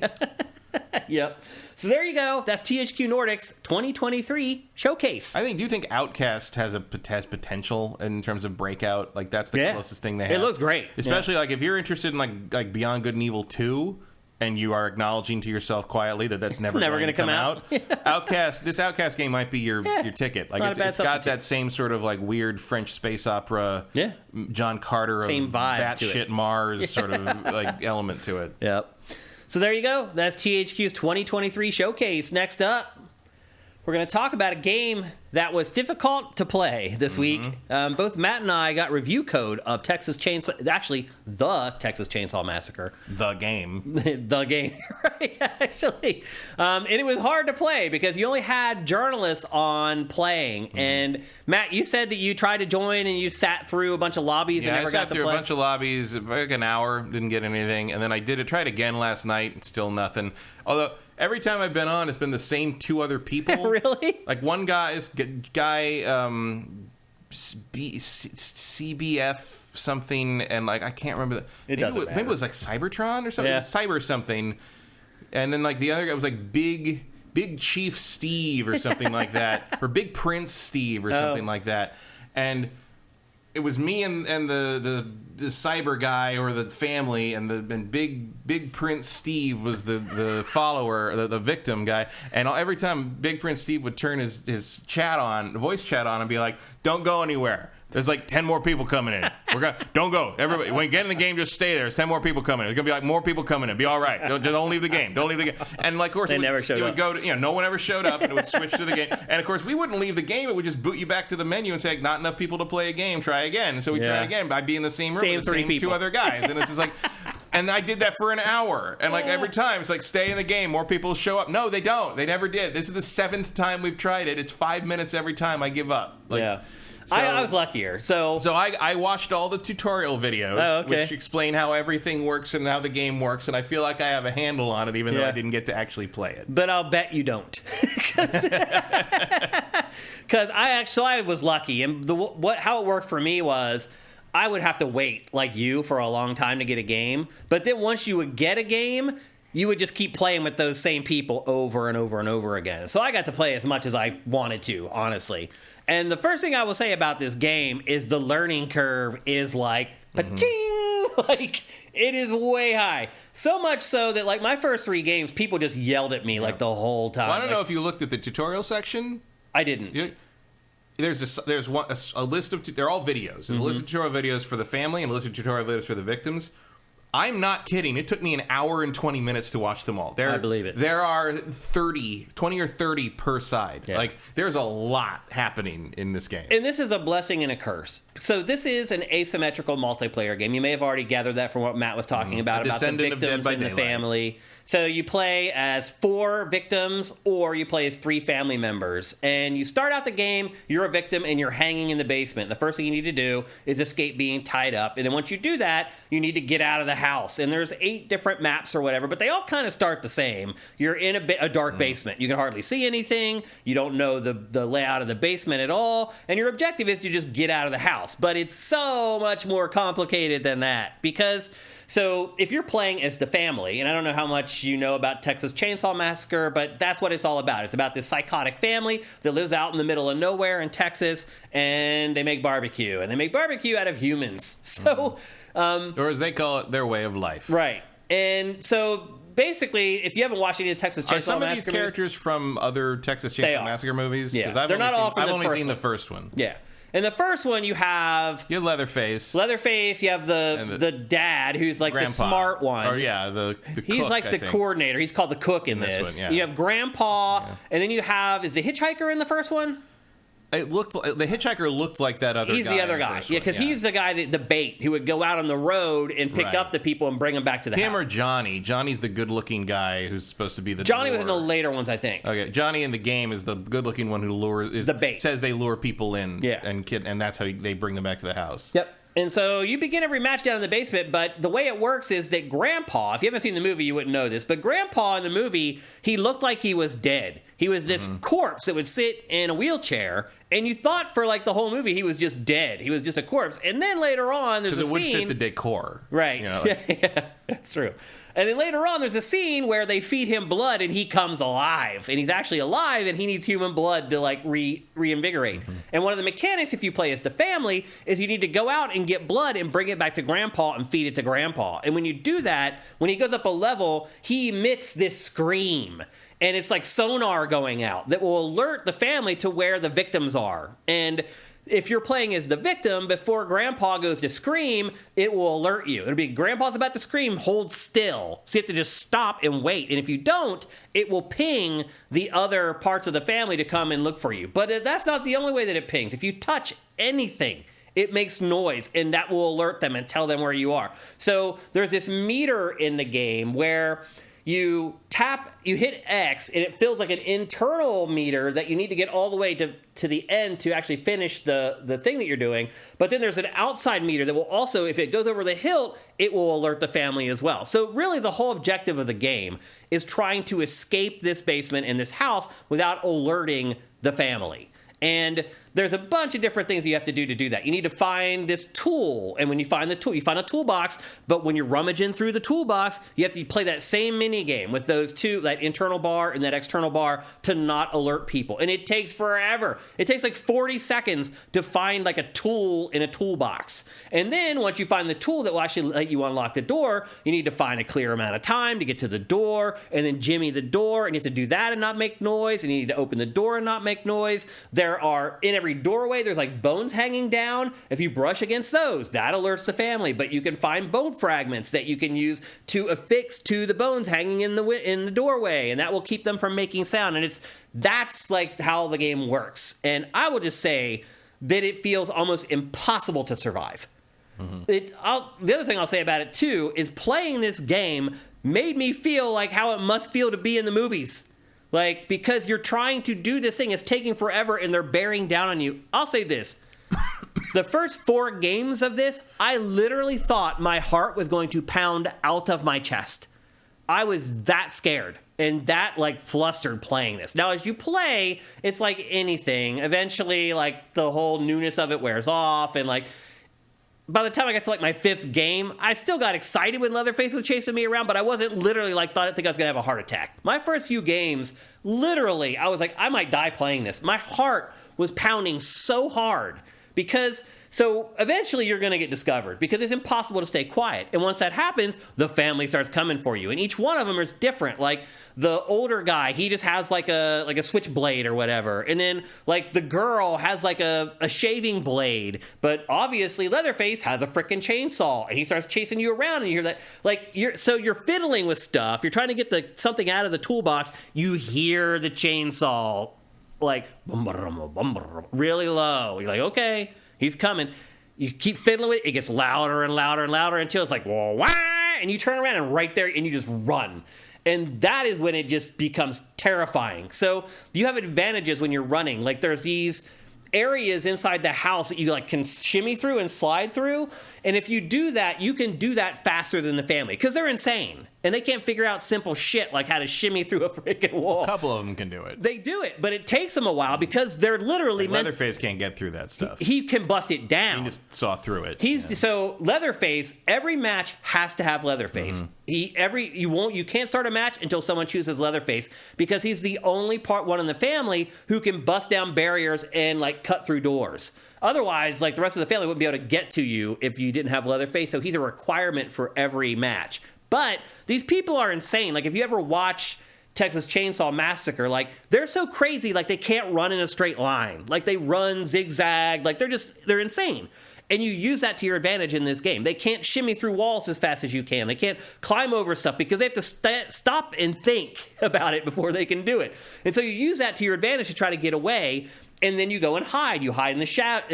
Yep. So there you go. That's THQ Nordic's 2023 showcase. Do you think Outcast has potential in terms of breakout? Like, that's the closest thing they have. It looks great. Especially, like, if you're interested in, like Beyond Good and Evil 2... and you are acknowledging to yourself quietly that that's never going to come out. This Outcast game might be your ticket. Like it's got that same sort of like weird French space opera, John Carter of batshit Mars sort of like element to it. Yep. So there you go. That's THQ's 2023 showcase. Next up, we're going to talk about a game that was difficult to play this week. Both Matt and I got review code of the Texas Chainsaw Massacre. The game. The game, right, actually. And it was hard to play because you only had journalists on playing. And Matt, you said that you tried to join and you sat through a bunch of lobbies and never got to play. I sat through a bunch of lobbies, like an hour, didn't get anything. And then I tried again last night, still nothing. Although... every time I've been on, it's been the same 2 other people. Really? Like one CBF something, and like I can't remember. Maybe it was like Cybertron or something. Yeah. Cyber something. And then like the other guy was like Big Chief Steve or something like that, or Big Prince Steve or something like that. And it was me and the cyber guy or the family, and Big Prince Steve was the follower, the victim guy. And every time Big Prince Steve would turn his voice chat on, and be like, "Don't go anywhere. There's like 10 more people coming in. Don't go. Everybody, when you get in the game, just stay there. There's 10 more people coming in. There's gonna be like more people coming in. Be all right. Don't leave the game. Don't leave the game. And like, of course, They it never showed up. would go to, no one ever showed up, and it would switch to the game. And of course, we wouldn't leave the game. It would just boot you back to the menu and say, not enough people to play a game. Try again. And so we tried again by being in the same room with the same people. 2 other guys. And it's just like. And I did that for an hour. And like every time, it's like, stay in the game. More people show up. No, they don't. They never did. This is the 7th time we've tried it. It's 5 minutes every time. I give up. Like, So, I was luckier. So I watched all the tutorial videos, which explain how everything works and how the game works. And I feel like I have a handle on it, even though I didn't get to actually play it. But I'll bet you don't. Because I was lucky. And how it worked for me was, I would have to wait, like you, for a long time to get a game. But then once you would get a game, you would just keep playing with those same people over and over and over again. So I got to play as much as I wanted to, honestly. And the first thing I will say about this game is the learning curve is like, pa-ching! Like, it is way high. So much so that, like, my first 3 games, people just yelled at me, like, the whole time. Well, I don't know if you looked at the tutorial section. I didn't. There's a list of they're all videos. There's a list of tutorial videos for the family and a list of tutorial videos for the victims. I'm not kidding. It took me an hour and 20 minutes to watch them all. I believe it. There are 20 or 30 per side. Yeah. Like, there's a lot happening in this game. And this is a blessing and a curse. So this is an asymmetrical multiplayer game. You may have already gathered that from what Matt was talking about the victims in the family. So you play as 4 victims, or you play as 3 family members. And you start out the game, you're a victim, and you're hanging in the basement. The first thing you need to do is escape being tied up. And then once you do that, you need to get out of the house. And there's 8 different maps or whatever, but they all kind of start the same. You're in a dark basement. You can hardly see anything. You don't know the layout of the basement at all. And your objective is to just get out of the house. But it's so much more complicated than that, because... So if you're playing as the family, and I don't know how much you know about Texas Chainsaw Massacre, but that's what it's all about. It's about this psychotic family that lives out in the middle of nowhere in Texas, and they make barbecue. And they make barbecue out of humans. So... or as they call it, their way of life. Right. And so... Basically, if you haven't watched any of the Texas Chainsaw Massacre, some of these characters from other Texas Chainsaw Massacre movies? Yeah, they're not all from the first one. I've only seen the first one. Yeah. In the first one, you have Leatherface. You have the dad, who's like Grandpa. the smart one. Or the he's cook, like the coordinator. He's called the cook in this. One, yeah. You have Grandpa, and then you have, is the hitchhiker in the first one? It looked the hitchhiker looked like that other guy. He's the other guy. Yeah, because he's the guy, the bait, who would go out on the road and pick up the people and bring them back to the house. Him or Johnny. Johnny's the good-looking guy who's supposed to be the Johnny lure. was in the later ones, I think. Okay, Johnny in the game is the good-looking one who lures... the bait. Says they lure people in. Yeah. And that's how they bring them back to the house. Yep. And so you begin every match down in the basement, but the way it works is that Grandpa, if you haven't seen the movie, you wouldn't know this, but Grandpa in the movie, he looked like he was dead. He was this corpse that would sit in a wheelchair, and you thought for like the whole movie he was just dead. He was just a corpse. And then later on, there's a scene... Because it would fit the decor. Right. Yeah, that's true. And then later on, there's a scene where they feed him blood, and he comes alive. And he's actually alive, and he needs human blood to, like, reinvigorate. And one of the mechanics, if you play as the family, is you need to go out and get blood and bring it back to Grandpa and feed it to Grandpa. And when you do that, when he goes up a level, he emits this scream. And it's like sonar going out that will alert the family to where the victims are. And if you're playing as the victim, before Grandpa goes to scream, it will alert you. It'll be Grandpa's about to scream, hold still. So you have to just stop and wait. And if you don't, it will ping the other parts of the family to come and look for you. But that's not the only way that it pings. If you touch anything, it makes noise, and that will alert them and tell them where you are. So there's this meter in the game where you hit X, and it feels like an internal meter that you need to get all the way to the end to actually finish the thing that you're doing. But then there's an outside meter that will also, if it goes over the hilt, it will alert the family as well. So really the whole objective of the game is trying to escape this basement and this house without alerting the family. And there's a bunch of different things you have to do that. You need to find this tool, and when you find the tool, you find a toolbox, but when you're rummaging through the toolbox, you have to play that same mini game with those two, that internal bar and that external bar, to not alert people. And it takes forever. It takes like 40 seconds to find like a tool in a toolbox. And then once you find the tool that will actually let you unlock the door, you need to find a clear amount of time to get to the door, and then jimmy the door, and you have to do that and not make noise, and you need to open the door and not make noise. There are, in every every doorway, there's like bones hanging down. If you brush against those, that alerts the family. But you can find bone fragments that you can use to affix to the bones hanging in the doorway, and that will keep them from making sound. And that's like how the game works. And I will just say that it feels almost impossible to survive. The other thing I'll say about it too is playing this game made me feel like how it must feel to be in the movies. Like, because you're trying to do this thing, it's taking forever, and they're bearing down on you. I'll say this. The first 4 games of this, I literally thought my heart was going to pound out of my chest. I was that scared and that, like, flustered playing this. Now, as you play, it's like anything. Eventually, like, the whole newness of it wears off, and, like, by the time I got to like my 5th game, I still got excited when Leatherface was chasing me around, but I wasn't literally like think I was gonna have a heart attack. My first few games, literally, I was like, I might die playing this. My heart was pounding so hard because. So eventually you're going to get discovered because it's impossible to stay quiet. And once that happens, the family starts coming for you. And each one of them is different. Like the older guy, he just has like a switchblade or whatever. And then like the girl has like a shaving blade. But obviously Leatherface has a freaking chainsaw. And he starts chasing you around and you hear that. Like you're fiddling with stuff. You're trying to get something out of the toolbox. You hear the chainsaw like really low. You're like, okay. He's coming. You keep fiddling with it. It gets louder and louder and louder until it's like, whoa, wah, and you turn around and right there, and you just run. And that is when it just becomes terrifying. So you have advantages when you're running. Like there's these areas inside the house that you like can shimmy through and slide through. And if you do that, you can do that faster than the family because they're insane. And they can't figure out simple shit like how to shimmy through a freaking wall. A couple of them can do it. They do it, but it takes them a while because they're literally Leatherface can't get through that stuff. He can bust it down. He just saw through it. So Leatherface, every match has to have Leatherface. You can't start a match until someone chooses Leatherface because he's the only one in the family who can bust down barriers and like cut through doors. Otherwise, like the rest of the family wouldn't be able to get to you if you didn't have Leatherface. So he's a requirement for every match. But these people are insane. Like if you ever watch Texas Chainsaw Massacre, like they're so crazy, like they can't run in a straight line. Like they run zigzag, like they're insane. And you use that to your advantage in this game. They can't shimmy through walls as fast as you can. They can't climb over stuff because they have to stop and think about it before they can do it. And so you use that to your advantage to try to get away. And then you go and hide. You hide in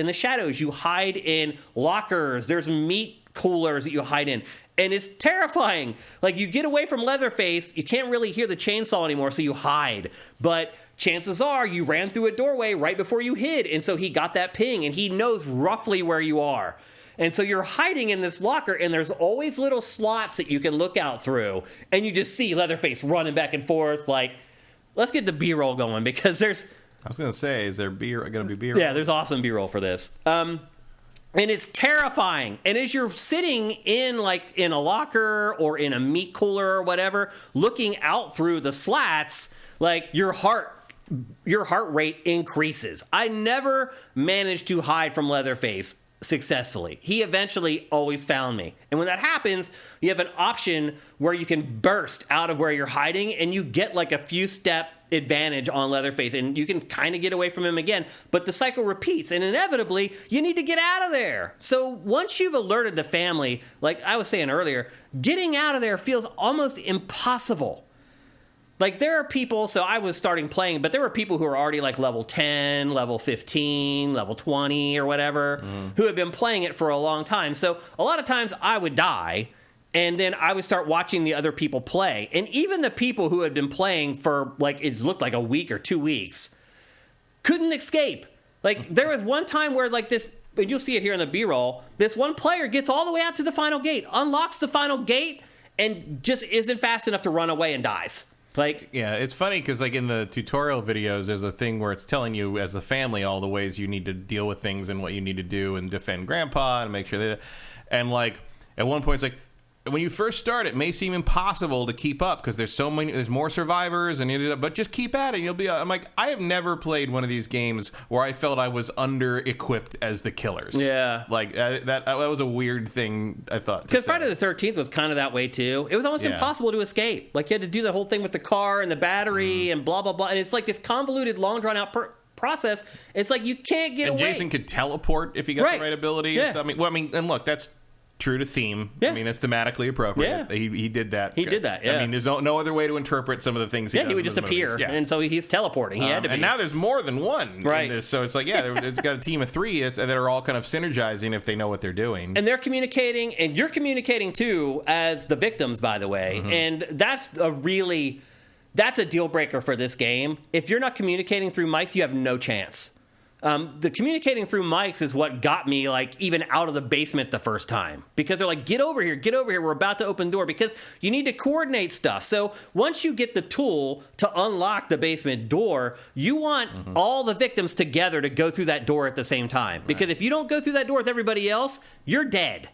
the shadows. You hide in lockers. There's meat coolers that you hide in. And it's terrifying. Like, you get away from Leatherface, you can't really hear the chainsaw anymore, so you hide. But chances are you ran through a doorway right before you hid, and so he got that ping, and he knows roughly where you are. And so you're hiding in this locker, and there's always little slots that you can look out through, and you just see Leatherface running back and forth. Like, let's get the B-roll going, because there's... I was going to say, is there going to be B-roll? Yeah, there's awesome B-roll for this. And it's terrifying. And as you're sitting in a locker or in a meat cooler or whatever, looking out through the slats, like your heart rate increases. I never managed to hide from Leatherface successfully. He eventually always found me. And when that happens, you have an option where you can burst out of where you're hiding and you get like a few step advantage on Leatherface and you can kind of get away from him again, but the cycle repeats and inevitably you need to get out of there. So once you've alerted the family, like I was saying earlier, getting out of there feels almost impossible. Like there are people, so I was starting playing, but there were people who were already like level 10, level 15, level 20 or whatever, who had been playing it for a long time. So a lot of times I would die and then I would start watching the other people play. And even the people who had been playing for like, it looked like a week or 2 weeks, couldn't escape. Like there was one time where like this, and you'll see it here in the B-roll, this one player gets all the way out to the final gate, unlocks the final gate, and just isn't fast enough to run away and dies. Like, yeah, it's funny because like in the tutorial videos, there's a thing where it's telling you as a family all the ways you need to deal with things and what you need to do and defend grandpa and make sure that, and like at one point it's like, when you first start, it may seem impossible to keep up because there's more survivors, and but just keep at it. And you'll be. I'm like, I have never played one of these games where I felt I was under-equipped as the killers. Yeah, like that was a weird thing. I thought because Friday the 13th was kind of that way too. It was almost impossible to escape. Like you had to do the whole thing with the car and the battery and blah blah blah. And it's like this convoluted, long drawn out process. It's like you can't get away. And Jason could teleport if he got the right ability. Yeah. And look, that's true to theme. Yeah. I mean, it's thematically appropriate. Yeah. He did that. He did that, yeah. I mean, there's no other way to interpret some of the things he does He would in just those appear, movies. Yeah. and so he's teleporting. He had to be. And now there's more than one Right. in this, so it's like, it's got a team of 3 that are all kind of synergizing if they know what they're doing. And they're communicating, and you're communicating too as the victims, by the way. And that's a deal breaker for this game. If you're not communicating through mics, you have no chance. The communicating through mics is what got me like even out of the basement the first time, because they're like, get over here, we're about to open the door, because you need to coordinate stuff. So once you get the tool to unlock the basement door, you want all the victims together to go through that door at the same time, because if you don't go through that door with everybody else, you're dead.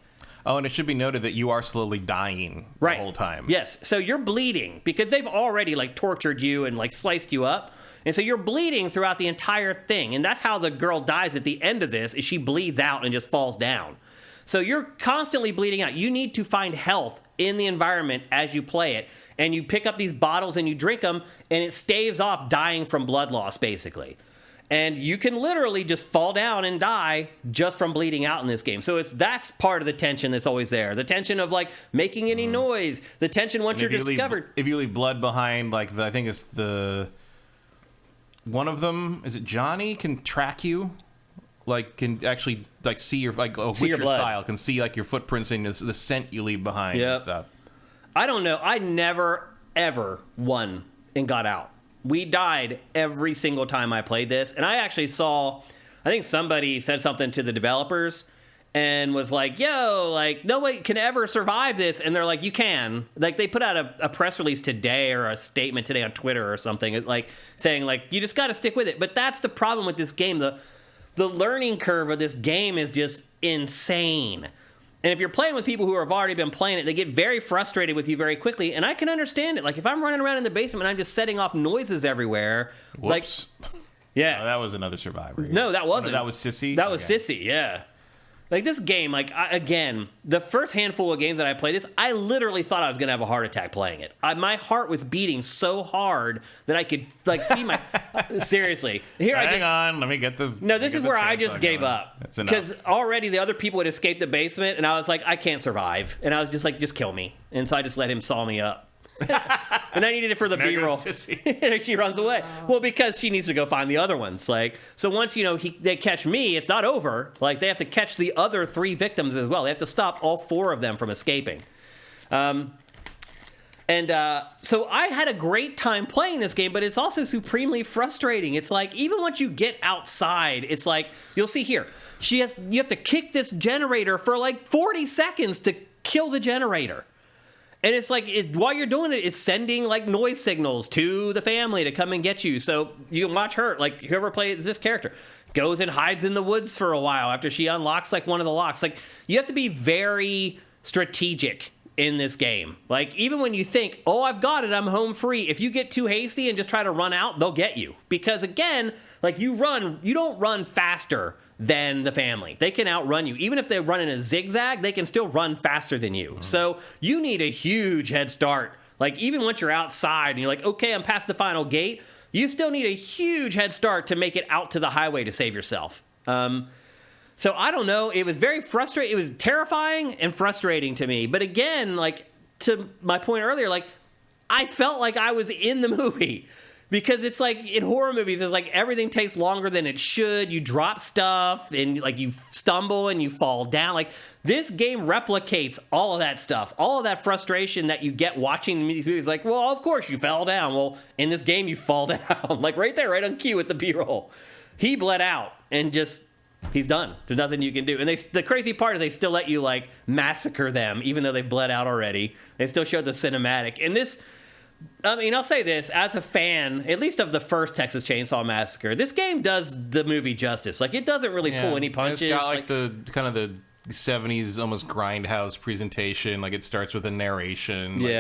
Oh, and it should be noted that you are slowly dying the whole time. Yes, so you're bleeding because they've already like tortured you and like sliced you up. And so you're bleeding throughout the entire thing. And that's how the girl dies at the end of this, is she bleeds out and just falls down. So you're constantly bleeding out. You need to find health in the environment as you play it. And you pick up these bottles and you drink them, and it staves off dying from blood loss, basically. And you can literally just fall down and die just from bleeding out in this game. So that's part of the tension that's always there. The tension of like making any noise. The tension once you're discovered. If you leave blood behind, like I think it's one of them, is it Johnny, can track you, like can actually like see your Witcher style, can see like your footprints and the scent you leave behind and stuff. I don't know. I never ever won and got out. We died every single time I played this, and I actually saw, I think somebody said something to the developers and was like, yo, like, nobody can ever survive this. And they're like, you can. Like, they put out a press release today, or a statement today on Twitter or something, like, saying, like, you just got to stick with it. But that's the problem with this game. The learning curve of this game is just insane. And if you're playing with people who have already been playing it, they get very frustrated with you very quickly. And I can understand it. Like, if I'm running around in the basement and I'm just setting off noises everywhere. Whoops. Like, yeah. Oh, that was another survivor. No, that wasn't. That was Sissy? That was Sissy, yeah. Like, this game, like, again, the first handful of games that I played this, I literally thought I was going to have a heart attack playing it. My heart was beating so hard that I could, like, see my... Seriously. Hang on, let me get the... No, this is where I just gave up. That's enough. Because already the other people had escaped the basement, and I was like, I can't survive. And I was just like, just kill me. And so I just let him saw me up. And I needed it for the B-roll. And she runs away. Well, because she needs to go find the other ones. Like, so once they catch me, it's not over. Like, they have to catch the other 3 victims as well. They have to stop all 4 of them from escaping. So I had a great time playing this game, but it's also supremely frustrating. It's like, even once you get outside, it's like, you'll see here, you have to kick this generator for like 40 seconds to kill the generator. And it's like, while you're doing it, it's sending like noise signals to the family to come and get you. So you can watch her, like whoever plays this character, goes and hides in the woods for a while after she unlocks like one of the locks. Like, you have to be very strategic in this game. Like, even when you think, oh, I've got it, I'm home free, if you get too hasty and just try to run out, they'll get you. Because again, like, you don't run faster than the family. They can outrun you. Even if they run in a zigzag, they can still run faster than you. So you need a huge head start. Like, even once you're outside and you're like, okay, I'm past the final gate, you still need a huge head start to make it out to the highway to save yourself. So I don't know. It was very frustrating. It was terrifying and frustrating to me. But again, like, to my point earlier, like, I felt like I was in the movie. Because it's like, in horror movies, it's like everything takes longer than it should. You drop stuff, and like you stumble and you fall down. Like, this game replicates all of that stuff. All of that frustration that you get watching these movies. Like, well, of course you fell down. Well, in this game, you fall down. Like, right there, right on cue with the B-roll. He bled out, and just, he's done. There's nothing you can do. And the crazy part is they still let you, like, massacre them, even though they've bled out already. They still show the cinematic. And this... I mean, I'll say this, as a fan, at least of the first Texas Chainsaw Massacre, this game does the movie justice. Like, it doesn't really pull any punches. It's got, like, the kind of the 70s almost grindhouse presentation. Like, it starts with a narration. Like,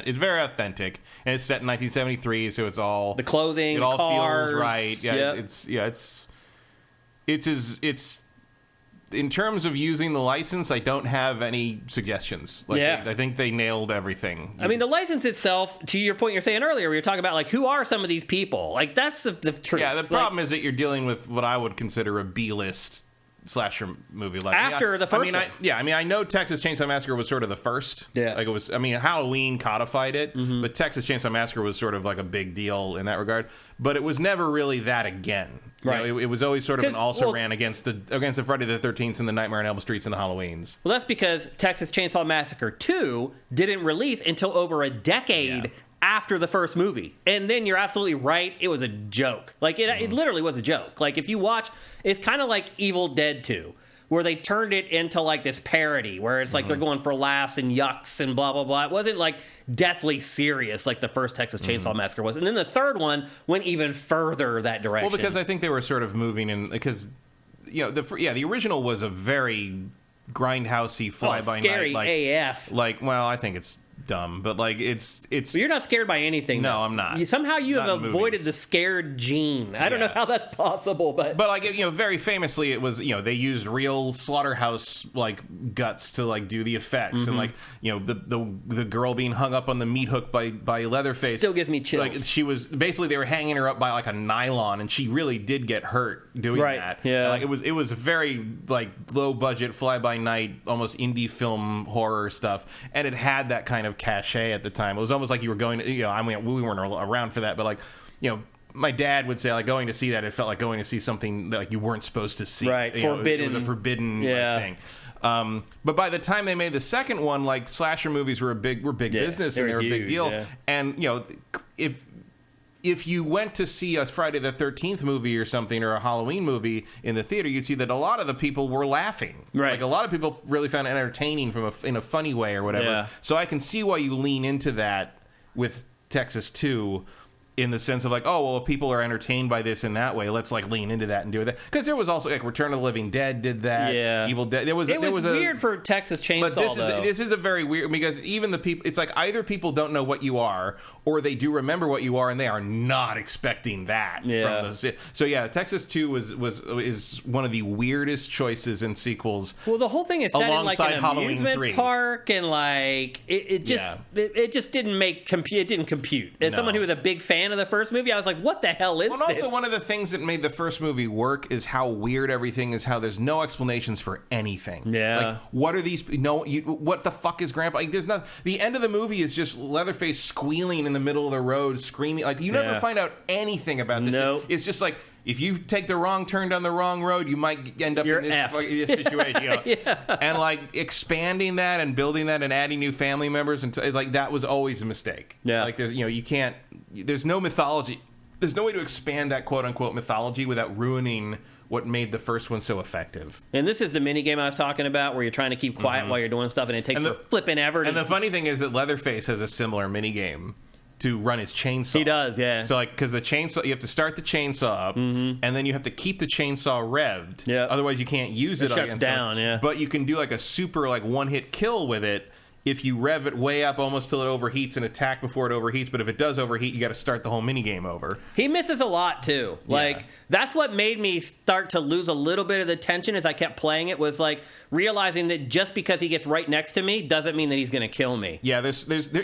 it's very authentic. And it's set in 1973, so it's all... The clothing, it all cars, feels right. Yeah, yep. it's in terms of using the license, I don't have any suggestions. Like, Yeah. I think they nailed everything. I mean, the license itself, to your point you're saying earlier, we were talking about, like, who are some of these people? Like, that's the truth. Yeah, the problem is that you're dealing with what I would consider a B-list slasher movie. Like, After the first one. I know Texas Chainsaw Massacre was sort of the first. Yeah. Like, it was, I mean, Halloween codified it, but Texas Chainsaw Massacre was sort of like a big deal in that regard. But it was never really that again. You Right. know, it was always sort of an also-ran against the Friday the 13th and the Nightmare on Elm Streets and the Halloweens. Well, that's because Texas Chainsaw Massacre 2 didn't release until over a decade after the first movie. And then you're absolutely right, it was a joke. Like, it literally was a joke. Like, if you watch, it's kind of like Evil Dead 2, where they turned it into, like, this parody, where it's like they're going for laughs and yucks and blah, blah, blah. It wasn't, like, deathly serious like the first Texas Chainsaw Massacre was. And then the third one went even further that direction. Well, because I think they were sort of moving in, because, you know, the original was a very grindhousey fly-by-night. Scary AF. Like, well, I think it's dumb, but like it's But you're not scared by anything. No, though. I'm not. Somehow you Not have in avoided movies. the scared gene. I don't know how that's possible, but like, you know, very famously it was, you know, they used real slaughterhouse like guts to like do the effects, and like, you know, the girl being hung up on the meat hook by Leatherface still gives me chills. Like, she was basically, they were hanging her up by like a nylon, and she really did get hurt doing Right, that. yeah. And, like, it was very like low budget, fly by night, almost indie film horror stuff, and it had that kind of cachet at the time. It was almost like you were going to, you know, I mean, we weren't around for that, but like, you know, my dad would say, like, going to see that, it felt like going to see something that, like, you weren't supposed to see. Right, You know, forbidden. it was a forbidden like, thing. But by the time they made the second one, like, slasher movies were big business, they and they were were a big huge, deal. yeah. And, you know, if you went to see a Friday the 13th movie or something, or a Halloween movie in the theater, you'd see that a lot of the people were laughing. Right. Like, a lot of people really found it entertaining in a funny way or whatever. Yeah. So I can see why you lean into that with Texas 2, in the sense of like, oh, well, if people are entertained by this in that way, let's like lean into that and do that. Because there was also like Return of the Living Dead did that. Yeah. Evil Dead. It was weird for Texas Chainsaw, but this is a very weird, because even the people, it's like either people don't know what you are, or they do remember what you are and they are not expecting that. Yeah. From the, so yeah, Texas 2 is one of the weirdest choices in sequels. Well, the whole thing is set in like alongside an Halloween amusement 3. park, and like it just didn't it didn't compute. As someone who was a big fan of the first movie, I was like, what the hell is Well, this? and also one of the things that made the first movie work is how weird everything is. How there's no explanations for anything. Yeah. Like, what are these? No, what the fuck is Grandpa? Like, there's not. The end of the movie is just Leatherface squealing in the middle of the road, screaming. Like, you never find out anything about this. Nope. It's just like, if you take the wrong turn down the wrong road, you might end up You're in this effed. situation. You know? And like expanding that and building that and adding new family members, and like that was always a mistake. Yeah. Like, there's, you know, you can't. There's no mythology. There's no way to expand that quote-unquote mythology without ruining what made the first one so effective. And this is the mini game I was talking about, where you're trying to keep quiet while you're doing stuff, and it takes for flipping ever. And the funny thing is that Leatherface has a similar mini game to run his chainsaw. He does, yeah. So like, because the chainsaw, you have to start the chainsaw up, and then you have to keep the chainsaw revved. Yeah. Otherwise, you can't use it. It shuts against down. someone. Yeah. But you can do like a super like one-hit kill with it if you rev it way up almost till it overheats and attack before it overheats. But if it does overheat, you got to start the whole mini game over. He misses a lot too. Like, that's what made me start to lose a little bit of the tension as I kept playing it, was like realizing that just because he gets right next to me doesn't mean that he's going to kill me. Yeah,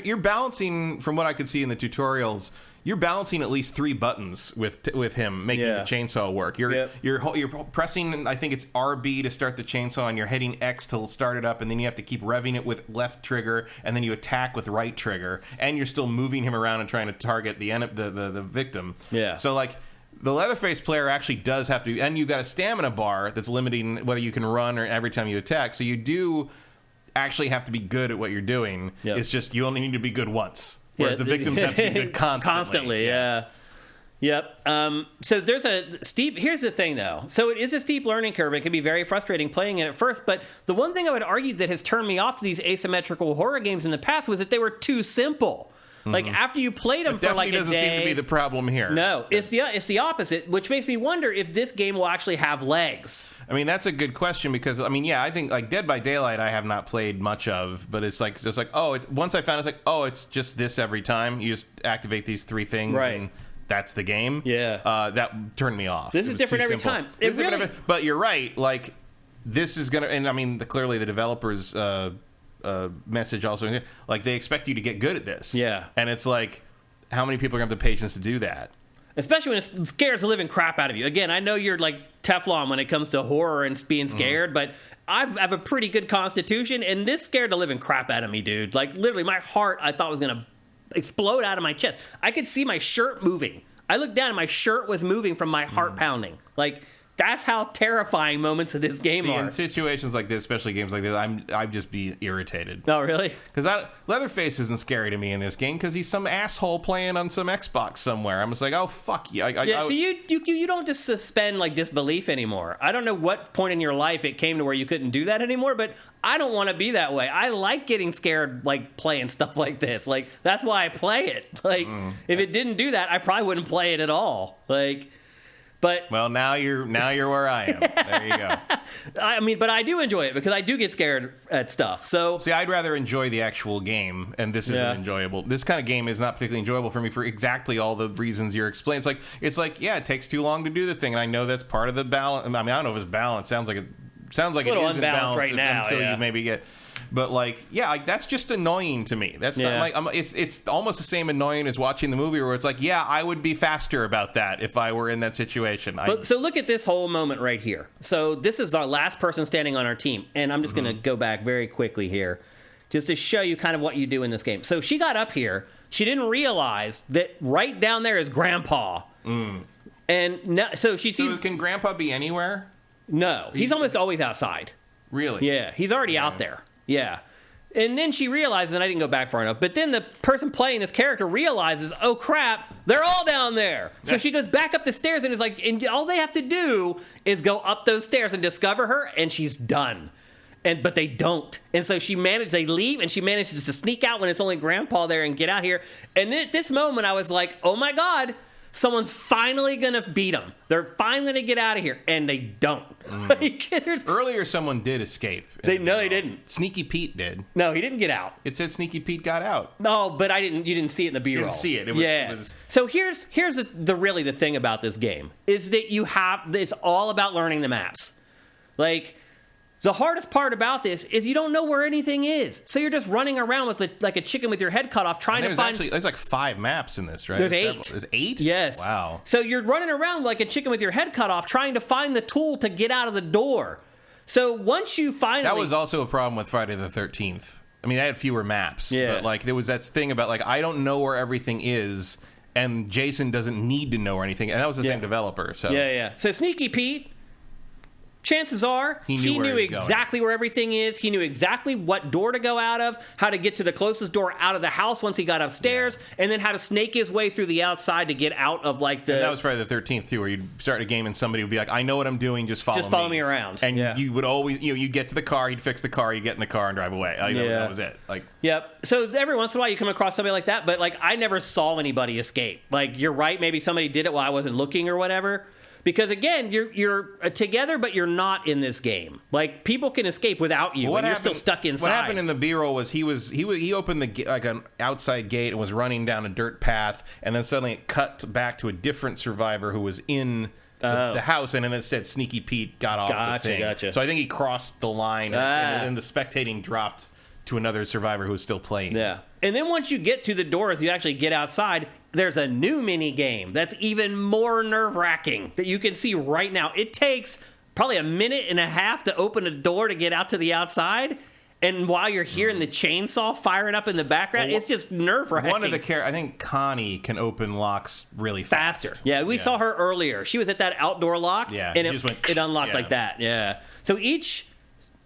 you're balancing, from what I could see in the tutorials, you're balancing at least 3 buttons with him making the chainsaw work. You're pressing, I think it's RB to start the chainsaw, and you're hitting X to start it up, and then you have to keep revving it with left trigger, and then you attack with right trigger, and you're still moving him around and trying to target the victim. Yeah. So like, the Leatherface player actually does have to, and you've got a stamina bar that's limiting whether you can run or every time you attack. So you do actually have to be good at what you're doing. Yep. It's just you only need to be good once. Whereas the victims have to be good constantly. Constantly, yeah. Yep. So there's a steep... Here's the thing, though. So it is a steep learning curve. It can be very frustrating playing it at first, but the one thing I would argue that has turned me off to these asymmetrical horror games in the past was that they were too simple. Like, after you played them for like a day... Definitely doesn't seem to be the problem here. No, it's the opposite, which makes me wonder if this game will actually have legs. I mean, that's a good question, because I mean, yeah, I think like Dead by Daylight I have not played much of, but it's like once I found it's just this every time. You just activate these 3 things, right, and that's the game. Yeah. That turned me off. This is different every time. But you're right, like, this is gonna, and I mean, clearly the developers message also, like, they expect you to get good at this. Yeah. And it's like, how many people are gonna have the patience to do that? Especially when it scares the living crap out of you. Again, I know you're like Teflon when it comes to horror and being scared, but I have a pretty good constitution, and this scared the living crap out of me, dude. Like, literally, my heart, I thought was going to explode out of my chest. I could see my shirt moving. I looked down, and my shirt was moving from my heart pounding. Like, that's how terrifying moments of this game are. In situations like this, especially games like this, I'd just be irritated. No, really? Because Leatherface isn't scary to me in this game because he's some asshole playing on some Xbox somewhere. I'm just like, oh, fuck you. So you don't just suspend like disbelief anymore. I don't know what point in your life it came to where you couldn't do that anymore, but I don't want to be that way. I like getting scared, like playing stuff like this. Like, that's why I play it. Like, if it didn't do that, I probably wouldn't play it at all. Like... But well, now you're where I am. There you go. I mean, but I do enjoy it because I do get scared at stuff. So see, I'd rather enjoy the actual game, and this isn't enjoyable. This kind of game is not particularly enjoyable for me for exactly all the reasons you're explaining. It's like yeah, it takes too long to do the thing, and I know that's part of the balance. I mean, I don't know if it's balanced. Sounds like it is unbalanced right now until you maybe get. But like, yeah, like that's just annoying to me. That's not like it's almost the same annoying as watching the movie where it's like, yeah, I would be faster about that if I were in that situation. So look at this whole moment right here. So this is our last person standing on our team, and I'm just going to go back very quickly here, just to show you kind of what you do in this game. So she got up here. She didn't realize that right down there is Grandpa, and so she sees. So can Grandpa be anywhere? No, he's almost always outside. Really? Yeah, he's already out there. Yeah. And then she realizes, and I didn't go back far enough, but then the person playing this character realizes, oh crap, they're all down there. So she goes back up the stairs and is like, and all they have to do is go up those stairs and discover her, and she's done. But they don't. And so they leave, and she manages to sneak out when it's only Grandpa there and get out here. And at this moment, I was like, oh my God, someone's finally going to beat them. They're finally going to get out of here. And they don't. Earlier, someone did escape. They didn't. Sneaky Pete did. No, he didn't get out. It said Sneaky Pete got out. No, but you didn't see it in the B-roll. You didn't see it. It was... So here's the thing about this game is that it's all about learning the maps. Like... The hardest part about this is you don't know where anything is. So you're just running around with like a chicken with your head cut off trying to find... There's like 5 maps in this, right? There's 8. There's 8? Yes. Wow. So you're running around like a chicken with your head cut off trying to find the tool to get out of the door. So once you finally... That was also a problem with Friday the 13th. I mean, I had fewer maps. Yeah. But like there was that thing about like, I don't know where everything is, and Jason doesn't need to know where anything... And that was the same developer, so... Yeah. So Sneaky Pete... Chances are he knew exactly where everything is. He knew exactly what door to go out of, how to get to the closest door out of the house once he got upstairs, and then how to snake his way through the outside to get out of like the... And that was Friday the 13th too, where you'd start a game and somebody would be like, I know what I'm doing, just follow me around. And you would always, you'd get to the car, he'd fix the car, you'd get in the car and drive away. That was it. Like, yep. So every once in a while you come across somebody like that, but like I never saw anybody escape. Like, you're right, maybe somebody did it while I wasn't looking or whatever. Because again, you're together, but you're not in this game. Like, people can escape without you, and you're still stuck inside. What happened in the B-roll was he opened an outside gate and was running down a dirt path, and then suddenly it cut back to a different survivor who was in the house, and then it said Sneaky Pete got off the thing. Gotcha. So I think he crossed the line, and the spectating dropped to another survivor who was still playing. Yeah. And then once you get to the doors, you actually get outside, there's a new mini game that's even more nerve-wracking that you can see right now. It takes probably a minute and a half to open a door to get out to the outside, and while you're hearing the chainsaw firing up in the background, it's just nerve-wracking. One of the I think Connie can open locks really faster. Yeah, we saw her earlier. She was at that outdoor lock, and it unlocked like that. Yeah. So each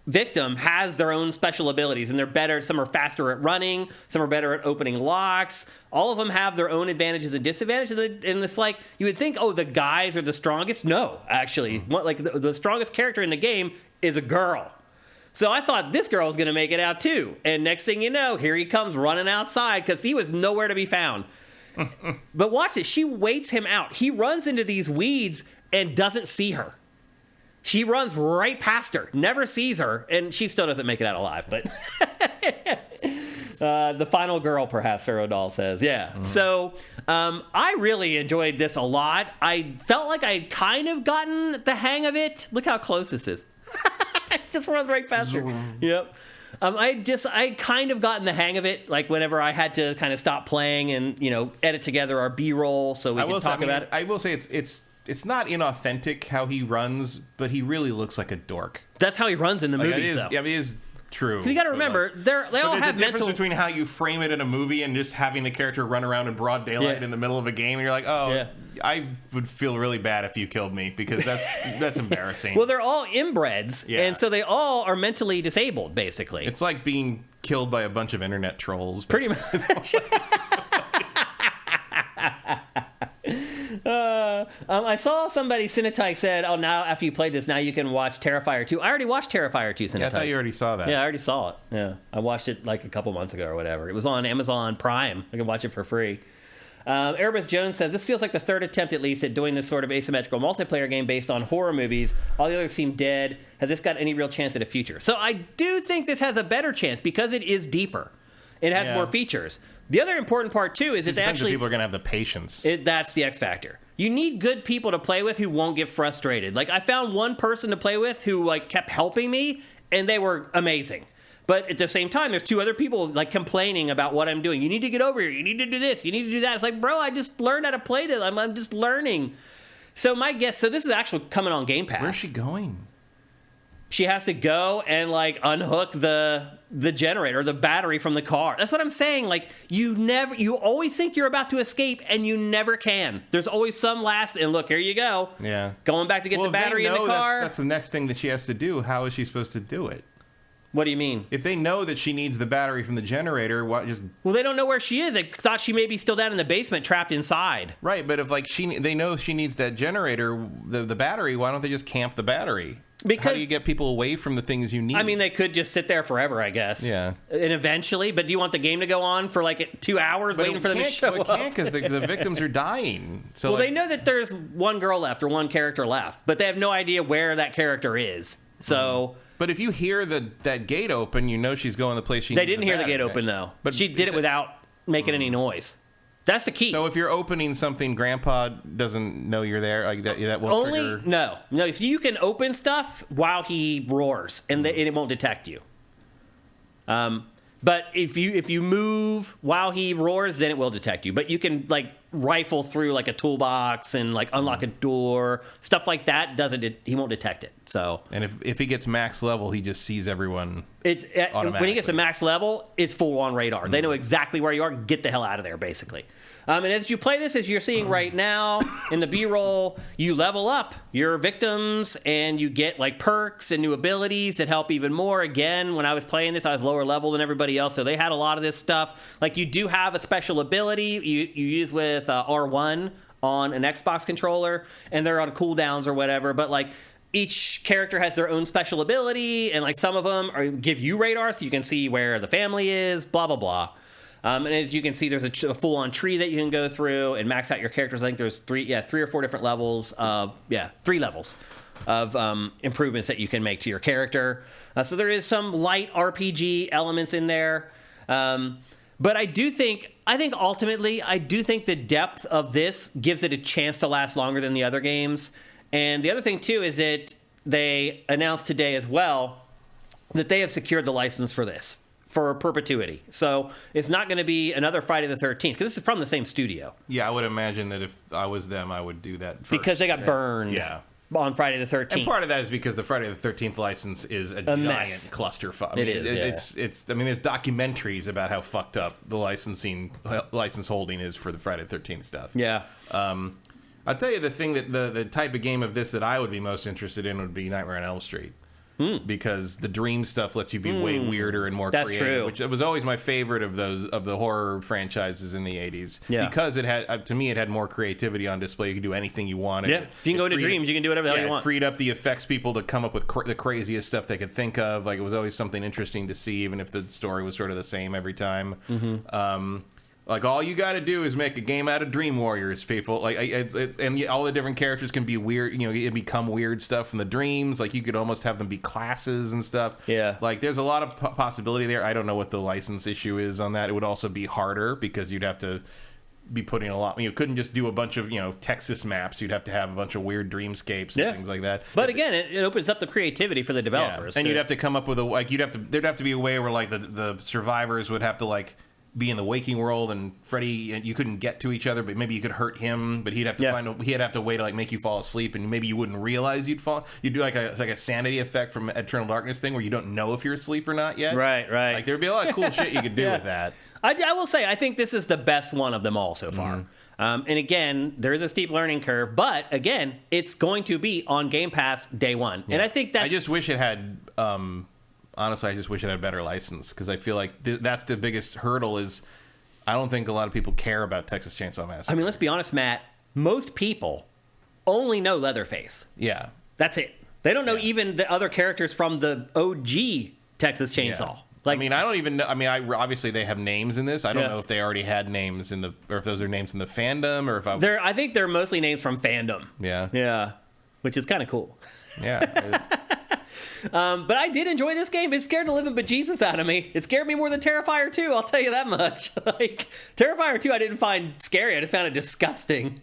victim has their own special abilities, and they're better. Some are faster at running, some are better at opening locks. All of them have their own advantages and disadvantages, and it's like you would think, oh, the guys are the strongest. No, actually, like the strongest character in the game is a girl. So I thought this girl was going to make it out too, and next thing you know, here he comes running outside because he was nowhere to be found. But watch this, she waits him out. He runs into these weeds and doesn't see her. She runs right past her, never sees her, and she still doesn't make it out alive. But the final girl, perhaps, Doll says. Yeah. Mm-hmm. So I really enjoyed this a lot. I felt like I'd kind of gotten the hang of it. Look how close this is. Just runs right faster. Yep. I kind of gotten the hang of it, like whenever I had to kind of stop playing and, edit together our B-roll so we can talk about it. I will say it's not inauthentic how he runs, but he really looks like a dork. That's how he runs in the movies, though. Yeah, it is true. You got to remember, they all have a difference between how you frame it in a movie and just having the character run around in broad daylight in the middle of a game. And you're like, I would feel really bad if you killed me because that's embarrassing. Well, they're all inbreds, and so they all are mentally disabled, basically. It's like being killed by a bunch of internet trolls. Pretty much. I saw somebody, Cinetyke said, oh, now after you played this, now you can watch Terrifier 2. I already watched Terrifier 2, Cinetyke. Yeah, I thought you already saw that. Yeah, I already saw it. Yeah, I watched it like a couple months ago or whatever. It was on Amazon Prime. I can watch it for free. Erebus Jones says, this feels like the third attempt, at least, at doing this sort of asymmetrical multiplayer game based on horror movies. All the others seem dead. Has this got any real chance at a future? So I do think this has a better chance because it is deeper. It has more features. The other important part, too, is it's actually... people are going to have the patience. That's the X factor. You need good people to play with who won't get frustrated. Like, I found one person to play with who, like, kept helping me, and they were amazing. But at the same time, there's two other people, like, complaining about what I'm doing. You need to get over here. You need to do this. You need to do that. It's like, bro, I just learned how to play this. I'm just learning. So my guess... So this is actually coming on Game Pass. Where's she going? She has to go and, like, unhook the generator, the battery from the car. That's what I'm saying. Like, you always think you're about to escape, and you never can. There's always some last, and look, here you go. Yeah. Going back to get the battery in the car. That's the next thing that she has to do. How is she supposed to do it? What do you mean? If they know that she needs the battery from the generator, what just... Well, they don't know where she is. They thought she may be still down in the basement, trapped inside. Right, but if, like, they know she needs that generator, the battery, why don't they just camp the battery? Because, how do you get people away from the things you need? I mean, they could just sit there forever, I guess. Yeah. And eventually, but do you want the game to go on for like 2 hours waiting for them to show up? It can't because the victims are dying. So they know that there's one girl left or one character left, but they have no idea where that character is. So... But if you hear that gate open, you know she's going the place she needs. They didn't hear the gate open, though. But she did it without making any noise. That's the key. So if you're opening something, Grandpa doesn't know you're there. Like that won't trigger. No. So you can open stuff while he roars, and it won't detect you. But if you move while he roars, then it will detect you. But you can like rifle through like a toolbox and like unlock a door, stuff like that. He won't detect it. So and if he gets max level, he just sees everyone. When he gets to max level, it's full on radar. They know exactly where you are. Get the hell out of there, basically. And as you play this, as you're seeing right now in the B-roll, you level up your victims and you get like perks and new abilities that help even more. Again, when I was playing this, I was lower level than everybody else, so they had a lot of this stuff. Like you do have a special ability you use with R1 on an Xbox controller, and they're on cooldowns or whatever, but like each character has their own special ability, and like some of them give you radar so you can see where the family is, blah, blah, blah. And as you can see, there's a full-on tree that you can go through and max out your characters. I think there's three or four different levels of, 3 levels of improvements that you can make to your character. So there is some light RPG elements in there. But I think ultimately, the depth of this gives it a chance to last longer than the other games. And the other thing, too, is that they announced today as well that they have secured the license for this for perpetuity. So it's not going to be another Friday the 13th, because this is from the same studio. Yeah, I would imagine that if I was them, I would do that first. Because they got burned on Friday the 13th. And part of that is because the Friday the 13th license is a giant clusterfuck. It is. It's. I mean, there's documentaries about how fucked up the license holding is for the Friday the 13th stuff. Yeah. I'll tell you the thing that the type of game of this that I would be most interested in would be Nightmare on Elm Street. Because the dream stuff lets you be way weirder and more creative. True. Which was always my favorite of the horror franchises in the 80s. Yeah. Because it had more creativity on display. You could do anything you wanted. Yeah. If you can go into dreams, you can do whatever the hell you want. It freed up the effects people to come up with the craziest stuff they could think of. Like, it was always something interesting to see, even if the story was sort of the same every time. Mm-hmm. Like, all you got to do is make a game out of Dream Warriors, people. Like, and all the different characters can be weird. You know, it become weird stuff from the dreams. Like, you could almost have them be classes and stuff. Yeah. Like, there's a lot of possibility there. I don't know what the license issue is on that. It would also be harder because you'd have to be putting a lot. You couldn't just do a bunch of Texas maps. You'd have to have a bunch of weird dreamscapes and things like that. But again, it opens up the creativity for the developers. And you'd have to come up with there'd have to be a way where like the survivors would have to like be in the waking world, and Freddy, and you couldn't get to each other, but maybe you could hurt him, but he'd have to he'd have to wait to like make you fall asleep, and maybe you wouldn't realize you'd fall. You'd do like a sanity effect from Eternal Darkness thing where you don't know if you're asleep or not yet. Right. Like there'd be a lot of cool shit you could do with that. I will say, I think this is the best one of them all so far. And again, there is a steep learning curve, but again, it's going to be on Game Pass day one. And I think that's... I just wish it had... honestly, I just wish it had a better license, because I feel like that's the biggest hurdle is I don't think a lot of people care about Texas Chainsaw Massacre. I mean, let's be honest, Matt. Most people only know Leatherface. Yeah. That's it. They don't know even the other characters from the OG Texas Chainsaw. Yeah. Like, I mean, I don't even know. I mean, obviously they have names in this. I don't know if they already had names or if those are names in the fandom, or if I think they're mostly names from fandom. Yeah. Which is kind of cool. Yeah. But I did enjoy this game. It scared the living bejesus out of me. It scared me more than Terrifier 2, I'll tell you that much. Like, Terrifier 2 I didn't find scary. I just found it disgusting.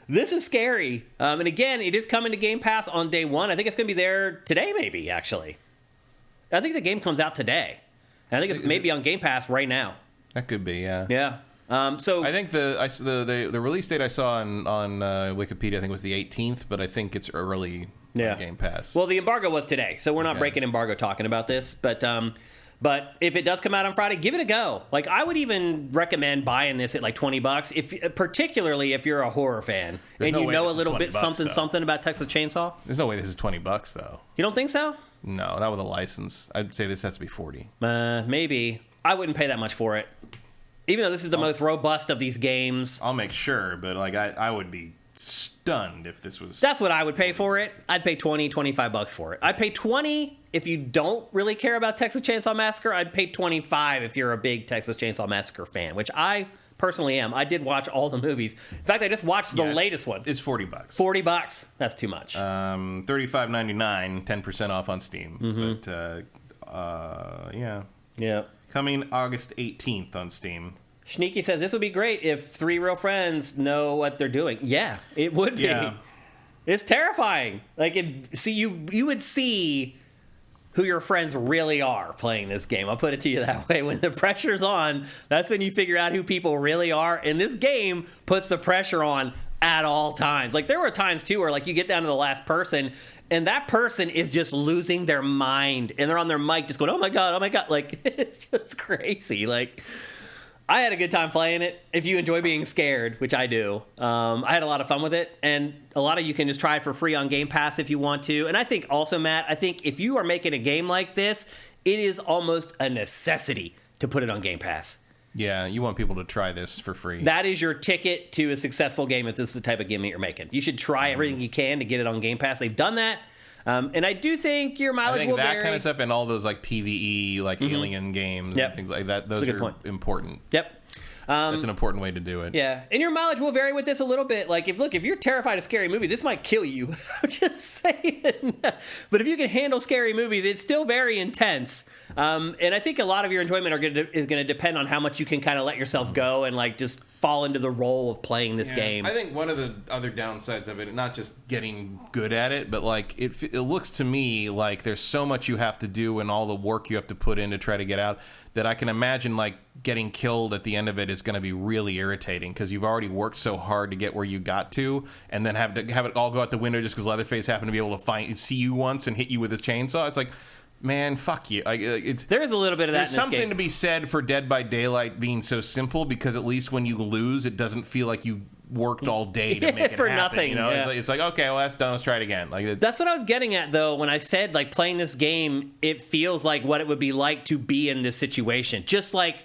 This is scary. And again, it is coming to Game Pass on day one. I think it's going to be there today, maybe, actually. I think the game comes out today. And I think it's maybe on Game Pass right now. That could be, yeah. Yeah. So I think the release date I saw on Wikipedia, I think was the 18th, but I think it's early on Game Pass. Well, the embargo was today, so we're not breaking embargo talking about this. But if it does come out on Friday, give it a go. Like, I would even recommend buying this at like $20, particularly if you're a horror fan and you know a little bit something about Texas Chainsaw. There's no way this is $20 though. You don't think so? No, not with a license. I'd say this has to be $40. Maybe. I wouldn't pay that much for it. Even though this is the most robust of these games. I'll make sure, but like I would be stunned if this was... That's what I would pay for it. I'd pay $25 for it. I'd pay $20 if you don't really care about Texas Chainsaw Massacre. I'd pay $25 if you're a big Texas Chainsaw Massacre fan, which I personally am. I did watch all the movies. In fact, I just watched the latest one. It's $40. $40. That's too much. $35.99, 10% off on Steam. Mm-hmm. But yeah. Yeah. Coming August 18th on Steam. Sneaky says this would be great if three real friends know what they're doing. Yeah, it would be. Yeah. It's terrifying. Like, you would see who your friends really are playing this game. I'll put it to you that way. When the pressure's on, that's when you figure out who people really are. And this game puts the pressure on at all times. Like, there were times too where like you get down to the last person and that person is just losing their mind and they're on their mic just going, oh my God. Like, it's just crazy. Like, I had a good time playing it. If you enjoy being scared, which I do, I had a lot of fun with it. And a lot of you can just try it for free on Game Pass if you want to. And I think also, Matt, if you are making a game like this, it is almost a necessity to put it on Game Pass. Yeah, you want people to try this for free. That is your ticket to a successful game if this is the type of game that you're making. You should try everything you can to get it on Game Pass. They've done that. And I do think your mileage will vary. I think that kind of stuff and all those like PvE, like Alien games and things like that, those are important. Yep. That's an important way to do it. Yeah. And your mileage will vary with this a little bit. Like, if you're terrified of scary movies, this might kill you. I'm just saying. But if you can handle scary movies, it's still very intense. And I think a lot of your enjoyment is going to depend on how much you can kind of let yourself go and like just fall into the role of playing this game. I think one of the other downsides of it, not just getting good at it, but like it looks to me like there's so much you have to do and all the work you have to put in to try to get out that I can imagine like getting killed at the end of it is going to be really irritating because you've already worked so hard to get where you got to and then have it all go out the window just because Leatherface happened to be able to see you once and hit you with his chainsaw. It's like, man, fuck you. There is a little bit of that in this game. There's something to be said for Dead by Daylight being so simple because at least when you lose, it doesn't feel like you worked all day to make it for happen. Nothing. You know, yeah. It's like, okay, well, that's done. Let's try it again. Like that's what I was getting at, though, when I said, like, playing this game, it feels like what it would be like to be in this situation. Just, like,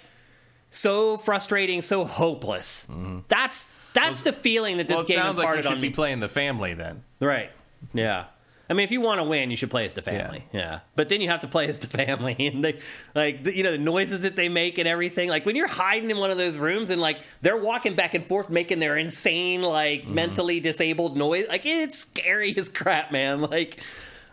so frustrating, so hopeless. Mm-hmm. That's the feeling that this game imparted on me. It sounds like you should be playing the family, then. Right. Yeah. I mean, if you want to win, you should play as the family. Yeah. But then you have to play as the family. And they, like, the noises that they make and everything. Like, when you're hiding in one of those rooms and, like, they're walking back and forth making their insane, like, mentally disabled noise. Like, it's scary as crap, man. Like,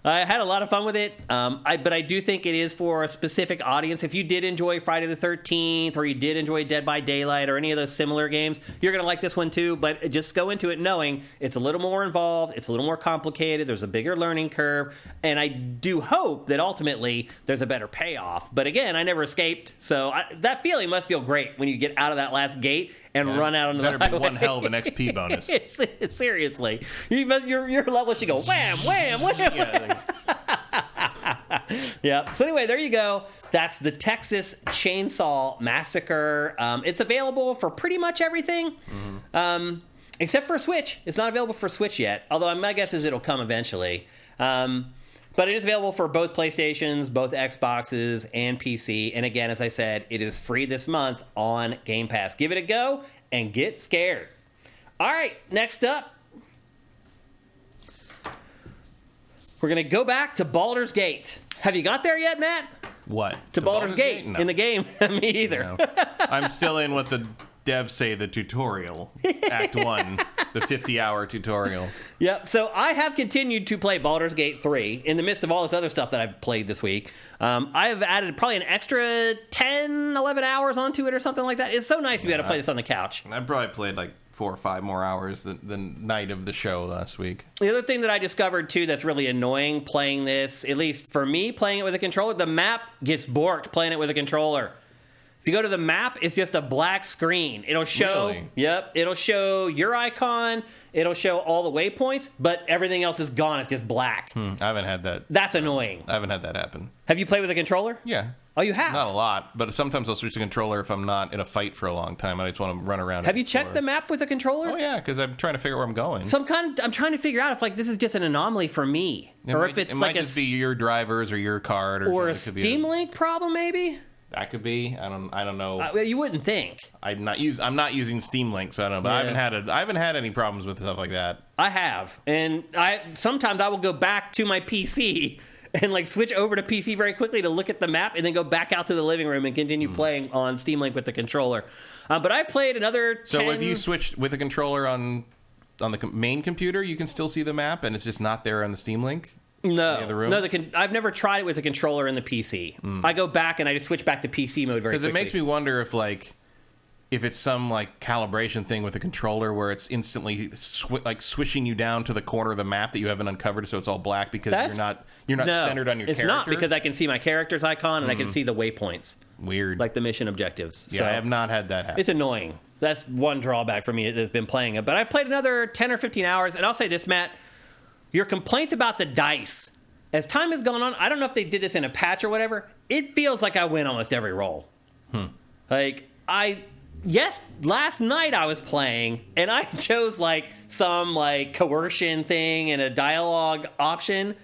I had a lot of fun with it, but I do think it is for a specific audience. If you did enjoy Friday the 13th, or you did enjoy Dead by Daylight, or any of those similar games, you're going to like this one too, but just go into it knowing it's a little more involved, it's a little more complicated, there's a bigger learning curve, and I do hope that ultimately there's a better payoff. But again, I never escaped, so that feeling must feel great when you get out of that last gate and run out onto the highway. Better be one hell of an XP bonus. Seriously. Your level should go wham, wham, wham. Yeah, Yeah. So anyway, there you go. That's the Texas Chainsaw Massacre. It's available for pretty much everything, except for Switch. It's not available for Switch yet, although my guess is it'll come eventually. But it is available for both PlayStations, both Xboxes, and PC. And again, as I said, it is free this month on Game Pass. Give it a go and get scared. All right, next up, we're going to go back to Baldur's Gate. Have you got there yet, Matt? What? To Baldur's Gate No. in the game? Me either. No. I'm still in what the devs say, the tutorial. Act 1, the 50-hour tutorial. Yep. So I have continued to play Baldur's Gate 3 in the midst of all this other stuff that I've played this week. I have added probably an extra 10, 11 hours onto it or something like that. It's so nice to be able to play this on the couch. I probably played like 4 or 5 more hours than the night of the show last week. The other thing that I discovered, too, that's really annoying playing this, at least for me playing it with a controller, the map gets borked playing it with a controller. If you go to the map, it's just a black screen. It'll show, Really? Yep, it'll show your icon, it'll show all the waypoints, but everything else is gone. It's just black. I haven't had that. That's annoying. I haven't had that happen. Have you played with a controller? Yeah. Oh, you have? Not a lot, but sometimes I'll switch the controller if I'm not in a fight for a long time. I just want to run around. Have you checked the map with a controller? Oh yeah, because I'm trying to figure out where I'm going. So I'm trying to figure out if like this is just an anomaly for me, or if it's it like might just be your drivers or your card or a something. Steam Link problem, maybe. That could be. I don't know. Well, you wouldn't think. I'm not using Steam Link, so I don't know. But Yeah. I haven't had any problems with stuff like that. I have, and sometimes I will go back to my PC and like switch over to PC very quickly to look at the map, and then go back out to the living room and continue playing on Steam Link with the controller. But I've played another 10... So if you switch with a controller on the main computer, you can still see the map, and it's just not there on the Steam Link. No, the other room? no. I've never tried it with a controller in the PC. I go back and I just switch back to PC mode very quickly. Because it makes me wonder if it's some like calibration thing with the controller where it's instantly swishing you down to the corner of the map that you haven't uncovered, so it's all black because you're not No, centered on your character. It's not, because I can see my character's icon and I can see the waypoints, Weird. like the mission objectives. Yeah, So I have not had that happen. it's annoying. That's one drawback for me that's been playing it. But I've played another 10 or 15 hours, and I'll say this, Matt, your complaints about the dice, as time has gone on, I don't know if they did this in a patch or whatever, it feels like I win almost every roll. Last night I was playing, and I chose like some like coercion thing and a dialogue option,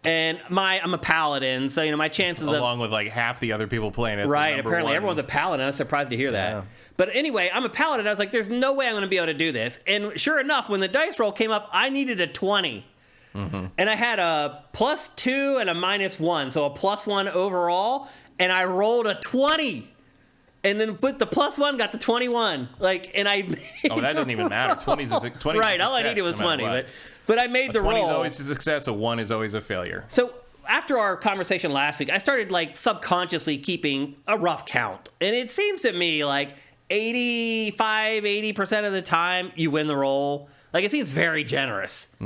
and I'm a paladin, so my chances along with like half the other people playing it. right, apparently everyone's a paladin. I was surprised to hear that. But anyway, I'm a paladin. I was like, there's no way I'm going to be able to do this. And sure enough, when the dice roll came up, I needed a 20. And I had a +2 and a -1, so a +1 overall, and I rolled a 20. And then put the +1, got the 21. Oh, that doesn't even matter. 20's a 20's right, a all I needed was success, no 20. matter But I made the 20 roll. is always a success. A 1 is always a failure. So after our conversation last week, I started like subconsciously keeping a rough count. And it seems to me like 80% of the time you win the roll. Like, it seems very generous.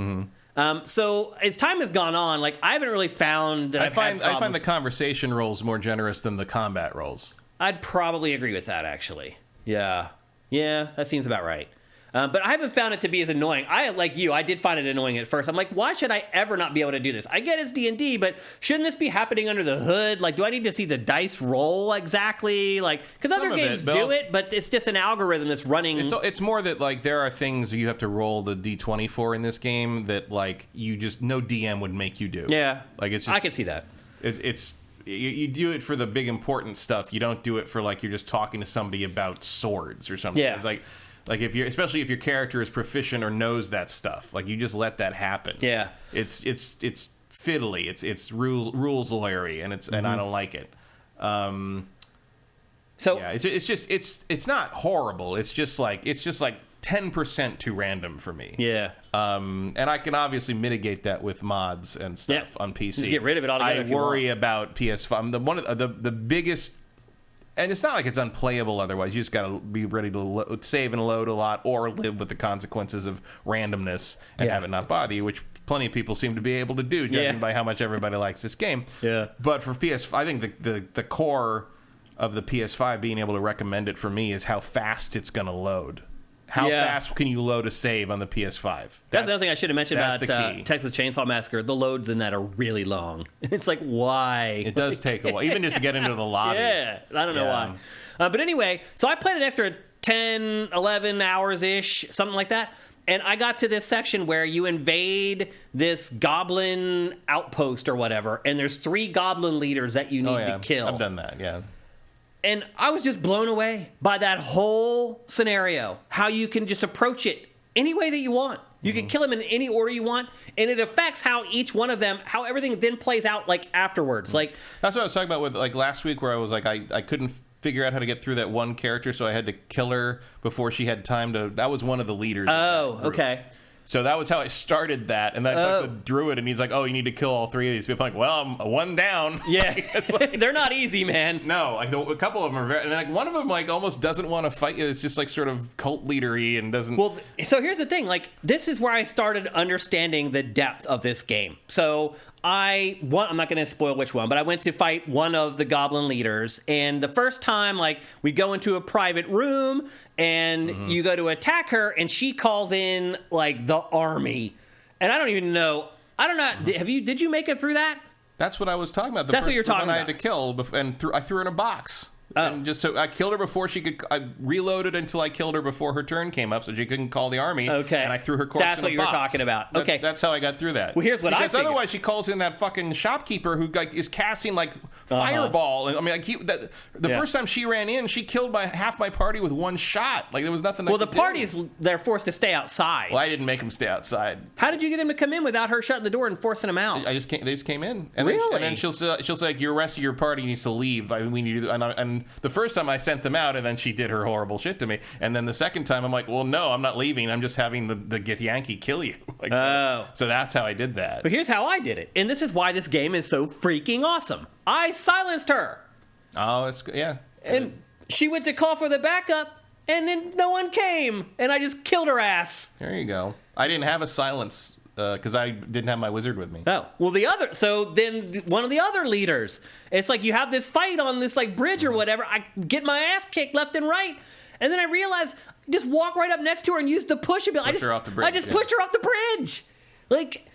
So as time has gone on, like, I haven't really found that I find the conversation rolls more generous than the combat rolls. I'd probably agree with that, actually. Yeah, that seems about right. But I haven't found it to be as annoying. Like you, I did find it annoying at first. I'm like, why should I ever not be able to do this? I get it's D&D, but shouldn't this be happening under the hood? Like, do I need to see the dice roll exactly? Like, because other games do it, but it's just an algorithm that's running. It's more that, like, there are things you have to roll the D20 for in this game that, like, no DM would make you do. Yeah. Like, it's just, I can see that. You do it for the big important stuff. You don't do it for, like, you're just talking to somebody about swords or something. Yeah. It's like especially if your character is proficient or knows that stuff, like, you just let that happen. Yeah. It's fiddly. It's rules lawyery, and I don't like it. So yeah, it's not horrible. It's just like 10% too random for me. Yeah. And I can obviously mitigate that with mods and stuff on PC. Just get rid of it altogether. I worry about PS5. The biggest, and it's not like it's unplayable otherwise. You just got to be ready to save and load a lot, or live with the consequences of randomness and have it not bother you, which plenty of people seem to be able to do, judging by how much everybody likes this game. Yeah. But for PS5, I think the core of the PS5 being able to recommend it for me is how fast it's going to load. How fast can you load a save on the PS5? That's the other thing I should have mentioned about the key. Texas Chainsaw Massacre. The loads in that are really long. It's like, why? It does take a while, even just to get into the lobby. Yeah, I don't know why. But anyway, so I played an extra 10, 11 hours-ish, something like that. And I got to this section where you invade this goblin outpost or whatever, and there's 3 goblin leaders that you need to kill. I've done that, yeah. And I was just blown away by that whole scenario. How you can just approach it any way that you want. You can kill them in any order you want, and it affects how each one of them, how everything then plays out like afterwards. Like that's what I was talking about with like last week, where I was like, I couldn't figure out how to get through that one character, so I had to kill her before she had time to. That was one of the leaders. Oh, okay. So that was how I started that, and then I talked with Druid, and he's like, "Oh, you need to kill all 3 of these people." I'm like, "Well, I'm 1 down." Yeah, like, they're not easy, man. No, like a couple of them are very, and like one of them like almost doesn't want to fight you. It's just like sort of cult leadery and doesn't. Well, so here's the thing. Like, this is where I started understanding the depth of this game. So I'm not going to spoil which one, but I went to fight one of the goblin leaders, and the first time, like, we go into a private room, and you go to attack her, and she calls in like the army, and I don't even know. I don't know. Did you make it through that? That's what I was talking about. That's what you're talking about. I had to kill, and I threw her in a box. And just so I killed her before she could. I reloaded until I killed her before her turn came up, so she couldn't call the army. Okay, and I threw her corpse. That's in what a you were box. talking about. Okay, that's how I got through that. Well, here's what I because otherwise she calls in that fucking shopkeeper who like is casting like fireball. And I mean, like the first time she ran in, she killed half my party with 1 shot. Like there was nothing. Well, the party's they're forced to stay outside. Well, I didn't make them stay outside. How did you get him to come in without her shutting the door and forcing him out? They just came in. And really? Then she'll say like, your rest of your party needs to leave. We need to. And the first time I sent them out, and then she did her horrible shit to me. And then the second time, I'm like, well, no, I'm not leaving. I'm just having the Githyanki kill you. Like, so that's how I did that. But here's how I did it, and this is why this game is so freaking awesome. I silenced her. Oh, it's And she went to call for the backup, and then no one came, and I just killed her ass. There you go. I didn't have a silence because I didn't have my wizard with me. Oh, well, so then one of the other leaders, it's like you have this fight on this like bridge or whatever. I get my ass kicked left and right, and then I realize just walk right up next to her and use the push ability. Push her off the bridge. I just pushed her off the bridge. Like,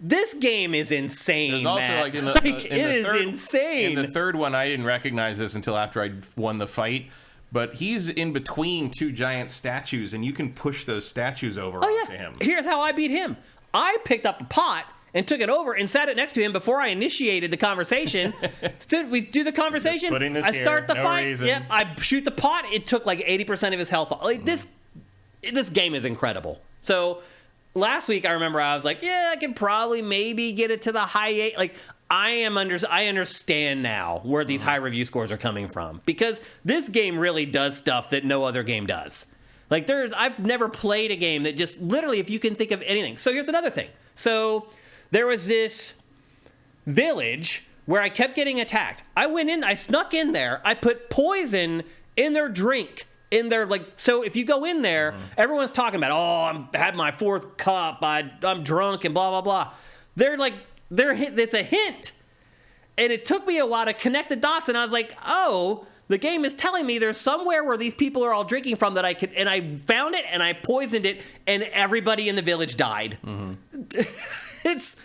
this game is insane. There's also Matt. like in the it is insane. In the third one, I didn't recognize this until after I won the fight. But he's in between 2 giant statues, and you can push those statues over onto him. Here's how I beat him. I picked up a pot and took it over and sat it next to him before I initiated the conversation. We do the conversation. Putting this I start the no fight. reason. Yep, I shoot the pot. It took like 80% of his health. Like, this game is incredible. So last week I remember I was like, yeah, I can probably maybe get it to the high 8. Like, I understand now where these high review scores are coming from, because this game really does stuff that no other game does. Like, I've never played a game that just literally, if you can think of anything. So here's another thing. So there was this village where I kept getting attacked. I snuck in there. I put poison in their drink. In their, like, so if you go in there, everyone's talking about, I had my 4th cup. I'm drunk and blah, blah, blah. It's a hint. And it took me a while to connect the dots. And I was like, oh, the game is telling me there's somewhere where these people are all drinking from that I could, and I found it and I poisoned it, and everybody in the village died. It's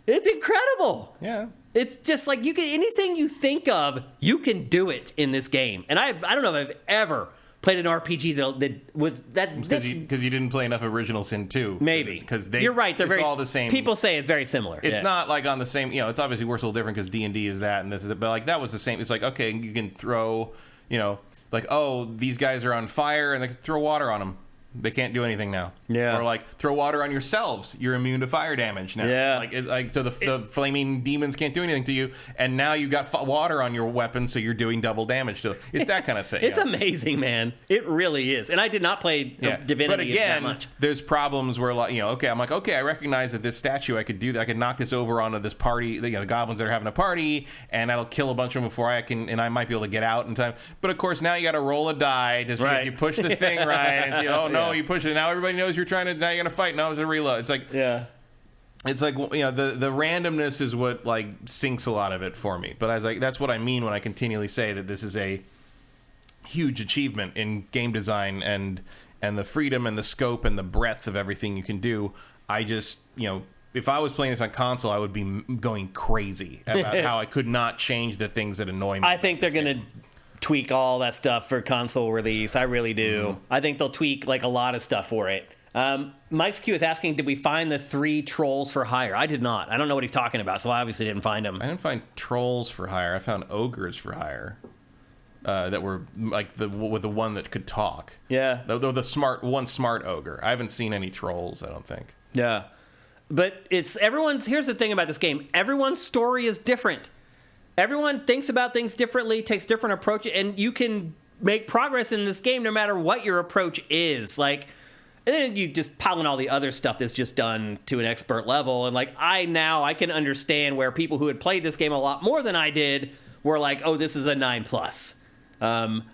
incredible. Yeah. It's just like anything you think of, you can do it in this game. And I don't know if I've ever played an RPG that was that because you didn't play enough Original Sin 2. Maybe because you're right. They're all the same. People say it's very similar. It's not like on the same. It's obviously works a little different because D&D is that and this is it. But like that was the same. It's like, okay, you can throw, like, oh, these guys are on fire and they can throw water on them. They can't do anything now. Yeah. Or like throw water on yourselves. You're immune to fire damage now. Yeah. So the flaming demons can't do anything to you, and now you got water on your weapon, so you're doing double damage to them. It's that kind of thing. It's amazing, man. It really is. And I did not play Divinity but again, that much. there's problems where, like, I'm like, okay, I recognize that this statue, I could do that. I could knock this over onto this party, the goblins that are having a party, and that'll kill a bunch of them before I can, and I might be able to get out in time. But of course, now you got to roll a die to see if you push the thing right, and see, oh no, you push it. Now everybody knows you're trying to. Now you're gonna fight. No, it's a reload. It's like It's like, the randomness is what like sinks a lot of it for me. But I was like, that's what I mean when I continually say that this is a huge achievement in game design and the freedom and the scope and the breadth of everything you can do. I just, if I was playing this on console, I would be going crazy about how I could not change the things that annoy me. I think they're going to tweak all that stuff for console release. I really do. Mm-hmm. I think they'll tweak like a lot of stuff for it. Mike's Q is asking, did we find the 3 trolls for hire? I did not. I don't know what he's talking about, so I obviously didn't find them. I didn't find trolls for hire. I found ogres for hire. That were like the one that could talk. Yeah. The smart ogre. I haven't seen any trolls, I don't think. Yeah. But here's the thing about this game. Everyone's story is different. Everyone thinks about things differently, takes different approaches, and you can make progress in this game no matter what your approach is. Like, and then you just pile in all the other stuff that's just done to an expert level. And like, I can understand where people who had played this game a lot more than I did were like, oh, this is a 9+.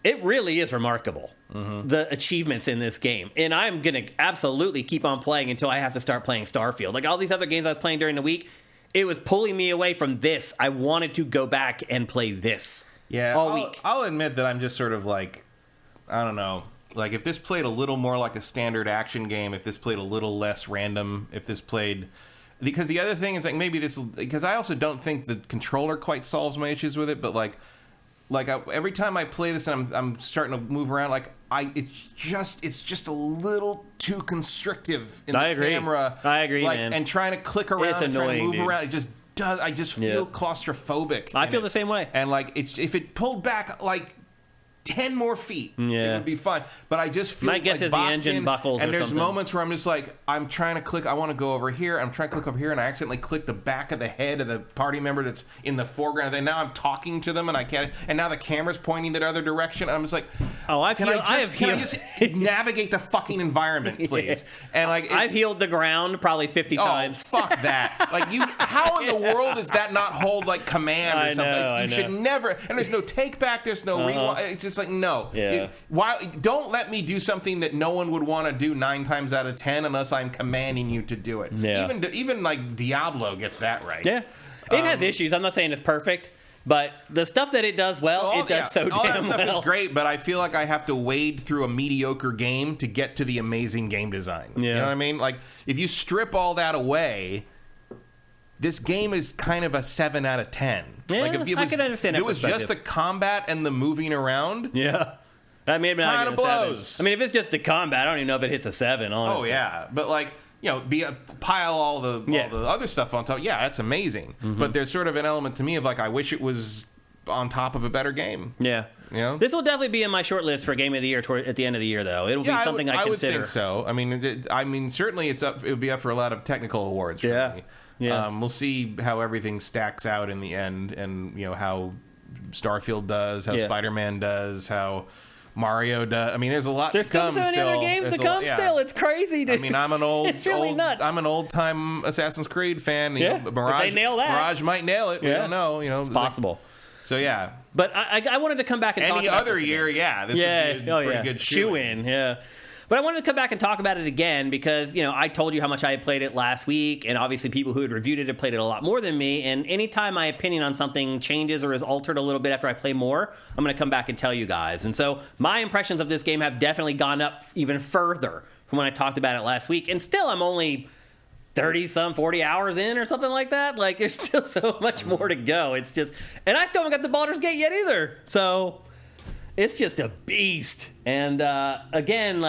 It really is remarkable, the achievements in this game. And I'm going to absolutely keep on playing until I have to start playing Starfield. Like all these other games I was playing during the week, it was pulling me away from this. I wanted to go back and play this all week. I'll admit that I'm just sort of like, I don't know. Like if this played a little more like a standard action game, if this played a little less random, if this played... Because the other thing is like maybe this... Because I also don't think the controller quite solves my issues with it, but every time I play this and I'm starting to move around, it's just a little too constrictive in the camera. I agree, man. And trying to click around and trying to move around, it just does. I just feel claustrophobic. I feel the same way. And if it pulled back 10 more feet, it would be fun. But I just feel my guess is the engine buckles and or there's something. moments where I'm just like, I'm trying to click, I want to go over here, I'm trying to click over here, and I accidentally click the back of the head of the party member that's in the foreground. And now I'm talking to them, and I can't, and now the camera's pointing the other direction, and I'm just like, can I just navigate the fucking environment, please? And I've healed the ground probably 50 times. Fuck that. How in the world does that not hold command or something? You should never, and there's no take back, there's no rewind. It's just like, no. Yeah. Why don't let me do something that no one would want to do 9 times out of 10 unless I'm commanding you to do it. Yeah. Even Diablo gets that right. Yeah. It has issues. I'm not saying it's perfect, but the stuff that it does well, it does so damn well. All that stuff is great, but I feel like I have to wade through a mediocre game to get to the amazing game design. Yeah. You know what I mean? If you strip all that away, this game is kind of a 7 out of 10. Yeah, I can understand that. If it was just the combat and the moving around. Yeah. That may not kind of blows. 7. I mean, if it's just the combat, I don't even know if it hits a 7, honestly. Oh, yeah. But, pile all the other stuff on top. Yeah, that's amazing. Mm-hmm. But there's sort of an element to me of, I wish it was on top of a better game. Yeah. You know? This will definitely be in my short list for Game of the Year at the end of the year, though. It'll be something I consider. I would think so. I mean, certainly it would be up for a lot of technical awards for me. Yeah. We'll see how everything stacks out in the end, and how Starfield does, how Spider-Man does, how Mario does. I mean, there's a lot to come still. There's so many other games to come still. It's crazy, dude. I mean, I'm an it's really nuts. I'm an old-time Assassin's Creed fan. Mirage, if they nail that. Mirage might nail it. We don't know. It's possible. So yeah. But I wanted to come back and talk about any other year. This would be a pretty good shoe-in. Yeah. But I wanted to come back and talk about it again because, I told you how much I had played it last week, and obviously people who had reviewed it had played it a lot more than me, and anytime my opinion on something changes or is altered a little bit after I play more, I'm going to come back and tell you guys. And so my impressions of this game have definitely gone up even further from when I talked about it last week, and still I'm only 40 hours in or something like that. There's still so much more to go. It's just, and I still haven't got the Baldur's Gate yet either. So it's just a beast. And again,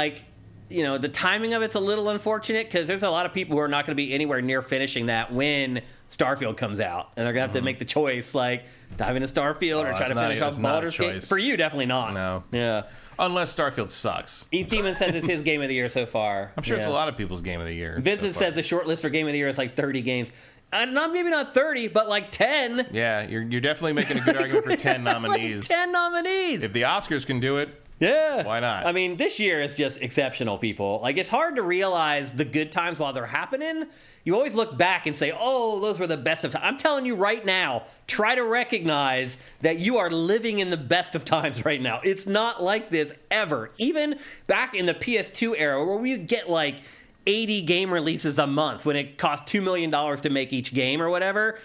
the timing of it's a little unfortunate because there's a lot of people who are not going to be anywhere near finishing that when Starfield comes out, and they're going to have to make the choice, dive into Starfield or try to finish off Baldur's Gate. For you, definitely not. No. Yeah. Unless Starfield sucks. Eve Demon says it's his game of the year so far. I'm sure it's a lot of people's game of the year. Vincent says the short list for game of the year is like 30 games. Maybe not 30, but like 10. Yeah, you're definitely making a good argument for 10 nominees. Like 10 nominees. If the Oscars can do it, yeah. Why not? I mean, this year is just exceptional, people. Like, it's hard to realize the good times while they're happening. You always look back and say, oh, those were the best of times. I'm telling you right now, try to recognize that you are living in the best of times right now. It's not like this ever. Even back in the PS2 era where we get like 80 game releases a month when it cost $2 million to make each game or whatever.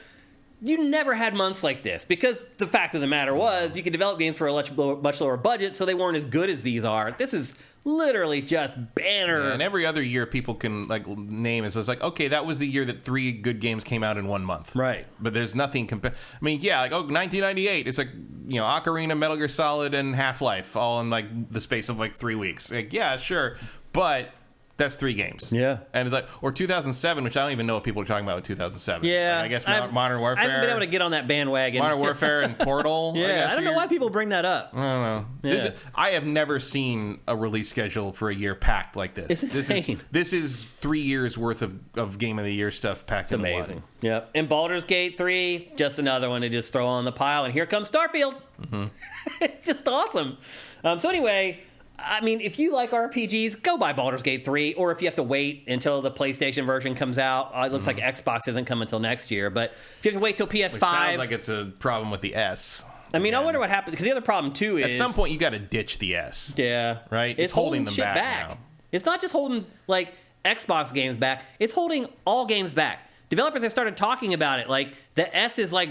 You never had months like this because the fact of the matter was you could develop games for a much lower budget, so they weren't as good as these are. This is literally just banner. Yeah, and every other year people can like name it. So it's like, okay, that was the year that 3 good games came out in 1 month. Right. But there's nothing I mean, yeah, like 1998. It's like, Ocarina, Metal Gear Solid, and Half-Life all in like the space of like 3 weeks. Like, yeah, sure. But that's 3 games. Yeah. And it's like, or 2007, which I don't even know what people are talking about with 2007. Yeah. And I guess Modern Warfare. I haven't been able to get on that bandwagon. Modern Warfare and Portal. Yeah. I don't know why people bring that up. I don't know. Yeah. I have never seen a release schedule for a year packed like this. It's insane. This is 3 years worth of Game of the Year stuff packed into one. Amazing. Yep. And Baldur's Gate 3, just another one to just throw on the pile. And here comes Starfield. Mm-hmm. It's just awesome. So anyway, I mean, if you like RPGs, go buy Baldur's Gate 3, or if you have to wait until the PlayStation version comes out. It looks like Xbox isn't coming until next year, but if you have to wait till PS5... Which sounds like it's a problem with the S. I mean, I wonder what happens, because the other problem, too, is... At some point, you got to ditch the S. Yeah. Right? It's holding them shit back now. It's not just holding, like, Xbox games back. It's holding all games back. Developers have started talking about it. Like, the S is, like...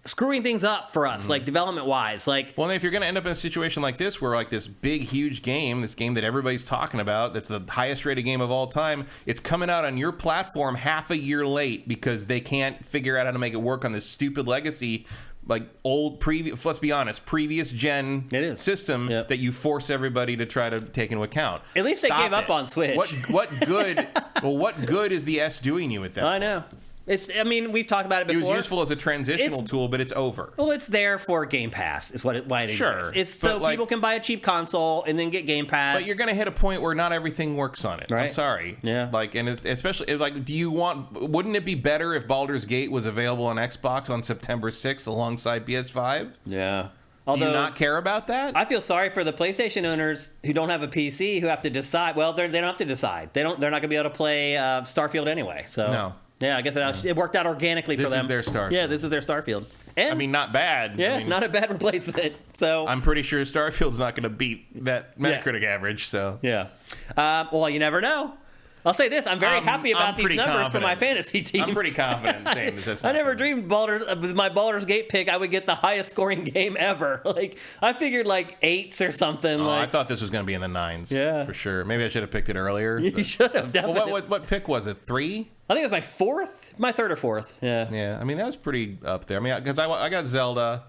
screwing things up for us, like development-wise. Like, well, if you're going to end up in a situation like this, where like this big, huge game, this game that everybody's talking about, that's the highest-rated game of all time, it's coming out on your platform half a year late because they can't figure out how to make it work on this stupid legacy, like let's be honest, previous gen system that you force everybody to try to take into account. At least they gave up on Switch. What good? Well, what good is the S doing you with that? I know. I mean, we've talked about it before. It was useful as a transitional tool, but it's over. Well, it's there for Game Pass, is why it exists. It's so people can buy a cheap console and then get Game Pass. But you're going to hit a point where not everything works on it. Right? I'm sorry. Yeah. Like, and especially, like, wouldn't it be better if Baldur's Gate was available on Xbox on September 6th alongside PS5? Yeah. Do you not care about that? I feel sorry for the PlayStation owners who don't have a PC who have to decide. Well, they don't have to decide. They're not going to be able to play Starfield anyway. So no. Yeah, I guess it worked out organically for them. This is their Starfield. Yeah, this is their Starfield. And, I mean, not bad. Yeah, not a bad replacement. So I'm pretty sure Starfield's not going to beat that Metacritic average. So yeah. Well, you never know. I'll say this: I'm very happy about these numbers for my fantasy team. I'm pretty confident saying that. I never dreamed with my Baldur's Gate pick I would get the highest scoring game ever. Like I figured like 8s or something. I thought this was going to be in the 9s. Yeah, for sure. Maybe I should have picked it earlier. You should have definitely. Well, what pick was it? 3? I think it was my 3rd or 4th. Yeah. Yeah. I mean, that was pretty up there. I mean, because I got Zelda.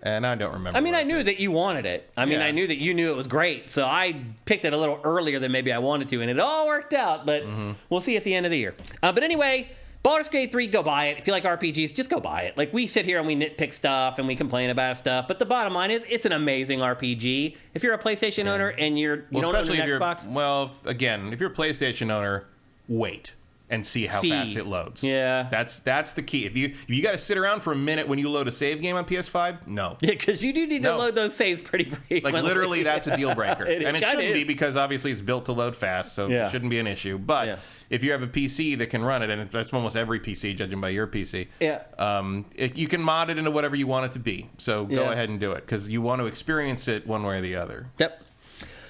And I don't remember. I mean, I knew that you wanted it. I mean, I knew that you knew it was great. So I picked it a little earlier than maybe I wanted to. And it all worked out. But we'll see at the end of the year. But anyway, Baldur's Gate 3, go buy it. If you like RPGs, just go buy it. Like, we sit here and we nitpick stuff and we complain about stuff. But the bottom line is, it's an amazing RPG. If you're a PlayStation owner and you don't own an Xbox. Well, again, if you're a PlayStation owner, wait. And see how fast it loads. Yeah, that's the key. If you got to sit around for a minute when you load a save game on PS5, no. Yeah, because you do need to load those saves pretty frequently. Like literally, that's a deal breaker, and it shouldn't be because obviously it's built to load fast, so it shouldn't be an issue. But if you have a PC that can run it, and that's almost every PC, judging by your PC, you can mod it into whatever you want it to be. So go ahead and do it because you want to experience it one way or the other. Yep.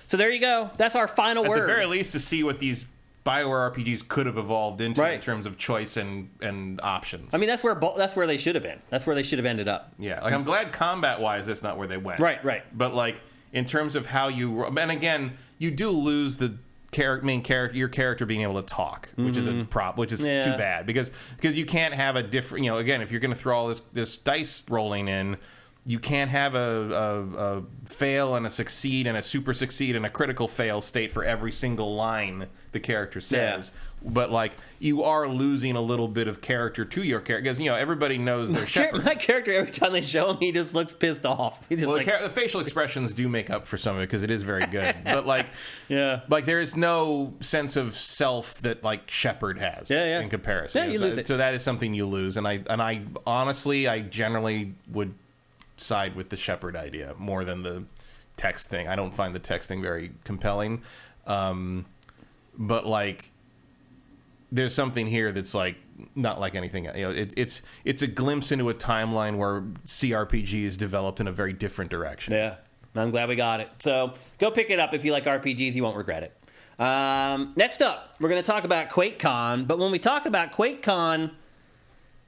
So there you go. That's our final word. At the very least, to see what these BioWare RPGs could have evolved into in terms of choice and options. I mean, that's where they should have been. That's where they should have ended up. Yeah, like I'm glad combat-wise that's not where they went. Right. But like in terms of how you, and again, you do lose the main character, your character being able to talk, which is a prop, which is too bad because you can't have a different. Again, if you're going to throw all this dice rolling in. you can't have a fail and a succeed and a super succeed and a critical fail state for every single line the character says. But, like, you are losing a little bit of character to your character. Because, everybody knows their shepherd. My character, every time they show him, he just looks pissed off. He's just the facial expressions do make up for some of it because it is very good. But, like, there is no sense of self that, like, Shepard has in comparison. Yeah, you lose it. So that is something you lose. And I honestly, I generally would side with the Shepard idea more than the text thing. I don't find the text thing very compelling. But, like, there's something here that's, like, not like anything. It's a glimpse into a timeline where CRPG is developed in a very different direction. Yeah, I'm glad we got it. So go pick it up if you like RPGs. You won't regret it. Next up, we're going to talk about QuakeCon. But when we talk about QuakeCon,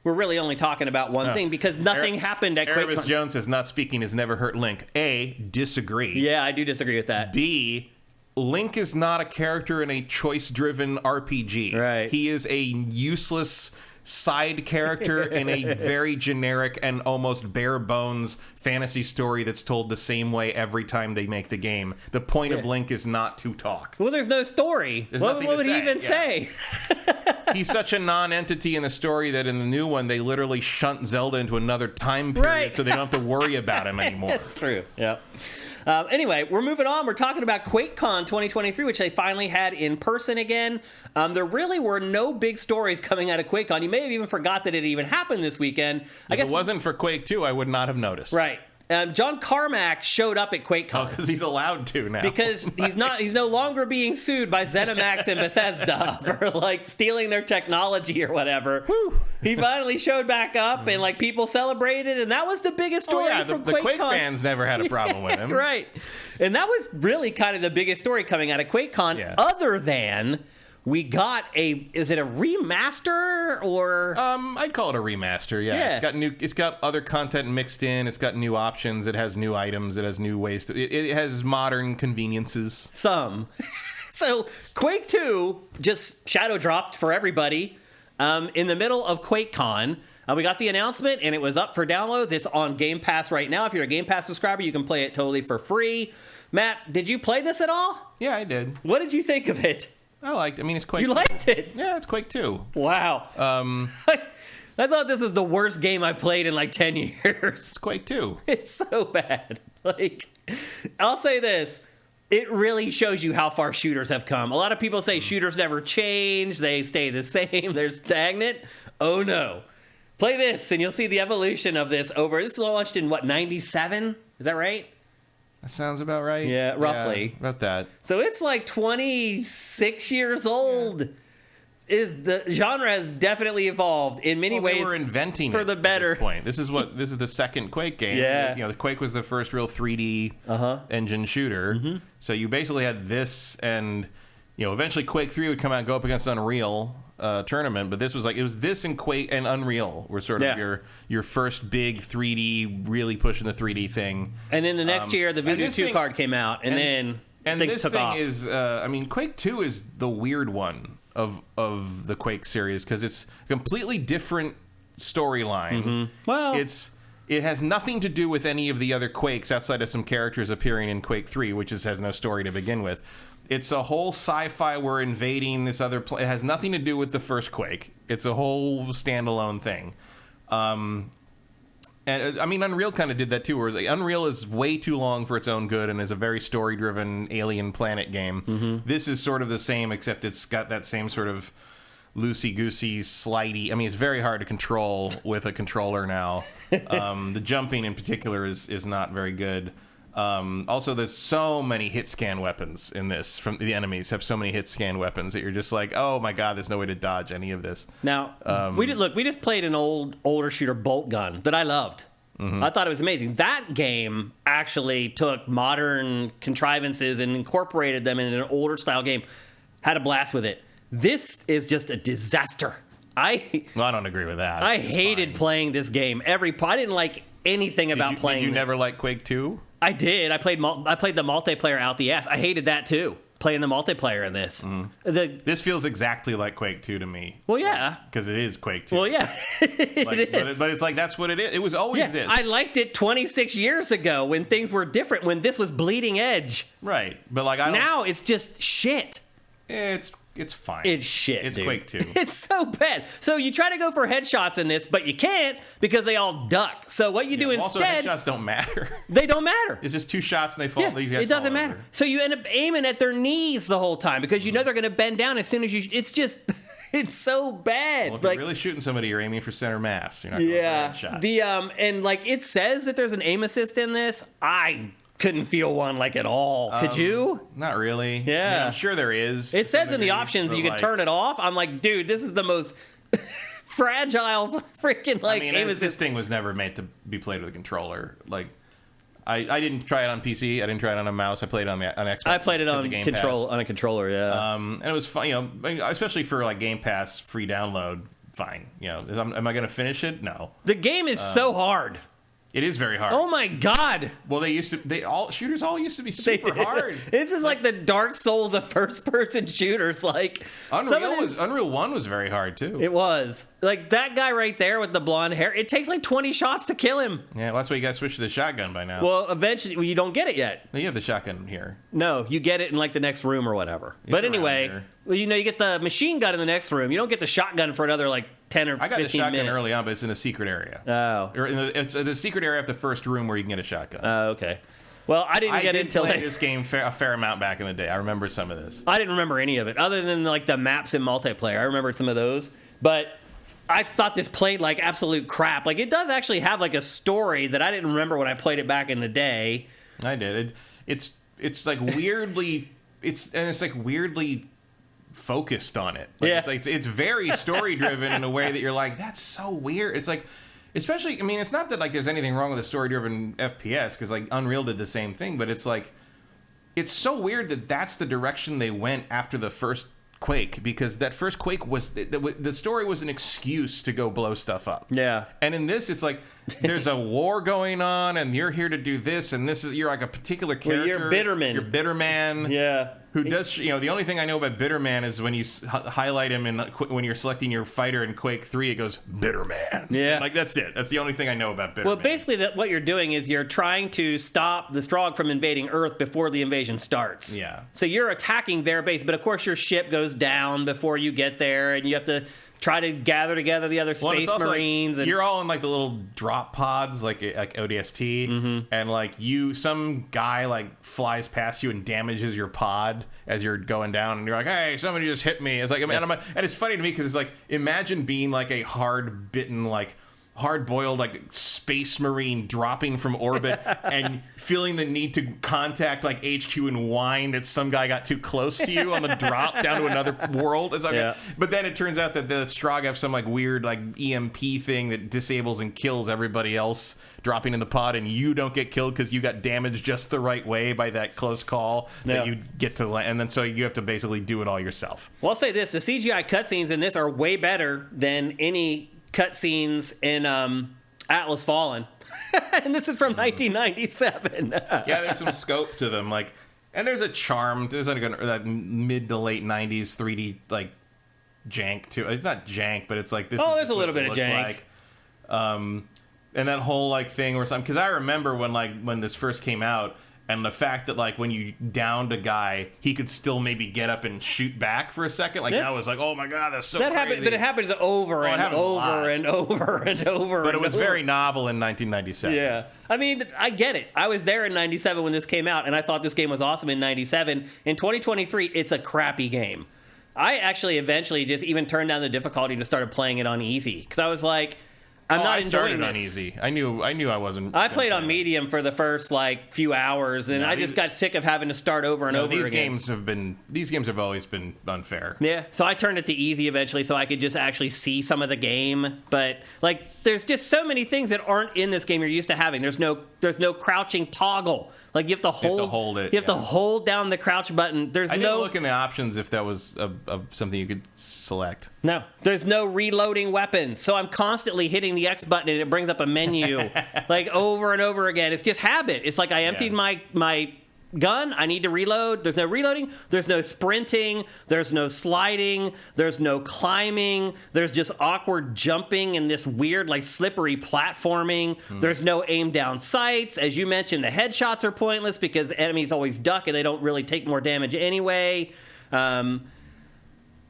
we're really only talking about one thing because nothing happened at QuakeCon. Erebus Jones says, not speaking has never hurt Link. A, disagree. Yeah, I do disagree with that. B, Link is not a character in a choice-driven RPG. Right. He is a useless side character in a very generic and almost bare-bones fantasy story that's told the same way every time they make the game. The point of Link is not to talk. Well, there's no story. What would he even say? He's such a non-entity in the story that in the new one, they literally shunt Zelda into another time period so they don't have to worry about him anymore. That's true. Yeah. Anyway, we're moving on. We're talking about QuakeCon 2023, which they finally had in person again. There really were no big stories coming out of QuakeCon. You may have even forgot that it even happened this weekend. If it wasn't for Quake 2, I would not have noticed. Right. John Carmack showed up at QuakeCon. Because he's allowed to now. Because he's no longer being sued by ZeniMax and Bethesda for, like, stealing their technology or whatever. Whew. He finally showed back up and, like, people celebrated, and that was the biggest story from QuakeCon. The Quake fans never had a problem with him. Right. And that was really kind of the biggest story coming out of QuakeCon, other than we got is it a remaster or? I'd call it a remaster. Yeah. It's got other content mixed in. It's got new options. It has new items. It has new ways it has modern conveniences. Some. So Quake 2 just shadow dropped for everybody in the middle of QuakeCon. We got the announcement and it was up for downloads. It's on Game Pass right now. If you're a Game Pass subscriber, you can play it totally for free. Matt, did you play this at all? Yeah, I did. What did you think of it? It's Quake. You liked it? Yeah, it's Quake 2. Wow. I thought this was the worst game I've played in like 10 years. It's Quake 2. It's so bad. Like, I'll say this. It really shows you how far shooters have come. A lot of people say shooters never change. They stay the same. They're stagnant. Oh, no. Play this, and you'll see the evolution of this over. This launched in, 97? Is that right? That sounds about right. Yeah, roughly. Yeah, about that. So it's like 26 years old. The genre has definitely evolved in many ways. They were inventing for the better. At this point. This is the second Quake game. Yeah. The Quake was the first real 3D engine shooter. Mm-hmm. So you basically had this, and eventually Quake 3 would come out and go up against Unreal tournament. But this was this and Quake and Unreal were sort of your first big 3D, really pushing the 3D thing. And then the next year, the Voodoo 2 card came out, and then things took off. Is Quake 2 is the weird one of the Quake series because it's a completely different storyline. Mm-hmm. Well, it has nothing to do with any of the other Quakes outside of some characters appearing in Quake 3, which has no story to begin with. It's a whole sci-fi. We're invading this other it has nothing to do with the first Quake. It's a whole standalone thing. And Unreal kind of did that too. Where Unreal is way too long for its own good and is a very story-driven alien planet game. Mm-hmm. This is sort of the same, except it's got that same sort of loosey-goosey, slidey. It's very hard to control with a controller now. The jumping in particular is not very good. Also, there's so many hit scan weapons in this. From the enemies have so many hit scan weapons that you're just like, oh my god, there's no way to dodge any of this. Now, we just played an older shooter, Bolt Gun, that I loved. Mm-hmm. I thought it was amazing. That game actually took modern contrivances and incorporated them in an older style game. Had a blast with it. This is just a disaster. I don't agree with that. I hated playing this game. I didn't like anything about playing. Did you this. never like Quake 2? I did. I played the multiplayer out the ass. I hated that too. playing the multiplayer in this. This feels exactly like Quake 2 to me. Well, yeah. Because it is Quake 2. Well, yeah. It is. But it's like, that's what it is. It was always this. I liked it 26 years ago when things were different, when this was bleeding edge. Right. But like, now it's just shit. It's fine. It's shit, It's dude. Quake 2. It's so bad. So you try to go for headshots in this, but you can't because they all duck. So what you do instead... Also, headshots don't matter. They don't matter. It's just 2 shots and they fall. These guys it doesn't fall matter. over. So you end up aiming at their knees the whole time because you know they're going to bend down as soon as you... It's just... It's so bad. Well, if you're really shooting somebody, you're aiming for center mass. You're not going for a headshot. And like it says that there's an aim assist in this. I couldn't feel one like at all. Could you? Not really. Yeah. I mean, I'm sure there is. It says in the options you can turn it off. I'm like, dude, this is the most fragile freaking aim assist. This thing was never meant to be played with a controller. Like, I didn't try it on PC. I didn't try it on a mouse. I played it on Xbox. I played it on Game on a controller. Yeah. And it was fun. Especially for like Game Pass free download. Fine. Am I going to finish it? No. The game is so hard. It is very hard. Oh my god! Well, shooters all used to be super hard. This is like the Dark Souls of first-person shooters. Like Unreal 1 was very hard too. It was like that guy right there with the blonde hair. It takes like 20 shots to kill him. Yeah, well, that's why you got to switch to the shotgun by now. Well, eventually you don't get it yet. No, you have the shotgun here. No, you get it in like the next room or whatever. But anyway, you get the machine gun in the next room. You don't get the shotgun for another like 10 or 15 minutes. I got the shotgun early on, but it's in a secret area. Oh. It's the secret area of the first room where you can get a shotgun. Oh, okay. Well, I didn't get into this game a fair amount back in the day. I remember some of this. I didn't remember any of it other than like the maps and multiplayer. I remembered some of those, but I thought this played like absolute crap. Like it does actually have like a story that I didn't remember when I played it back in the day. I did. It's like weirdly it's like weirdly focused on it. Like, it's very story driven in a way that you're like, that's so weird. It's like, especially, I mean, it's not that like there's anything wrong with a story driven FPS because like Unreal did the same thing, but it's like, it's so weird that that's the direction they went after the first Quake, because that first Quake was the story was an excuse to go blow stuff up. Yeah. And in this, it's like there's a war going on, and you're here to do this, and you're like a particular character. Well, you're Bitterman. You're Bitterman. Yeah. Who does, the only thing I know about Bitterman is when you highlight him when you're selecting your fighter in Quake 3, it goes Bitterman. Yeah. Like, that's it. That's the only thing I know about Bitterman. Well, basically, what you're doing is you're trying to stop the Strogg from invading Earth before the invasion starts. Yeah. So you're attacking their base, but of course your ship goes down before you get there, and you have to try to gather together the other space marines. Like, you're all in like the little drop pods, like ODST, and like some guy like flies past you and damages your pod as you're going down, and you're like, "Hey, somebody just hit me!" It's like, and it's funny to me because it's like, imagine being like a hard-boiled like space marine dropping from orbit and feeling the need to contact like HQ and whine that some guy got too close to you on the drop down to another world. It's like, yeah. But then it turns out that the Strogg have some like weird like EMP thing that disables and kills everybody else dropping in the pod, and you don't get killed because you got damaged just the right way by that close call that you get to land, and then so you have to basically do it all yourself. Well, I'll say this: the CGI cutscenes in this are way better than any cutscenes in Atlas Fallen. And this is from 1997. Yeah, there's some scope to them, like, and there's a charm. There's like that mid to late 90s 3D like jank too. It's not jank, but it's like this. Oh, there's a little bit of jank. Like. And that whole like thing where because I remember when this first came out. And the fact that, like, when you downed a guy, he could still maybe get up and shoot back for a second. Like, that was like, oh, my God, that's so crazy. Happened, but it happens over and over and over and over. But it was very novel in 1997. Yeah. I mean, I get it. I was there in 97 when this came out, and I thought this game was awesome in 97. In 2023, it's a crappy game. I actually eventually just even turned down the difficulty to start playing it on easy. Because I was like, I'm not enjoying this. On easy. I knew I wasn't. I played on medium for the first like few hours, and I just got sick of having to start over and over again. These games have always been unfair. Yeah, so I turned it to easy eventually, so I could just actually see some of the game. But like, there's just so many things that aren't in this game you're used to having. There's no crouching toggle. Like you have to hold it. You have to hold down the crouch button. I didn't look in the options if that was something you could select. No, there's no reloading weapons. So I'm constantly hitting the X button and it brings up a menu like over and over again. It's just habit. It's like I emptied my gun, I need to reload. There's no reloading. There's no sprinting. There's no sliding. There's no climbing. There's just awkward jumping and this weird, like, slippery platforming. There's no aim down sights. As you mentioned, the headshots are pointless because enemies always duck and they don't really take more damage anyway.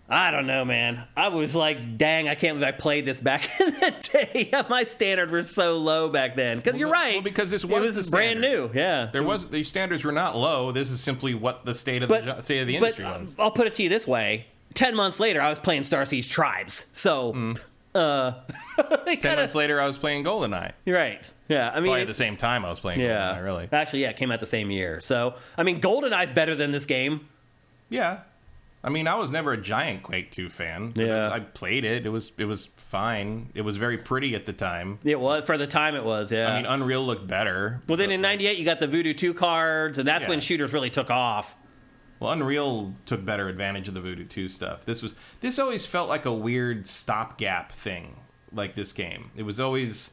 I don't know, man. I was like, dang, I can't believe I played this back in the day. My standards were so low back then. Because you're right. Well, because this was the brand new. Yeah. These standards were not low. This is simply what the state of the industry was. I'll put it to you this way. 10 months later, I was playing Star Siege Tribes. So, 10 months later, I was playing GoldenEye. You're right. Yeah, I mean, probably at the same time I was playing GoldenEye, really. Actually, yeah, it came out the same year. So, I mean, GoldenEye's better than this game. Yeah. I mean, I was never a giant Quake 2 fan. Yeah. I played it. It was fine. It was very pretty at the time. It was. For the time, it was, yeah. I mean, Unreal looked better. Well, then in 98, you got the Voodoo 2 cards, and that's when shooters really took off. Well, Unreal took better advantage of the Voodoo 2 stuff. This always felt like a weird stopgap thing, like this game. It was always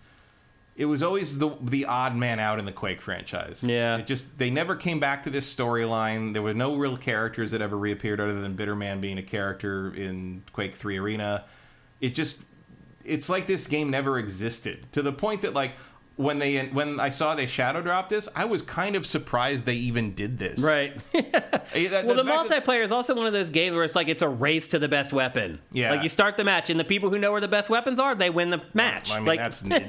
the odd man out in the Quake franchise. Yeah. They never came back to this storyline. There were no real characters that ever reappeared other than Bitterman being a character in Quake 3 Arena. It's like this game never existed, to the point that, like, when I saw they shadow dropped this, I was kind of surprised they even did this. Right. Well, the multiplayer is also one of those games where it's a race to the best weapon. Yeah. Like, you start the match, and the people who know where the best weapons are, they win the match. I mean,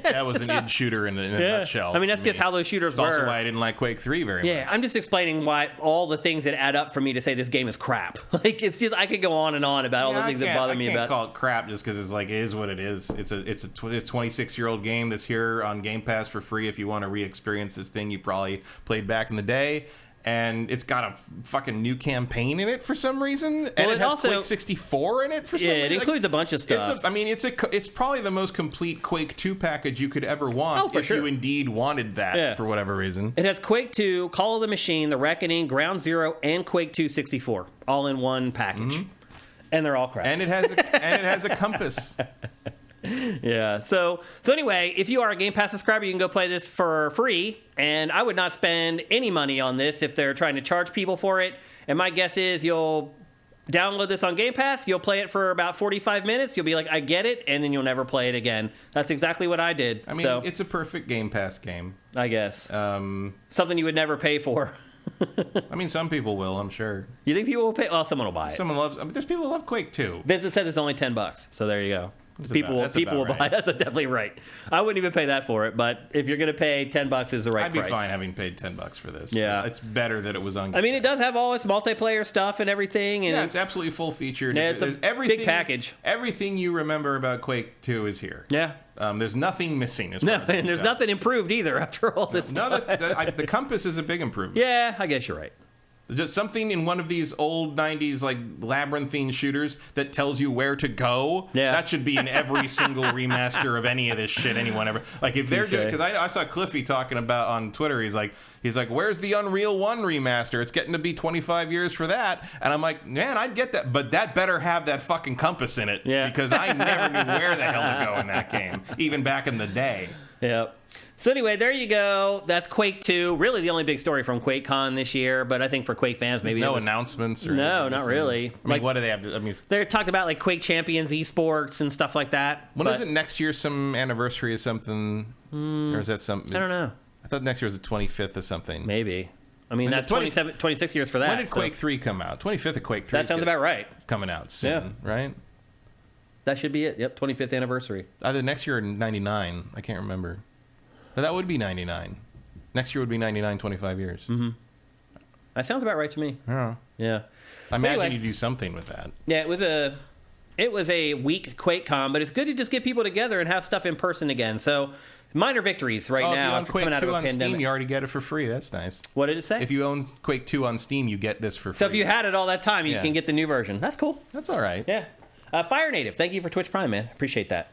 that was an id shooter in a nutshell. I mean, that's just how those shooters were. That's also why I didn't like Quake 3 very much. Yeah, I'm just explaining why all the things that add up for me to say this game is crap. Like, it's just, I could go on and on about all the things that bother me about it. I can't call it crap just because it is what it is. It's a 26-year-old game that's here on Game Pass for free if you want to re-experience this thing you probably played back in the day, and it's got a fucking new campaign in it for some reason, and it has also Quake 64 in it for some reason. Yeah, it includes a bunch of stuff. It's probably the most complete Quake 2 package you could ever want if you indeed wanted that for whatever reason. It has Quake 2, Call of the Machine, The Reckoning, Ground Zero, and Quake 2 64 all in one package, and they're all crap. And it has a compass. Yeah. So anyway, if you are a Game Pass subscriber, you can go play this for free. And I would not spend any money on this if they're trying to charge people for it. And my guess is you'll download this on Game Pass, you'll play it for about 45 minutes, you'll be like, I get it, and then you'll never play it again. That's exactly what I did. I mean, it's a perfect Game Pass game, I guess. Something you would never pay for. I mean, some people will, I'm sure. You think people will pay? Well, someone will buy it. There's people who love Quake 2. Vincent says it's only $10, so there you go. People will buy. That's definitely right. I wouldn't even pay that for it, but if you're going to pay $10 is the right price. I'd be fine having paid $10 for this. Yeah, it's better that it was on. I mean, it does have all its multiplayer stuff and everything. And it's absolutely full featured. Yeah, it's a big package. Everything you remember about Quake 2 is here. Yeah. There's nothing missing. And there's nothing improved either after all this time. The compass is a big improvement. Yeah, I guess you're right. Just something in one of these old 90s like labyrinthine shooters that tells you where to go. Yeah. That should be in every single remaster of any of this shit anyone ever. Like if they're doing, because I saw Cliffy talking about on Twitter, he's like, where's the Unreal 1 remaster? It's getting to be 25 years for that. And I'm like, man, I'd get that, but that better have that fucking compass in it. Yeah. Because I never knew where the hell to go in that game, even back in the day. Yep. So anyway, there you go. That's Quake 2. Really the only big story from QuakeCon this year, but I think for Quake fans, maybe no announcements or no, not really. I mean, what do they have? They're talking about like Quake Champions esports and stuff like that. When is it next year? Some anniversary or something, or is that something? I don't know. I thought next year was the 25th or something. Maybe. I mean, that's 26 years for that. When did Quake 3 come out? 25th of Quake 3. That sounds about right. Coming out soon, right? That should be it. Yep, 25th anniversary. Either next year or 99. I can't remember. But that would be 99. Next year would be 99, 25 years. Mm-hmm. That sounds about right to me. Yeah. I imagine you do something with that. Yeah, it was a weak QuakeCon, but it's good to just get people together and have stuff in person again. So minor victories now after coming out of a pandemic. Steam, you already get it for free. That's nice. What did it say? If you own Quake 2 on Steam, you get this for free. So if you had it all that time, you can get the new version. That's cool. That's all right. Yeah. Fire Native, thank you for Twitch Prime, man. Appreciate that.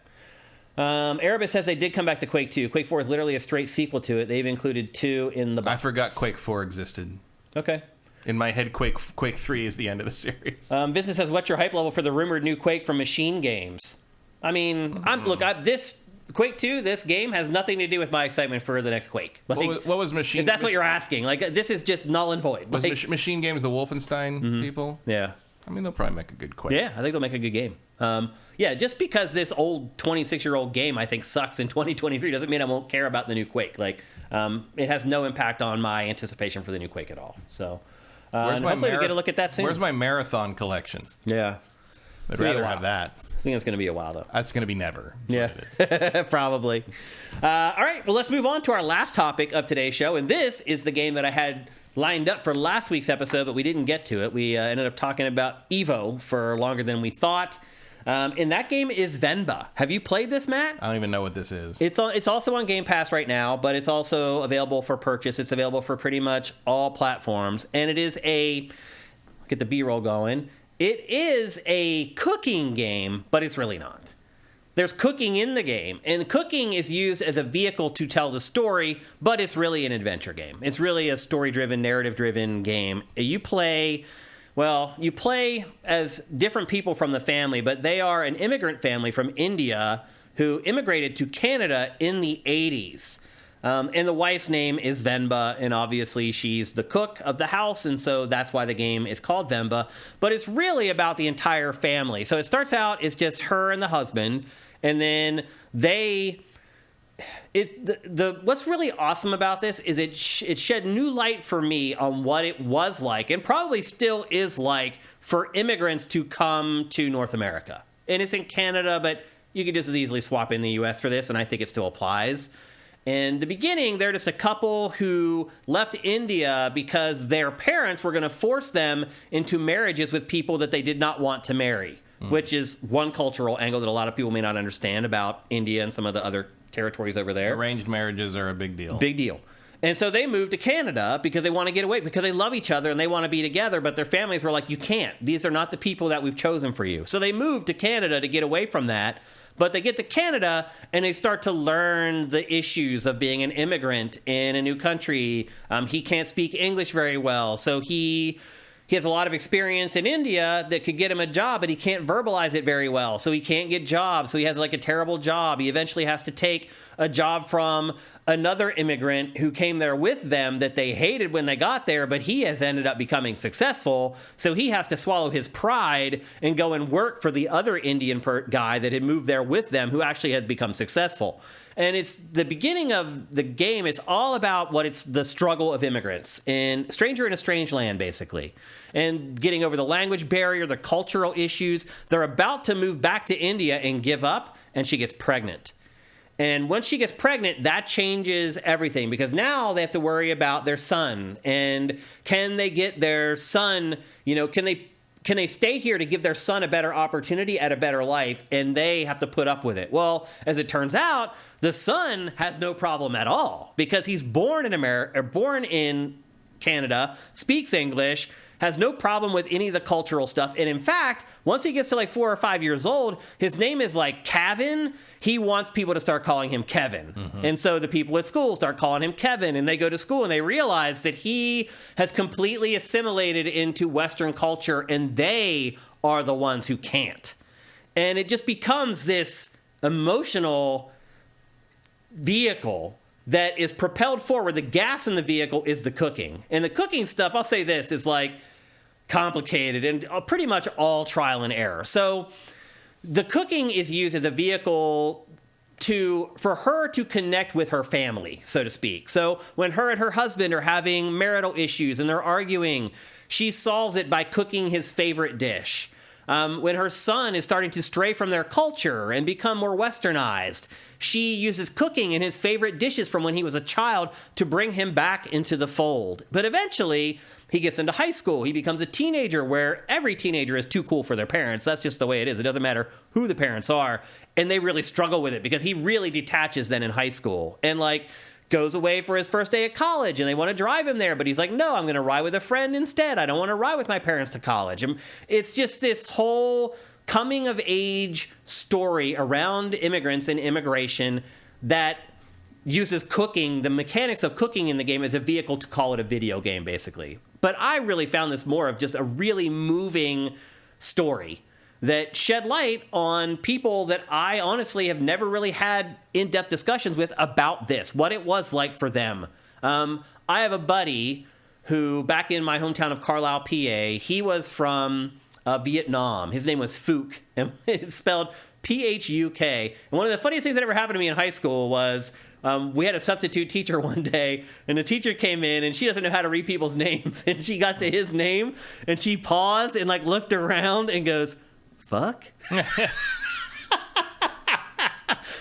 Erebus says they did come back to Quake 2. Quake 4 is literally a straight sequel to it. They've included 2 in the box. I forgot Quake 4 existed. Okay. In my head, Quake 3 is the end of the series. Vincent says, what's your hype level for the rumored new Quake from Machine Games? I mean, Quake 2, this game has nothing to do with my excitement for the next Quake. Like, What was Machine? if that's what you're asking, like this is just null and void. Was Like, Machine Games the Wolfenstein people? yeah. I mean, they'll probably make a good Quake. Yeah, I think they'll make a good game. Yeah, just because this old 26-year-old game I think sucks in 2023 doesn't mean I won't care about the new Quake. Like, it has no impact on my anticipation for the new Quake at all. So, and hopefully we get a look at that soon. Where's my Marathon collection? Yeah, I'd gonna be a rather while. have that. I think it's going to be a while though. That's going to be never. Yeah, probably. All right, well, let's move on to our last topic of today's show, and this is the game that I had lined up for last week's episode, but we didn't get to it. We ended up talking about Evo for longer than we thought. And that game is Venba. Have you played this, Matt? I don't even know what this is. It's also on Game Pass right now, but it's also available for purchase. It's available for pretty much all platforms, and it is get the B-roll going. It is a cooking game, but it's really not. There's cooking in the game, and cooking is used as a vehicle to tell the story, but it's really an adventure game. It's really a story-driven, narrative-driven game. You play as different people from the family, but they are an immigrant family from India who immigrated to Canada in the 80s. And the wife's name is Venba, and obviously she's the cook of the house, and so that's why the game is called Venba. But it's really about the entire family. So it starts out, it's just her and the husband, and then what's really awesome about this is it shed new light for me on what it was like, and probably still is like, for immigrants to come to North America. And it's in Canada, but you could just as easily swap in the U.S. for this, and I think it still applies. In the beginning, they're just a couple who left India because their parents were going to force them into marriages with people that they did not want to marry, which is one cultural angle that a lot of people may not understand about India and some of the other territories over there. Arranged marriages are a big deal. Big deal. And so they moved to Canada because they want to get away, because they love each other and they want to be together, but their families were like, you can't. These are not the people that we've chosen for you. So they moved to Canada to get away from that. But they get to Canada and they start to learn the issues of being an immigrant in a new country. He can't speak English very well, so he has a lot of experience in India that could get him a job, but he can't verbalize it very well, so he can't get jobs. So he has like a terrible job. He eventually has to take a job from another immigrant who came there with them that they hated when they got there, but he has ended up becoming successful, so he has to swallow his pride and go and work for the other Indian guy that had moved there with them who actually had become successful. And it's the beginning of the game. It's all about it's the struggle of immigrants and stranger in a strange land, basically, and getting over the language barrier, the cultural issues. They're about to move back to India and give up, and she gets pregnant. And once she gets pregnant, that changes everything, because now they have to worry about their son. And can they get their son, can they stay here to give their son a better opportunity at a better life? And they have to put up with it. Well, as it turns out, the son has no problem at all, because he's born in Canada, speaks English, has no problem with any of the cultural stuff. And in fact, once he gets to like 4 or 5 years old, his name is like Kevin. He wants people to start calling him Kevin. Mm-hmm. And so the people at school start calling him Kevin, and they go to school and they realize that he has completely assimilated into Western culture, and they are the ones who can't. And it just becomes this emotional vehicle that is propelled forward. The gas in the vehicle is the cooking. And the cooking stuff, I'll say this, is like complicated and pretty much all trial and error. So the cooking is used as a vehicle for her to connect with her family, so to speak. So when her and her husband are having marital issues and they're arguing, she solves it by cooking his favorite dish. When her son is starting to stray from their culture and become more westernized, she uses cooking and his favorite dishes from when he was a child to bring him back into the fold. But eventually, he gets into high school. He becomes a teenager, where every teenager is too cool for their parents. That's just the way it is. It doesn't matter who the parents are. And they really struggle with it, because he really detaches then in high school. And goes away for his first day at college, and they want to drive him there, but he's like, no, I'm going to ride with a friend instead. I don't want to ride with my parents to college. And it's just this whole coming of age story around immigrants and immigration that uses cooking, the mechanics of cooking in the game, as a vehicle to call it a video game, basically. But I really found this more of just a really moving story. that shed light on people that I honestly have never really had in-depth discussions with about this, what it was like for them. I have a buddy who, back in my hometown of Carlisle, PA, he was from Vietnam. His name was Phuc, and it's spelled Phuk. And one of the funniest things that ever happened to me in high school was we had a substitute teacher one day, and the teacher came in, and she doesn't know how to read people's names, and she got to his name, and she paused and like looked around and goes, "Fuck."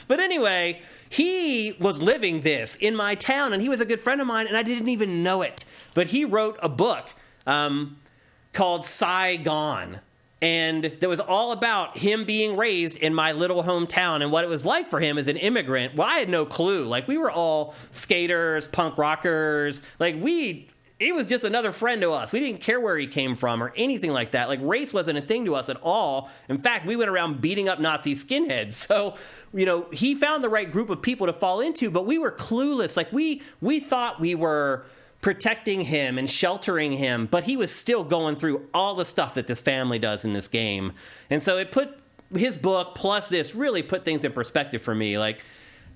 But anyway, he was living this in my town, and he was a good friend of mine, and I didn't even know it. But he wrote a book called Saigon, and that was all about him being raised in my little hometown and what it was like for him as an immigrant. Well, I had no clue. Like, we were all skaters, punk rockers. Like, he was just another friend to us. We didn't care where he came from or anything like that. Like, race wasn't a thing to us at all. In fact, we went around beating up Nazi skinheads. So, you know, he found the right group of people to fall into, but we were clueless. Like, we thought we were protecting him and sheltering him, but he was still going through all the stuff that this family does in this game. And so it put his book plus this really put things in perspective for me. Like,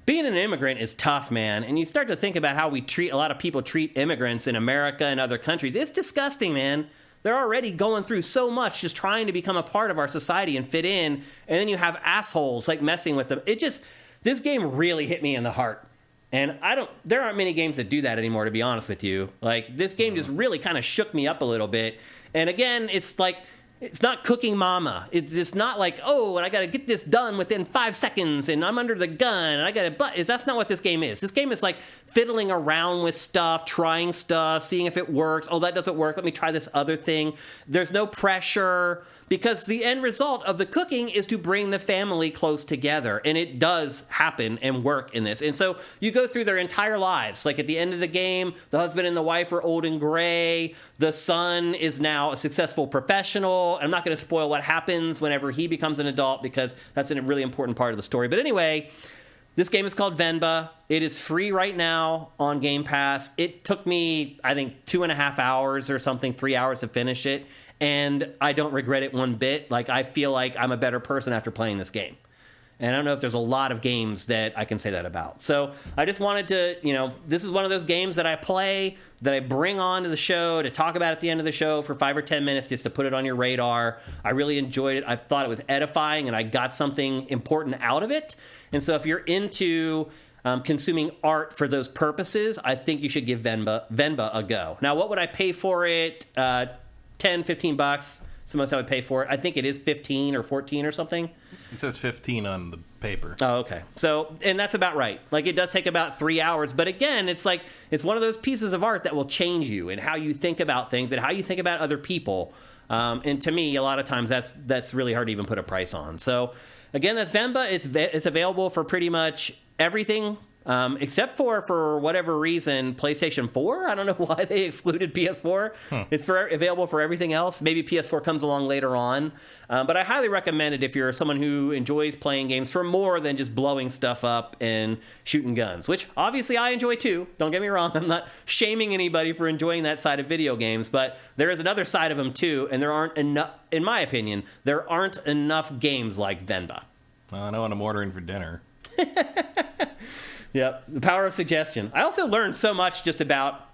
being an immigrant is tough, man. And you start to think about how a lot of people treat immigrants in America and other countries. It's disgusting, man. They're already going through so much just trying to become a part of our society and fit in. And then you have assholes like messing with them. This game really hit me in the heart. And there aren't many games that do that anymore, to be honest with you. Like, this game just really kind of shook me up a little bit. And again, it's like, it's not Cooking Mama. It's just not like, oh, and I got to get this done within 5 seconds, and I'm under the gun, and I got to... That's not what this game is. This game is like fiddling around with stuff, trying stuff, seeing if it works. Oh, that doesn't work. Let me try this other thing. There's no pressure, because the end result of the cooking is to bring the family close together. And it does happen and work in this. And so you go through their entire lives. Like, at the end of the game, the husband and the wife are old and gray. The son is now a successful professional. I'm not going to spoil what happens whenever he becomes an adult, because that's a really important part of the story. But anyway, this game is called Venba. It is free right now on Game Pass. It took me, I think, 2.5 hours or something, 3 hours to finish it. And I don't regret it one bit. Like, I feel like I'm a better person after playing this game. And I don't know if there's a lot of games that I can say that about. So I just wanted to, this is one of those games that I play, that I bring on to the show to talk about at the end of the show for 5 or 10 minutes just to put it on your radar. I really enjoyed it. I thought it was edifying, and I got something important out of it. And so if you're into consuming art for those purposes, I think you should give Venba a go. Now, what would I pay for it? $10-15. So most I would pay for it. I think it is 15 or 14 or something. It says 15 on the paper. Oh, okay. So, and that's about right. Like, it does take about 3 hours. But again, it's like, it's one of those pieces of art that will change you and how you think about things and how you think about other people. And to me, a lot of times that's really hard to even put a price on. So again, that's Venba. It's available for pretty much everything. Except for whatever reason, PlayStation 4. I don't know why they excluded PS4. It's available for everything else. Maybe PS4 comes along later on. But I highly recommend it if you're someone who enjoys playing games for more than just blowing stuff up and shooting guns, which obviously I enjoy too. Don't get me wrong. I'm not shaming anybody for enjoying that side of video games, but there is another side of them too, and there aren't enough, in my opinion, there aren't enough games like Venba. I know what I'm ordering for dinner. Yep, the power of suggestion. I also learned so much just about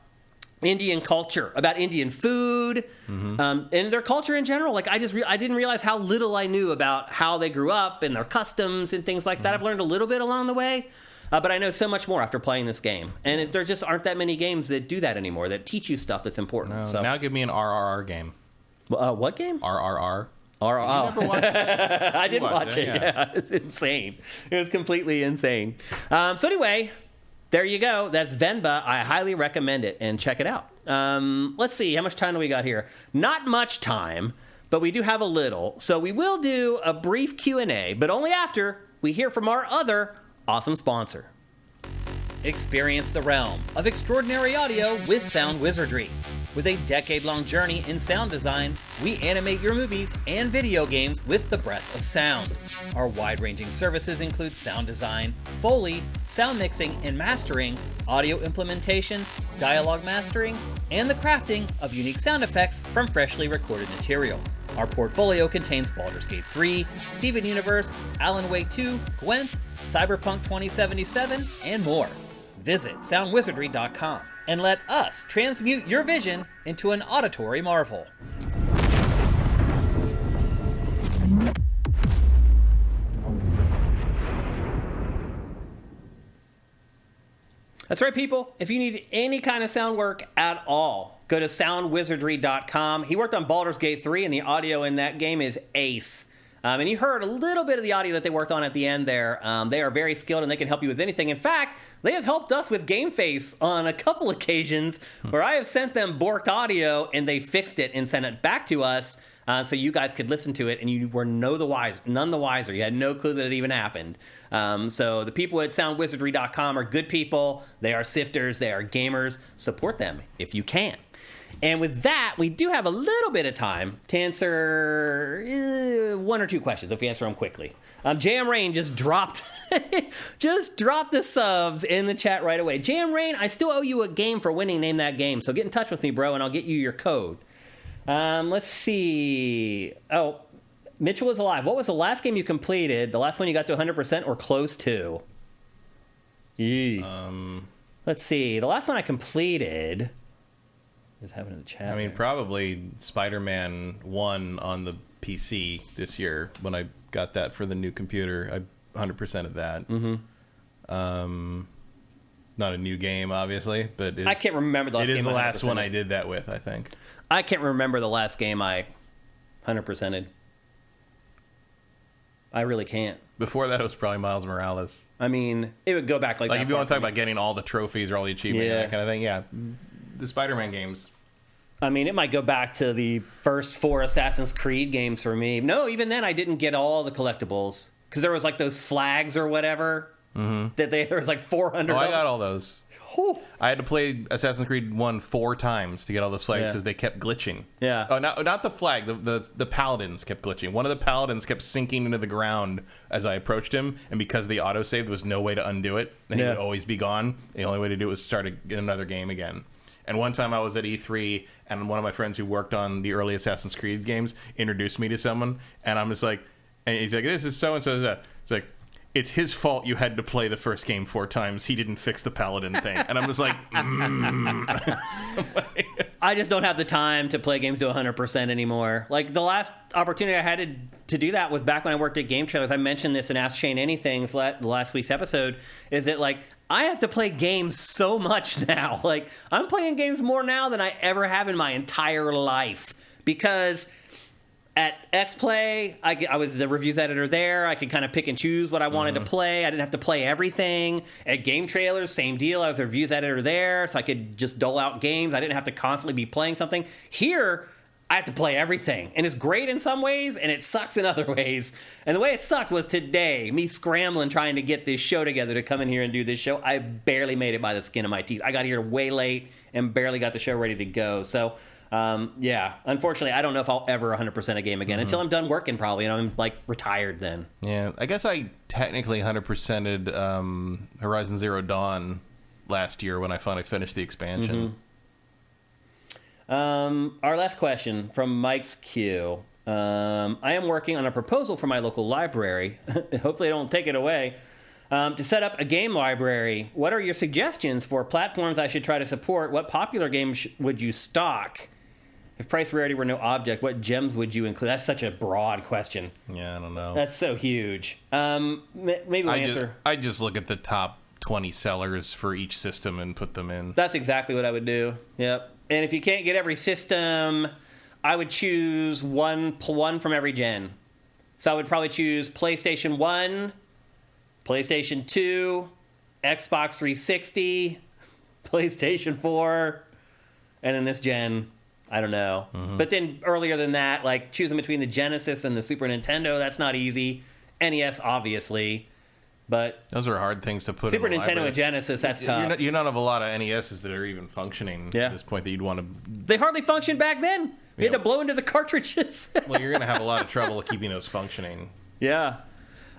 Indian culture, about Indian food, and their culture in general. Like, I didn't realize how little I knew about how they grew up and their customs and things like that. I've learned a little bit along the way, but I know so much more after playing this game. And there just aren't that many games that do that anymore, that teach you stuff that's important. No, so now give me an RRR game. What game? RRR. You never watched it? I didn't watch it. Yeah, it's insane. It was completely insane. So anyway, there you go. That's Venba. I highly recommend it, and check it out. Let's see. How much time do we got here? Not much time, but we do have a little. So we will do a brief Q&A, but only after we hear from our other awesome sponsor. Experience the realm of extraordinary audio with Sound Wizardry. With a decade-long journey in sound design, we animate your movies and video games with the breath of sound. Our wide-ranging services include sound design, Foley, sound mixing and mastering, audio implementation, dialogue mastering, and the crafting of unique sound effects from freshly recorded material. Our portfolio contains Baldur's Gate 3, Steven Universe, Alan Wake 2, Gwent, Cyberpunk 2077, and more. Visit soundwizardry.com and let us transmute your vision into an auditory marvel. That's right, people. If you need any kind of sound work at all, go to soundwizardry.com. He worked on Baldur's Gate 3, and the audio in that game is ace. And you heard a little bit of the audio that they worked on at the end there. They are very skilled, and they can help you with anything. In fact, they have helped us with GameFace on a couple occasions where I have sent them borked audio, and they fixed it and sent it back to us so you guys could listen to it, and you were none the wiser. You had no clue that it even happened. So the people at soundwizardry.com are good people. They are sifters. They are gamers. Support them if you can. And with that, we do have a little bit of time to answer one or two questions if we answer them quickly. JM Rain just dropped the subs in the chat right away. JM Rain, I still owe you a game for winning Name That Game, so get in touch with me, bro, and I'll get you your code. Let's see. Oh, Mitchell is alive. What was the last game you completed? The last one you got to 100% or close to? Let's see. The last one I completed is having in the chat. I mean, probably Spider-Man 1 on the PC this year when I got that for the new computer. I 100%ed that. Mm-hmm. Not a new game, obviously, but I can't remember the last game. It is the last one I did that with, I think. I can't remember the last game I 100%ed. I really can't. Before that, it was probably Miles Morales. I mean, it would go back like that. If you want to talk about getting all the trophies or all the achievements, that kind of thing, yeah. The Spider-Man games. I mean, it might go back to the first 4 Assassin's Creed games for me. No, even then I didn't get all the collectibles because there was like those flags or whatever that there was like 400. Oh, I got all those. Whew. I had to play Assassin's Creed 1 4 times to get all those flags because they kept glitching. Yeah. Oh, not the flag. The paladins kept glitching. One of the paladins kept sinking into the ground as I approached him, and because the autosave, there was no way to undo it, and he would always be gone. The only way to do it was start another game again. And one time I was at E3, and one of my friends who worked on the early Assassin's Creed games introduced me to someone, and I'm just like, and he's like, this is so-and-so. It's like, it's his fault you had to play the first game 4 times. He didn't fix the paladin thing. And I'm just like, I just don't have the time to play games to 100% anymore. Like, the last opportunity I had to do that was back when I worked at Game Trailers. I mentioned this in Ask Shane Anything's last week's episode, is that, like, I have to play games so much now. Like, I'm playing games more now than I ever have in my entire life. Because at XPlay, I was the reviews editor there. I could kind of pick and choose what I wanted to play. I didn't have to play everything. At Game Trailers, same deal. I was the reviews editor there, so I could just dole out games. I didn't have to constantly be playing something. Here, I have to play everything. And it's great in some ways, and it sucks in other ways. And the way it sucked was today, me scrambling trying to get this show together to come in here and do this show. I barely made it by the skin of my teeth. I got here way late and barely got the show ready to go. So, yeah, unfortunately, I don't know if I'll ever 100% a game again until I'm done working probably, and I'm, like, retired then. Yeah, I guess I technically 100%ed Horizon Zero Dawn last year when I finally finished the expansion. Our last question from Mike's Q. I am working on a proposal for my local library. Hopefully I don't take it away. To set up a game library. What are your suggestions for platforms I should try to support? What popular games would you stock? If price rarity were no object, what gems would you include? That's such a broad question. Yeah, I don't know. That's so huge. Maybe we'll answer. I just look at the top 20 sellers for each system and put them in. That's exactly what I would do. Yep. And if you can't get every system, I would choose one from every gen. So I would probably choose PlayStation 1, PlayStation 2, Xbox 360, PlayStation 4, and in this gen, I don't know. But then earlier than that, like choosing between the Genesis and the Super Nintendo, that's not easy. NES, obviously. But those are hard things to put Super in the Nintendo library. and Genesis, that's tough. You don't have a lot of NESs that are even functioning at this point that you'd want to... They hardly functioned back then. You had to blow into the cartridges. Well, you're going to have a lot of trouble keeping those functioning. Yeah.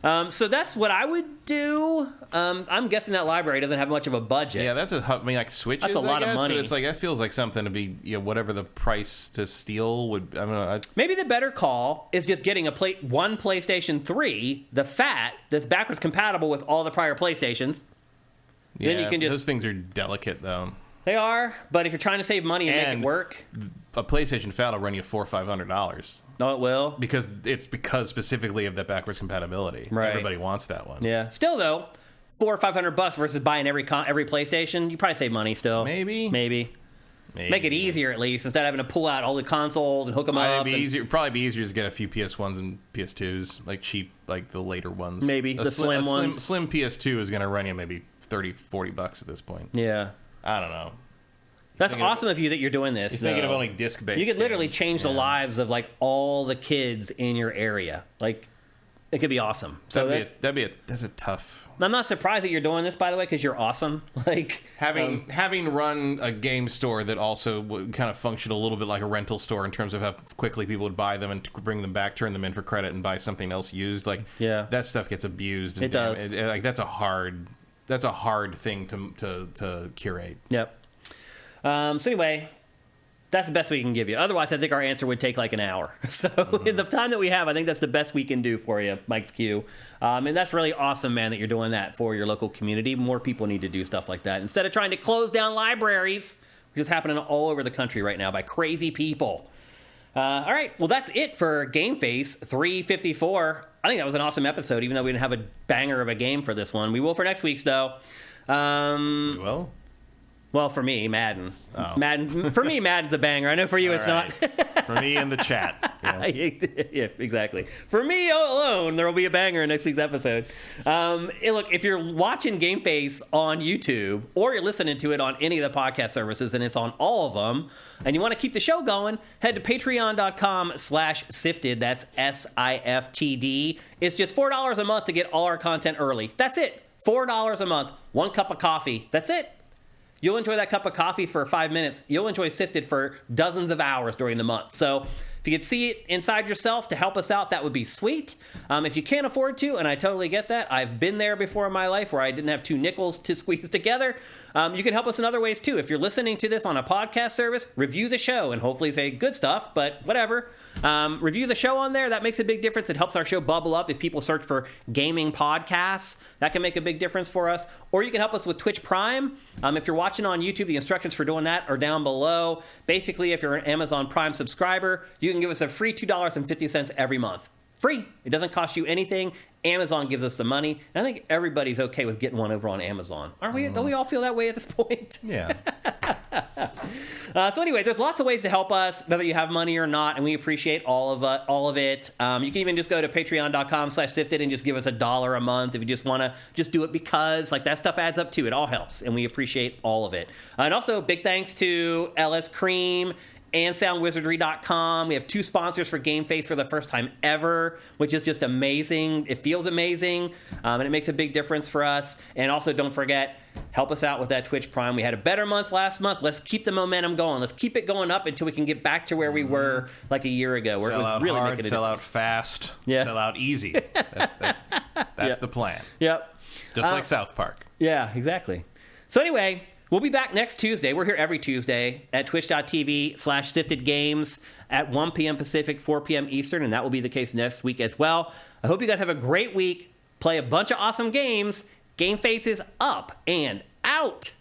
So that's what I would do. I'm guessing that library doesn't have much of a budget. Yeah, that's like Switches. That's a lot of money. But it's like that feels like something to be whatever the price to steal would. I don't know. Maybe the better call is just getting one PlayStation 3, the fat, that's backwards compatible with all the prior PlayStations. Yeah, Then you can just. Those things are delicate though. They are, but if you're trying to save money and make it work, a PlayStation Fat will run you $400 or $500. No, it will. Because specifically of that backwards compatibility. Right. Everybody wants that one. Yeah. Still though, $400 or $500 versus buying every PlayStation, you probably save money still. Maybe. Make it easier at least instead of having to pull out all the consoles and hook them up. It'd probably be easier to get a few PS1s and PS2s, like cheap, like the later ones. Maybe the slim ones. Slim PS2 is going to run you maybe $30-$40 at this point. Yeah. I don't know. That's awesome of you that you're doing this. You're thinking of only disc-based. You could literally games. change the lives of like all the kids in your area. Like, it could be awesome. So that's a tough. I'm not surprised that you're doing this, by the way, because you're awesome. Like having run a game store that also would kind of function a little bit like a rental store in terms of how quickly people would buy them and bring them back, turn them in for credit, and buy something else used. Like, that stuff gets abused. And it does. Like that's a hard thing to curate. Yep. So anyway, that's the best we can give you. Otherwise, I think our answer would take like an hour. So in the time that we have, I think that's the best we can do for you, Mike's Q. And that's really awesome, man, that you're doing that for your local community. More people need to do stuff like that instead of trying to close down libraries, which is happening all over the country right now by crazy people. All right, well, that's it for GameFace 354. I think that was an awesome episode, even though we didn't have a banger of a game for this one. We will for next week's, though. We will? Well, for me, Madden. Oh. For me, Madden's a banger. I know for you it's not. For me in the chat. Yeah, exactly. For me alone, there will be a banger in next week's episode. Look, if you're watching GameFace on YouTube or you're listening to it on any of the podcast services, and it's on all of them, and you want to keep the show going, head to patreon.com/sifted. That's SIFTD. It's just $4 a month to get all our content early. That's it. $4 a month. 1 cup of coffee. That's it. You'll enjoy that cup of coffee for 5 minutes. You'll enjoy Sifted for dozens of hours during the month. So if you could see it inside yourself to help us out, that would be sweet. If you can't afford to, and I totally get that, I've been there before in my life where I didn't have 2 nickels to squeeze together. You can help us in other ways too. If you're listening to this on a podcast service, review the show and hopefully say good stuff, but whatever. Review the show on there. That makes a big difference. It helps our show bubble up. If people search for gaming podcasts, that can make a big difference for us. Or you can help us with Twitch Prime. If you're watching on YouTube, the instructions for doing that are down below. Basically, if you're an Amazon Prime subscriber, you can give us a free $2.50 every month. Free. It doesn't cost you anything. Amazon gives us the money. And I think everybody's okay with getting one over on Amazon. Aren't we? Don't we all feel that way at this point? Yeah. So anyway, there's lots of ways to help us, whether you have money or not, and we appreciate all of it. You can even just go to patreon.com/sifted and just give us $1 a month if you just want to just do it because like that stuff adds up too. It all helps, and we appreciate all of it. And also, big thanks to LS Cream and soundwizardry.com. We have 2 sponsors for GameFace for the first time ever, which is just amazing. It feels amazing, and it makes a big difference for us. And also, don't forget, help us out with that Twitch Prime. We had a better month last month. Let's keep the momentum going. Let's keep it going up until we can get back to where we were like a year ago, where Sell it was out really hard, making a sell out difference. fast, Yeah. sell out easy. That's the plan. Yep. Just like South Park. Yeah, exactly. So anyway, we'll be back next Tuesday. We're here every Tuesday at twitch.tv/siftedgames at 1 p.m. Pacific, 4 p.m. Eastern, and that will be the case next week as well. I hope you guys have a great week. Play a bunch of awesome games. GameFace is up and out.